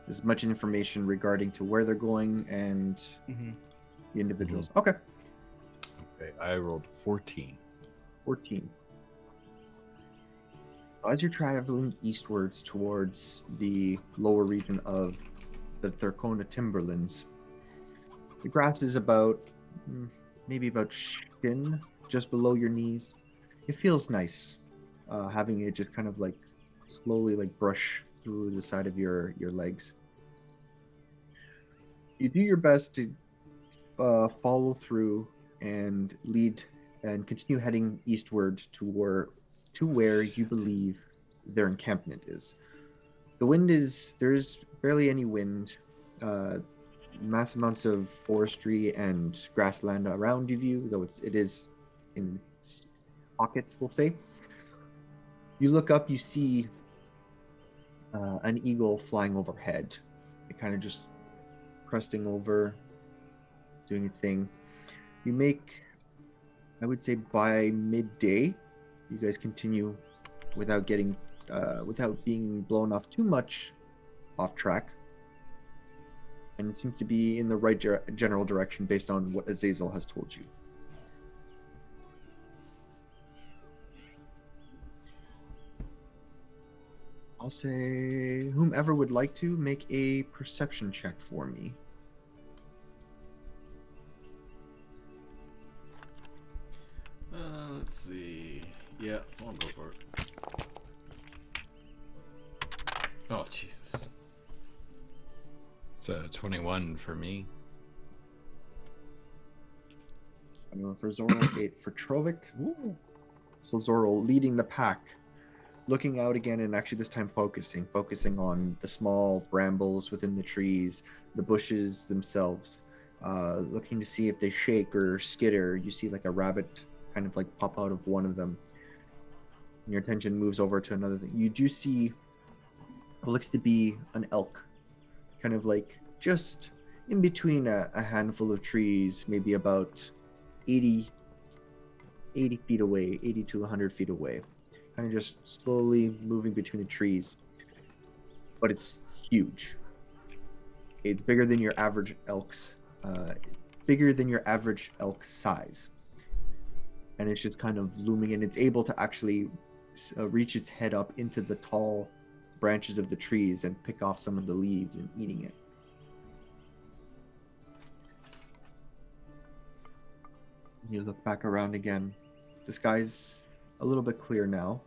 as much information regarding to where they're going and the individuals. Okay. Okay, I rolled 14. 14. As you're traveling eastwards towards the lower region of the Thurkona Timberlands, the grass is about, maybe about shin, just below your knees. It feels nice, having it just kind of like slowly like brush through the side of your legs. You do your best to follow through and lead and continue heading eastward to where you believe their encampment is. The wind there's barely any wind. Mass amounts of forestry and grassland around you, though it is in pockets, we'll say. You look up, you see an eagle flying overhead. It kind of just cresting over, doing its thing. You make, I would say, by midday, you guys continue without being blown off too much off track, and it seems to be in the right general direction based on what Azazel has told you. I'll say whomever would like to make a perception check for me. Let's see. Yeah, I'll go for it. Oh, Jesus. It's a 21 for me. For Zorro, 8 for Trovic. Ooh. So Zorro leading the pack, looking out again, and actually this time focusing on the small brambles within the trees, the bushes themselves, looking to see if they shake or skitter. You see like a rabbit kind of like pop out of one of them. And your attention moves over to another thing. You do see what looks to be an elk, kind of like just in between a handful of trees, maybe about 80 feet away, 80 to 100 feet away, kind of just slowly moving between the trees. But it's huge. It's bigger than your average elk's size. And it's just kind of looming, and it's able to actually reach its head up into the tall branches of the trees and pick off some of the leaves and eating it. You look back around again. The sky's a little bit clear now.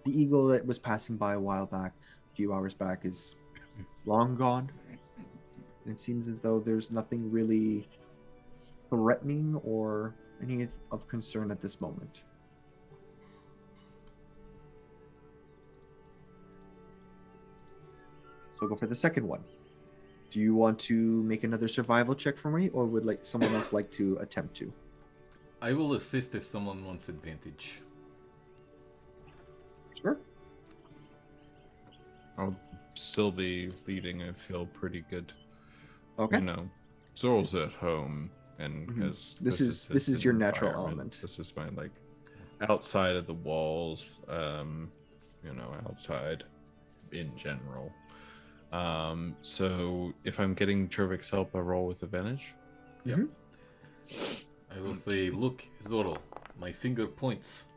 The eagle that was passing by a few hours back, is long gone. And it seems as though there's nothing really threatening or any of concern at this moment. So go for the second one. Do you want to make another survival check for me, or would someone else like to attempt to? I will assist if someone wants advantage. Sure. I'll still be leading. I feel pretty good. Okay. You know, Zorl's at home, and as This is his your natural environment. element. This is my outside of the walls. Outside in general. So if I'm getting Trovic's help, I roll with advantage. Yep. I will say, look, Zorl, my finger points.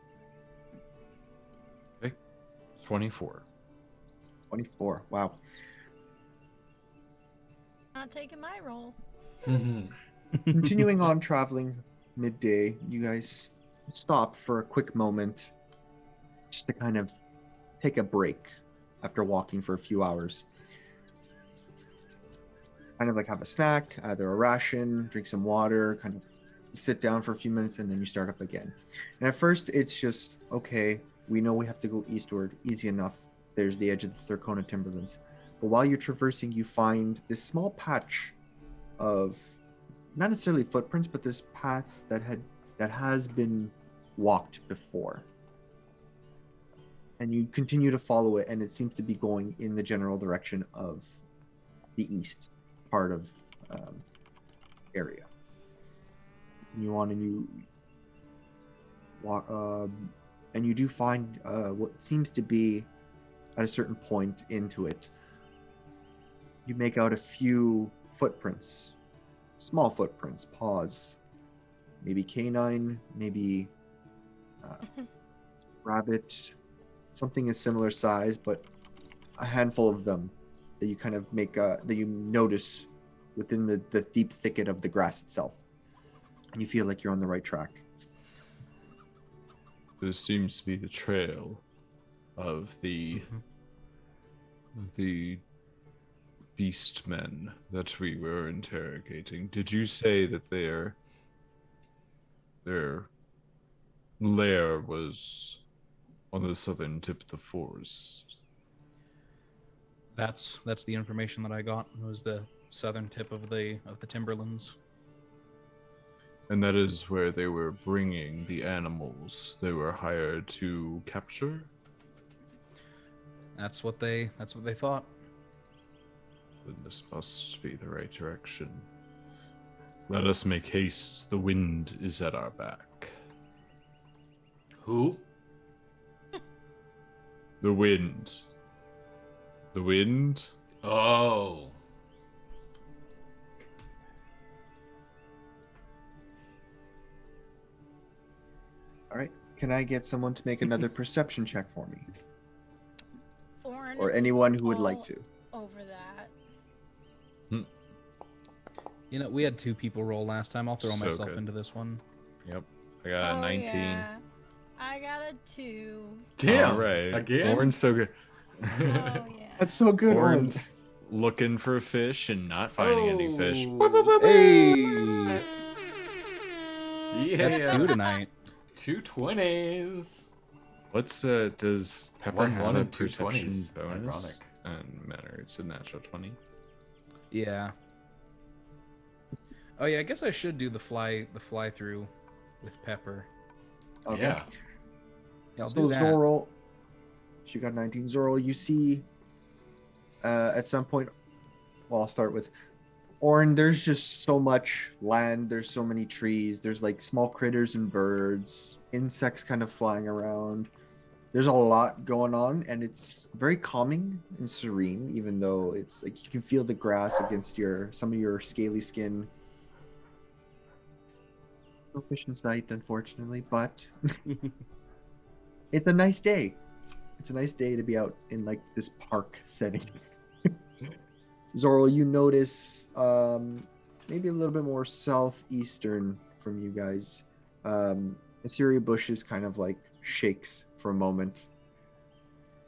Okay. 24. 24. Wow. Not taking my role. Continuing on traveling midday, you guys stop for a quick moment just to kind of take a break after walking for a few hours. Kind of have a snack, either a ration, drink some water, kind of sit down for a few minutes, and then you start up again. And at first, it's just, okay, we know we have to go eastward, easy enough. There's the edge of the Thurkona Timberlands. But while you're traversing, you find this small patch of, not necessarily footprints, but this path that has been walked before. And you continue to follow it, and it seems to be going in the general direction of the east part of this area. Continue on, and you walk, and you do find what seems to be, at a certain point into it, you make out a few footprints, small footprints, paws, maybe canine, maybe rabbit, something a similar size, but a handful of them that you kind of that you notice within the deep thicket of the grass itself. And you feel like you're on the right track. This seems to be the trail of the beastmen that we were interrogating. Did you say that their lair was on the southern tip of the forest? That's the information that I got. It was the southern tip of the Timberlands. And that is where they were bringing the animals they were hired to capture? That's what they thought. Then this must be the right direction. Let us make haste. The wind is at our back. Who? The wind. The wind? Oh. All right. Can I get someone to make another perception check for me? Or anyone who would like to. Over that. You know, we had 2 people roll last time. I'll throw So myself good. into this one. Yep. I got a 19. Yeah. I got a 2. Damn. All right. Again? Orange so good. Oh yeah. That's so good, Orange. Orange looking for a fish and not finding any fish. Hey! Yeah. That's 2 tonight. 2 20s. What's does Pepper One have a and two perception 20s. bonus? And matter, it's a natural 20. Yeah. Oh yeah, I guess I should do the fly through with Pepper. Okay. Yeah. Yeah, I'll So do that. Zorl, she got 19. Zorl, you see at some point, well, I'll start with Orin. There's just so much land. There's so many trees. There's small critters and birds, insects kind of flying around. There's a lot going on, and it's very calming and serene, even though it's you can feel the grass against some of your scaly skin. No fish in sight, unfortunately, but it's a nice day. It's a nice day to be out in this park setting. Zorl, you notice maybe a little bit more southeastern from you guys. Assyria bushes kind of shakes for a moment.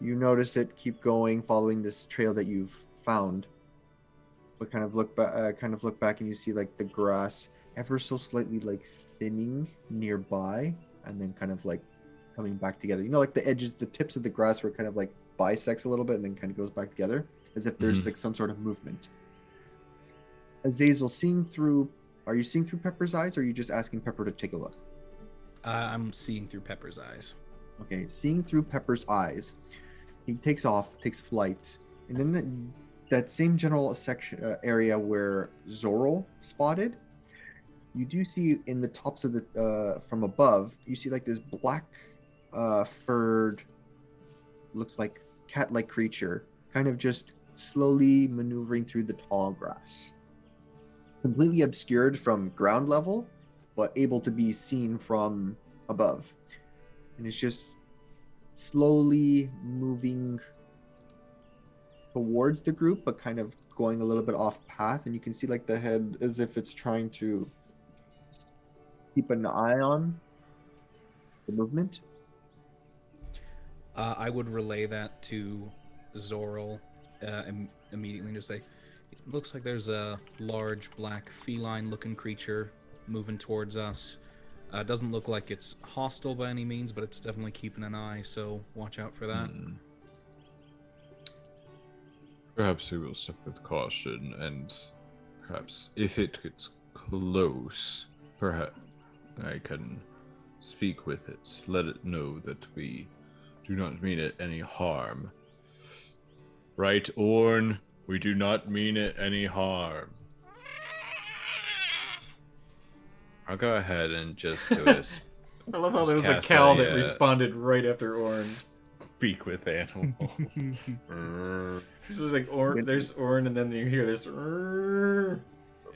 You notice it keep going, following this trail that you've found. But kind of look back, and you see the grass ever so slightly thinning nearby, and then kind of coming back together. You know, the edges, the tips of the grass where it kind of bisects a little bit and then kind of goes back together, as if there's some sort of movement. Azazel, seeing through, are you seeing through Pepper's eyes, or are you just asking Pepper to take a look? I'm seeing through Pepper's eyes. Okay, seeing through Pepper's eyes, he takes flight, and in that same general section area where Zoril spotted, you do see in the tops of the from above, you see like this black furred, looks like cat-like creature, kind of just slowly maneuvering through the tall grass, completely obscured from ground level, but able to be seen from above. And it's just slowly moving towards the group, but kind of going a little bit off path. And you can see like the head as if it's trying to keep an eye on the movement. I would relay that to Zoril immediately and just say, it looks like there's a large black feline-looking creature moving towards us. Doesn't look like it's hostile by any means, but it's definitely keeping an eye, so watch out for that. Perhaps we will step with caution, and perhaps if it gets close, perhaps I can speak with it, let it know that we do not mean it any harm. Right, Orn? We do not mean it any harm. I'll go ahead and just do this. I love how there was a cow that responded right after Orn. Speak with animals. This is like Orn. There's Orn, and then you hear this.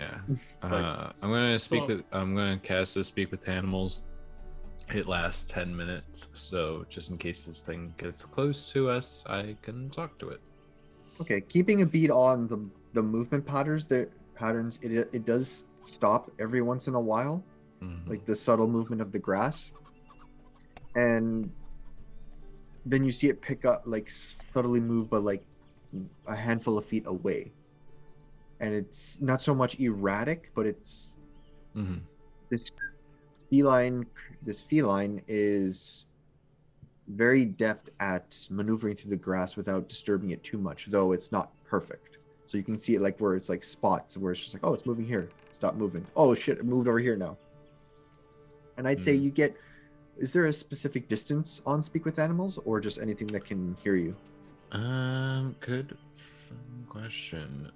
Yeah. I'm gonna speak with. I'm gonna cast this speak with animals. It lasts 10 minutes, so just in case this thing gets close to us, I can talk to it. Okay, keeping a beat on the movement patterns. It does stop every once in a while, like the subtle movement of the grass, and then you see it pick up, like subtly move, but like a handful of feet away, and it's not so much erratic, but it's this feline is very deft at maneuvering through the grass without disturbing it too much, though it's not perfect. So you can see it like where it's like spots where it's just like, oh, it's moving here, stop moving, oh shit, it moved over here now. And I'd say you get, is there a specific distance on speak with animals, or just anything that can hear you? Good question.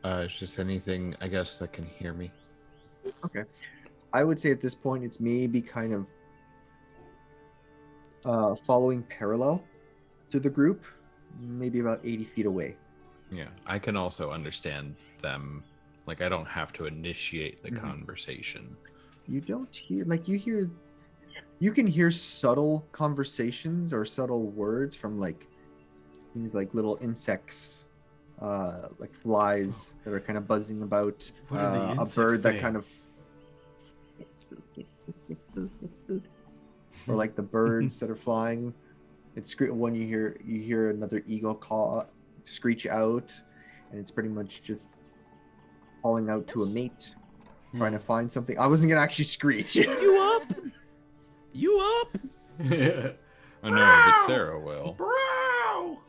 It's just anything, I guess, that can hear me. Okay. I would say at this point, it's maybe kind of following parallel to the group, maybe about 80 feet away. Yeah, I can also understand them. Like, I don't have to initiate the conversation. You don't hear, like, you can hear subtle conversations or subtle words from, like, things like little insects, like flies that are kind of buzzing about, a bird that kind of, or like the birds that are flying. It's when you hear another eagle call, screech out, and it's pretty much just calling out to a mate, trying to find something. I wasn't gonna actually screech. You up? You up? I know, but Sarah will. Bro!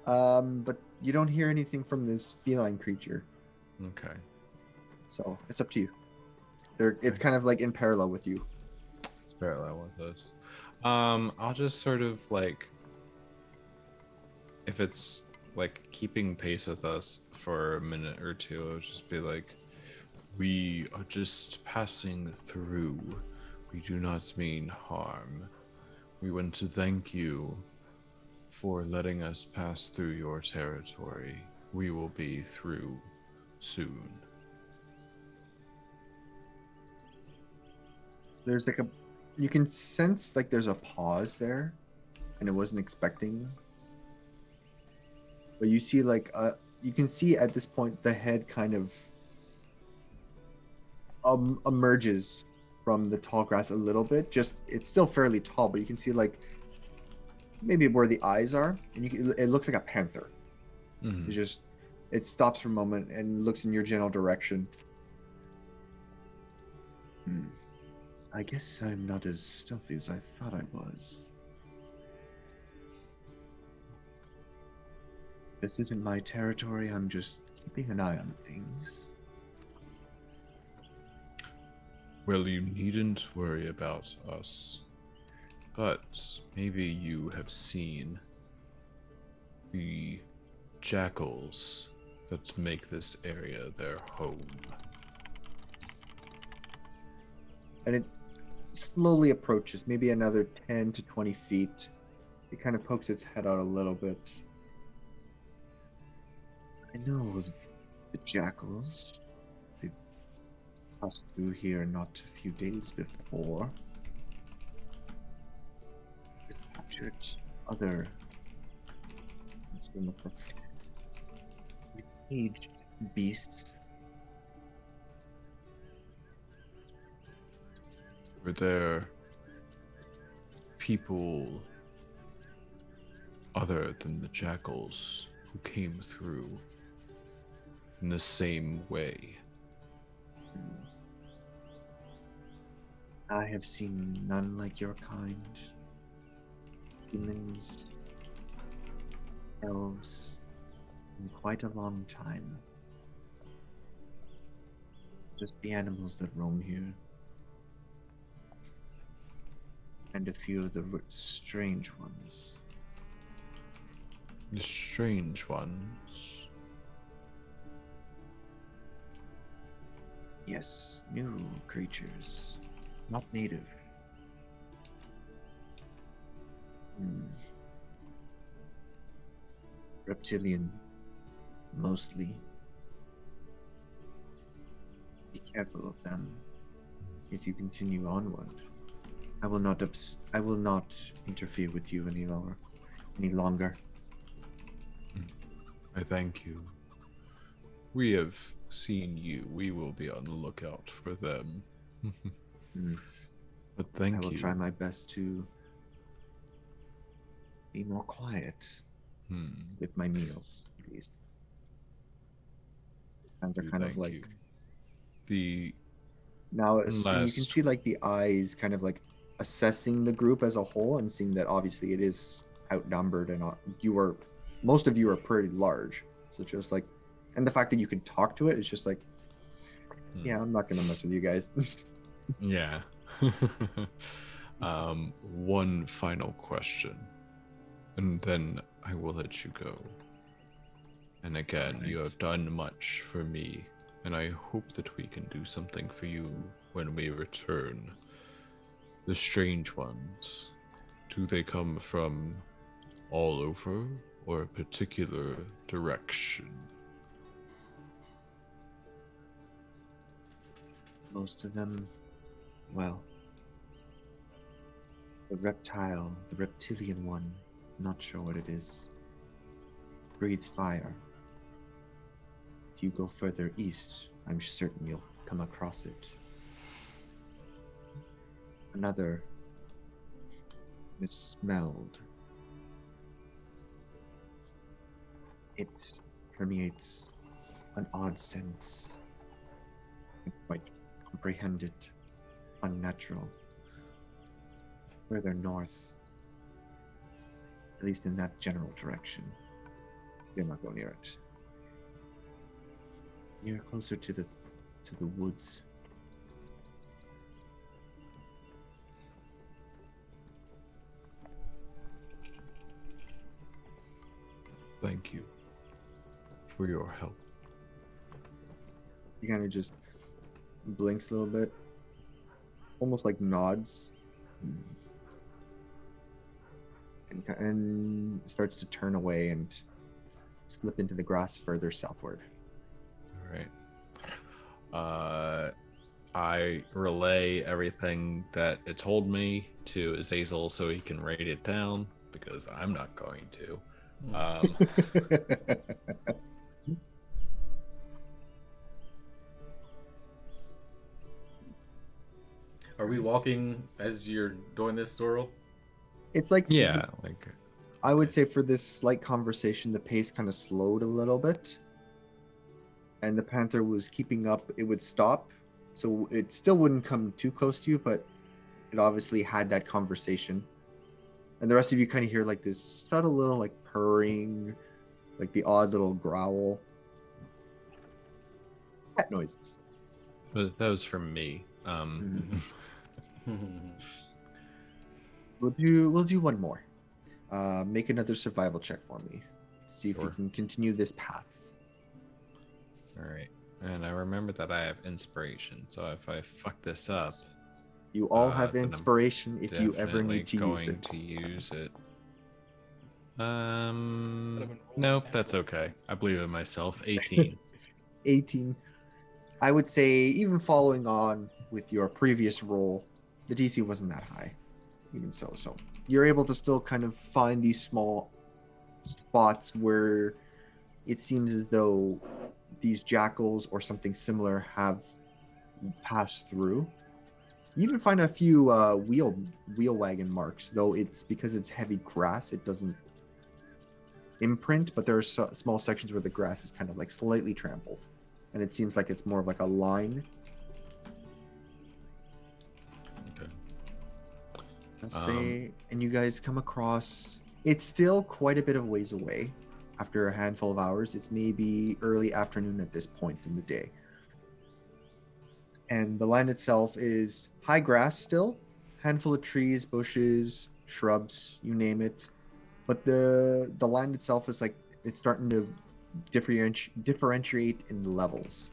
But you don't hear anything from this feline creature. Okay. So it's up to you. It's kind of like in parallel with you. It's parallel with us. I'll just sort of like, if it's like keeping pace with us for a minute or two, I'll just be like, we are just passing through. We do not mean harm. We want to thank you for letting us pass through your territory. We will be through soon. There's like you can sense like there's a pause there, and it wasn't expecting. But you see like you can see at this point the head kind of emerges from the tall grass a little bit. Just it's still fairly tall, but you can see like maybe where the eyes are, and it looks like a panther. It stops for a moment and looks in your general direction. I guess I'm not as stealthy as I thought I was. This isn't my territory, I'm just keeping an eye on things. Well, you needn't worry about us. But maybe you have seen the jackals that make this area their home. And it slowly approaches, maybe another 10 to 20 feet. It kind of pokes its head out a little bit. I know of the jackals. They passed through here not a few days before. They've captured other caged beasts. Were there people other than the jackals who came through in the same way? I have seen none like your kind. Humans, elves, in quite a long time. Just the animals that roam here. And a few of the strange ones. The strange ones? Yes, new creatures. Not native. Reptilian, mostly. Be careful of them if you continue onward. I will not interfere with you any longer. I thank you. We have seen you. We will be on the lookout for them. But thank you. I will try my best to be more quiet with my meals, at least. And they're kind of like now you can see like the eyes kind of like assessing the group as a whole and seeing that obviously it is outnumbered and most of you are pretty large. So just like, and the fact that you can talk to it is just like, yeah, I'm not gonna mess with you guys. Yeah. One final question, and then I will let you go. And again, you have done much for me, and I hope that we can do something for you when we return. The strange ones, do they come from all over or a particular direction? Most of them, well, the reptilian one, not sure what it is, breathes fire. If you go further east, I'm certain you'll come across it. Another is smelled. It permeates an odd sense. I can't quite comprehend it. Unnatural. Further north, at least in that general direction. You're not going near it. You're closer to the woods. Thank you for your help. He kind of just blinks a little bit, almost like nods, and starts to turn away and slip into the grass further southward. All right. I relay everything that it told me to Azazel so he can write it down, because I'm not going to. Are we walking as you're doing this, Zorl? It's like, yeah, I would say for this slight conversation, the pace kind of slowed a little bit, and the panther was keeping up. It would stop, so it still wouldn't come too close to you, but it obviously had that conversation. And the rest of you kind of hear like this subtle little like purring, like the odd little growl. Cat noises. That was from me. We'll do one more. Make another survival check for me. See if you Sure. can continue this path. All right. And I remember that I have inspiration, so if I fuck this up, You all have then I'm inspiration if you ever definitely need to going use it. to use it. Nope, that's okay. I believe in myself. 18. 18. I would say, even following on with your previous roll, the DC wasn't that high. Even so. So you're able to still kind of find these small spots where it seems as though these jackals or something similar have passed through. You even find a few wheel wagon marks, though it's because it's heavy grass, it doesn't imprint, but there are small sections where the grass is kind of like slightly trampled, and it seems like it's more of like a line. Okay. Let's say, and you guys come across, it's still quite a bit of ways away. After a handful of hours, it's maybe early afternoon at this point in the day. And the land itself is high grass still, handful of trees, bushes, shrubs, you name it. But the land itself is like, it's starting to differentiate in levels,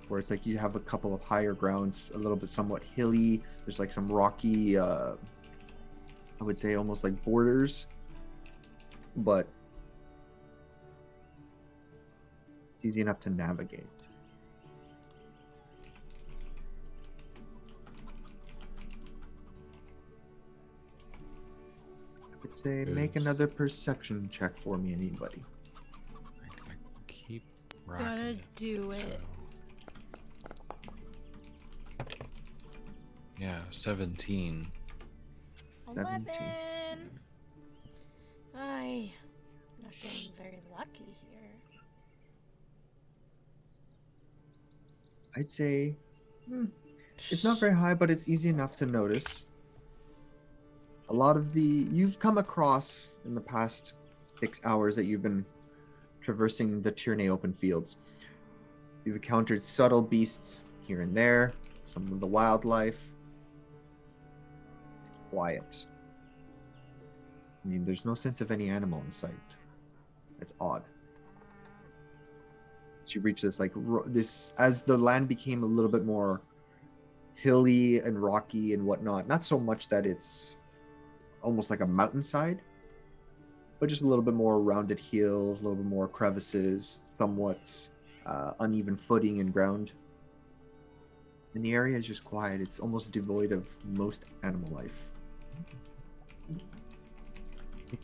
where it's like you have a couple of higher grounds, a little bit somewhat hilly. There's like some rocky, I would say almost like borders, but it's easy enough to navigate. I would say make another perception check for me, anybody. I keep rocking Gotta it, do it. so- Yeah, 17. 11. I not getting very lucky here. I'd say it's not very high, but it's easy enough to notice. A lot of you've come across in the past 6 hours that you've been traversing the Tierney open fields. You've encountered subtle beasts here and there, some of the wildlife. Quiet. I mean, there's no sense of any animal in sight. It's odd. So you reach this as the land became a little bit more hilly and rocky and whatnot. Not so much that it's almost like a mountainside, but just a little bit more rounded hills, a little bit more crevices, somewhat uneven footing and ground. And the area is just quiet. It's almost devoid of most animal life.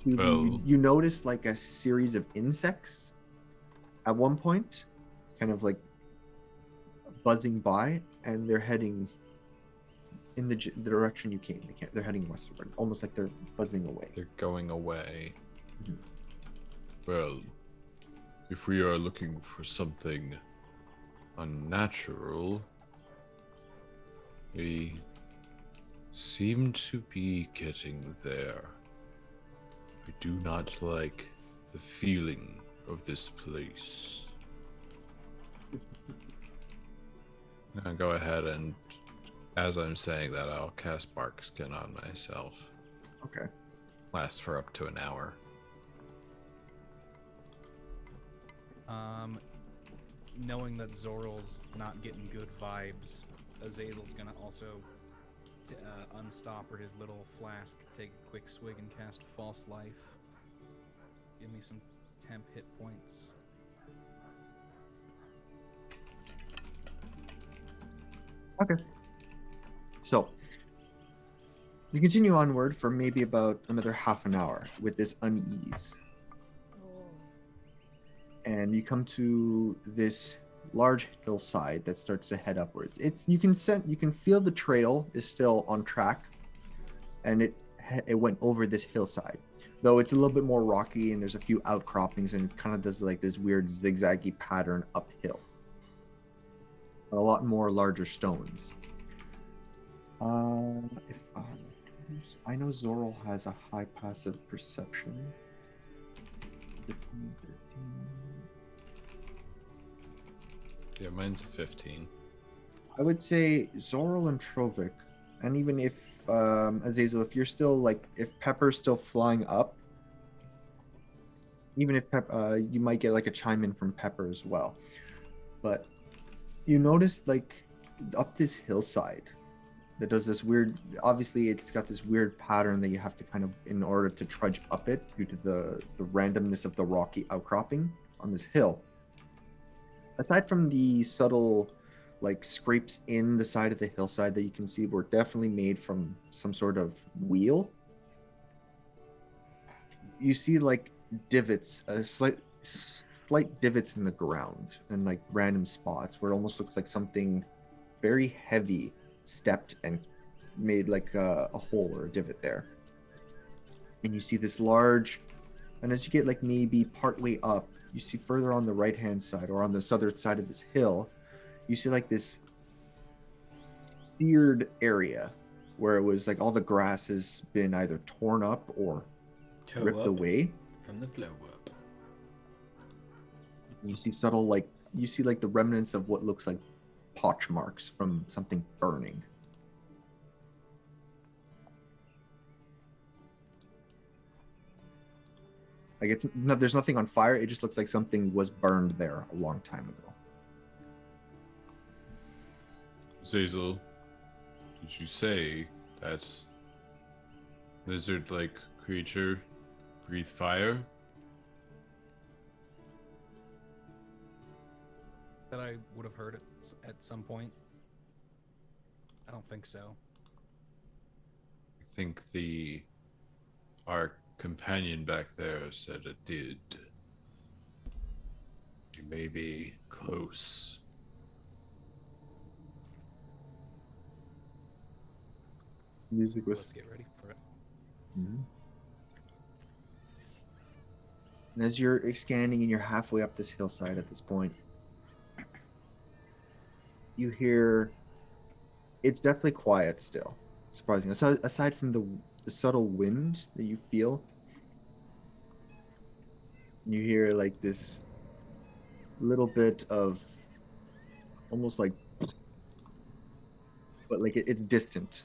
You notice like a series of insects at one point, kind of like buzzing by, and they're heading in the direction you came. They're heading westward, almost like they're buzzing away. They're going away. Mhm. Well, if we are looking for something unnatural, we seem to be getting there. I do not like the feeling of this place. I'll go ahead and, as I'm saying that, I'll cast Bark Skin on myself. Okay. Lasts for up to an hour. Knowing that Zoral's not getting good vibes, Azazel's gonna also unstopper his little flask, take a quick swig, and cast False Life. Give me some temp hit points. Okay. So you continue onward for maybe about another half an hour with this unease. And you come to this large hillside that starts to head upwards. You can feel the trail is still on track, and it went over this hillside, though it's a little bit more rocky and there's a few outcroppings, and it kind of does like this weird zigzaggy pattern uphill. A lot more larger stones. If I know Zoral has a high passive perception. 15, 13. Yeah, mine's 15. I would say Zoral and Trovic, and even if Azazel, if you're still if Pepper's still flying up, even if you might get like a chime in from Pepper as well. But you notice up this hillside that does this weird, obviously it's got this weird pattern that you have to kind of, in order to trudge up it due to the randomness of the rocky outcropping on this hill. Aside from the subtle scrapes in the side of the hillside that you can see were definitely made from some sort of wheel, you see divots, slight divots in the ground and random spots where it almost looks like something very heavy stepped and made a hole or a divot there. And you see this large, and as you get maybe partway up, you see further on the right hand side or on the southern side of this hill, you see this seared area where it was all the grass has been either torn up or ripped away from the flow up. You see subtle you see the remnants of what looks like potch marks from something burning. There's nothing on fire, it just looks like something was burned there a long time ago. Zazel, did you say that lizard-like creature breathe fire? That I would have heard it at some point. I don't think so. I think our companion back there said it did. You may be close. Music was. Let's get ready for it. Mm-hmm. And as you're scanning and you're halfway up this hillside at this point, you hear it's definitely quiet still, surprising. Aside from the subtle wind that you feel, you hear this little bit of almost but it's distant.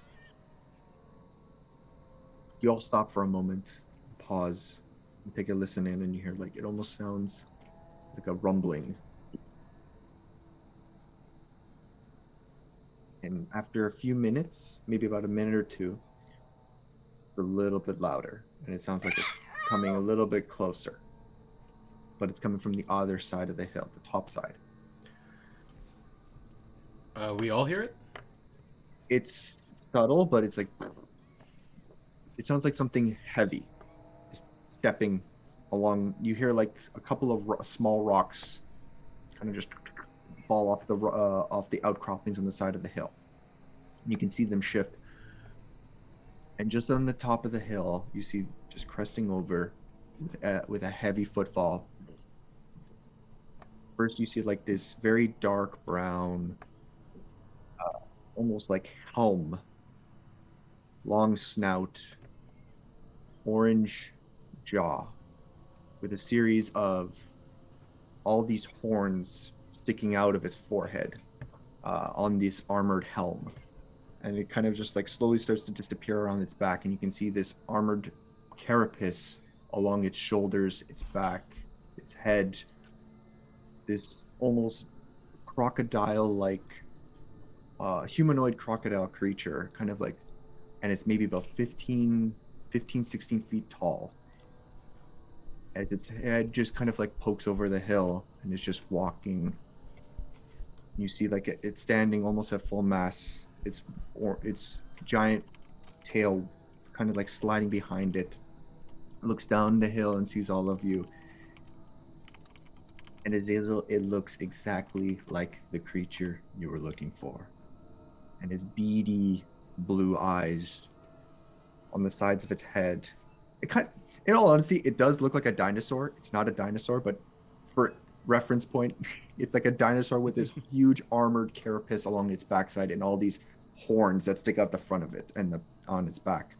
You all stop for a moment, pause, and take a listen in, and you hear it almost sounds like a rumbling. And after a few minutes, maybe about a minute or two, it's a little bit louder, and it sounds like it's coming a little bit closer. But it's coming from the other side of the hill, the top side. We all hear it? It's subtle, but it's it sounds like something heavy is stepping along. You hear a couple of small rocks kind of just fall off the outcroppings on the side of the hill. You can see them shift, and just on the top of the hill, you see just cresting over with a heavy footfall. First, you see this very dark brown, almost helm, long snout, orange jaw, with a series of all these horns sticking out of its forehead on this armored helm. And it kind of just slowly starts to disappear around its back, and you can see this armored carapace along its shoulders, its back, its head, this almost crocodile-like humanoid crocodile creature, kind of and it's maybe about 16 feet tall, as its head just kind of pokes over the hill and is just walking. You see it's standing almost at full mass, its giant tail kind of sliding behind it, looks down the hill and sees all of you. And Azazel, it looks exactly like the creature you were looking for. And its beady blue eyes on the sides of its head. In all honesty, it does look like a dinosaur. It's not a dinosaur, but for reference point, it's like a dinosaur with this huge armored carapace along its backside and all these horns that stick out the front of it and on its back.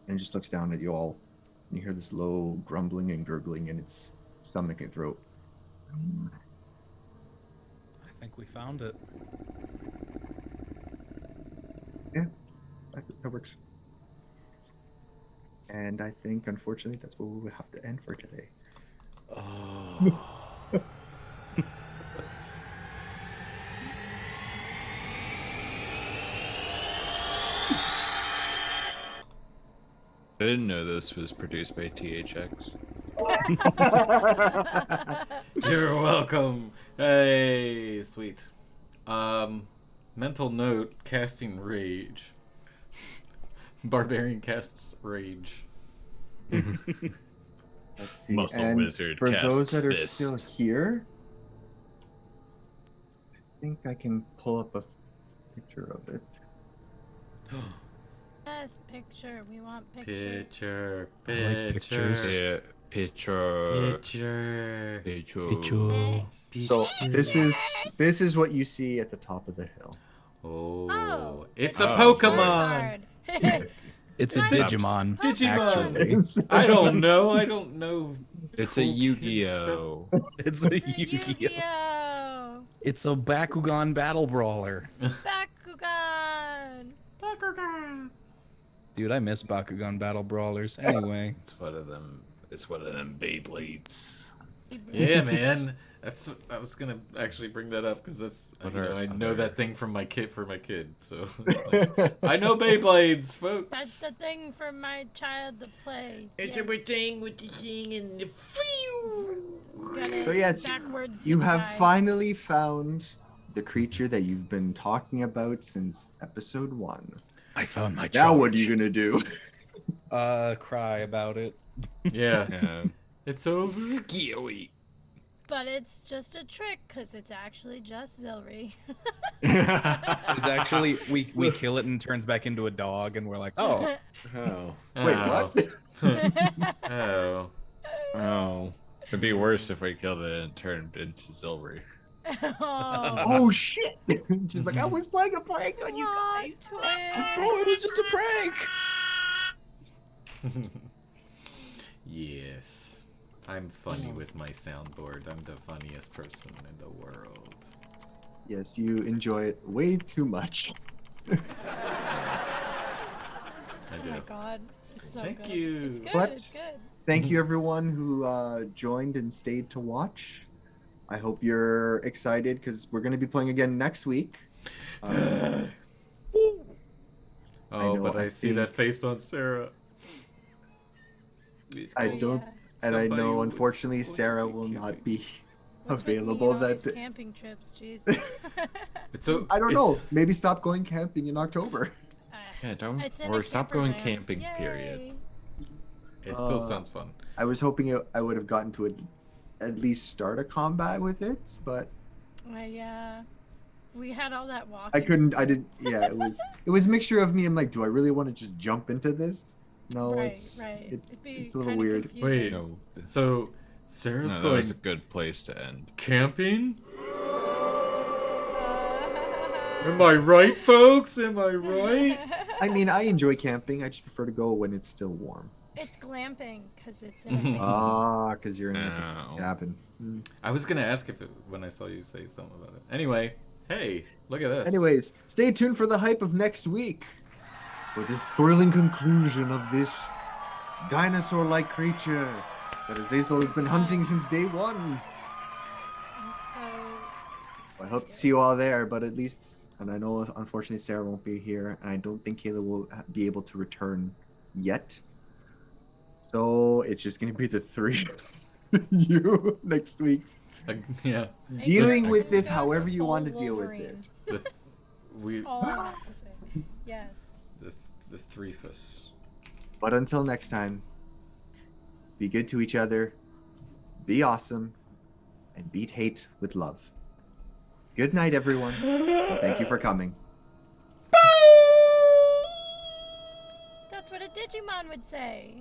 And it just looks down at you all. And you hear this low grumbling and gurgling in its stomach and throat. I think we found it. Yeah, that works. And I think, unfortunately, that's what we will have to end for today. Oh. I didn't know this was produced by THX. You're welcome. Hey, sweet. Mental note, casting rage. Barbarian casts rage. Let's see. Muscle and wizard for casts those that are fist. still here, I think I can pull up a picture of it. Yes, picture. We want picture. Picture. I like pictures. Yeah, picture. So this is what you see at the top of the hill. Oh, it's a Oh, Pokemon. It's a Digimon. Digimon. Actually. I don't know. It's a Yu-Gi-Oh. It's a Yu-Gi-Oh. It's a Bakugan battle brawler. Bakugan. Dude, I miss Bakugan battle brawlers. Anyway, It's one of them. It's one of them Beyblades. Yeah, man. That's what I was gonna actually bring that up because that's I know other- that thing from my kid So I know Beyblades, folks. That's the thing for my child to play. It's everything with the thing and the So yes, backwards you have Sentai. finally found the creature that you've been talking about since episode 1. I found my Now what are you gonna do? Cry about it. Yeah, Yeah. it's over. Scary. But it's just a trick, because it's actually just Zilri. It's actually we kill it and it turns back into a dog, and we're like, oh, Oh. Wait, what? Oh. Oh. It'd be worse if we killed it and turned into Zilri. Oh, Oh shit! She's like, I was playing a prank on you plot guys. twist. oh, it was just a prank. Yes. I'm funny with my soundboard. I'm the funniest person in the world. Yes, you enjoy it way too much. I Oh do. my god. It's so Thank good. you. It's good. But- It's good. Thank you everyone who joined and stayed to watch. I hope you're excited because we're going to be playing again next week. Oh, know, but I I see think- that face on Sarah. I Oh, don't, yeah. and I Somebody know was unfortunately going Sarah to be will not cute. be What's with me available and all that these camping trips, jeez. It's so. I don't it's- know. Maybe stop going camping in October. Yeah, don't. It's in Or a stop camper going van. camping, Yay. period. It still sounds fun. I was hoping I would have gotten to at least start a combat with it, but Yeah. We had all that walking. I couldn't. I didn't. Yeah, it was a mixture of me. I'm like, do I really want to just jump into this? No, Right, it's right. It'd be it's a little kinda weird. confusing. Wait, No, so Sarah's no, that going was a good place to end. camping? Am I right, folks? Am I right? I mean, I enjoy camping. I just prefer to go when it's still warm. It's glamping because it's in a van. Ah, because you're in a No. cabin. I was gonna ask if when I saw you say something about it. Anyway, hey, look at this. Anyways, stay tuned for the hype of next week. For the thrilling conclusion of this dinosaur-like creature that Azazel has been hunting since day 1. I'm so I hope to see you all there, but at least, and I know unfortunately Sarah won't be here, and I don't think Kayla will be able to return yet. So it's just going to be the 3 of you next week. Yeah. Dealing with Excited this about however you full want to deal with Wolverine. it. We All I have to say. Yes. the three of us. But until next time, be good to each other, be awesome, and beat hate with love. Good night, everyone. Thank you for coming. That's what a Digimon would say.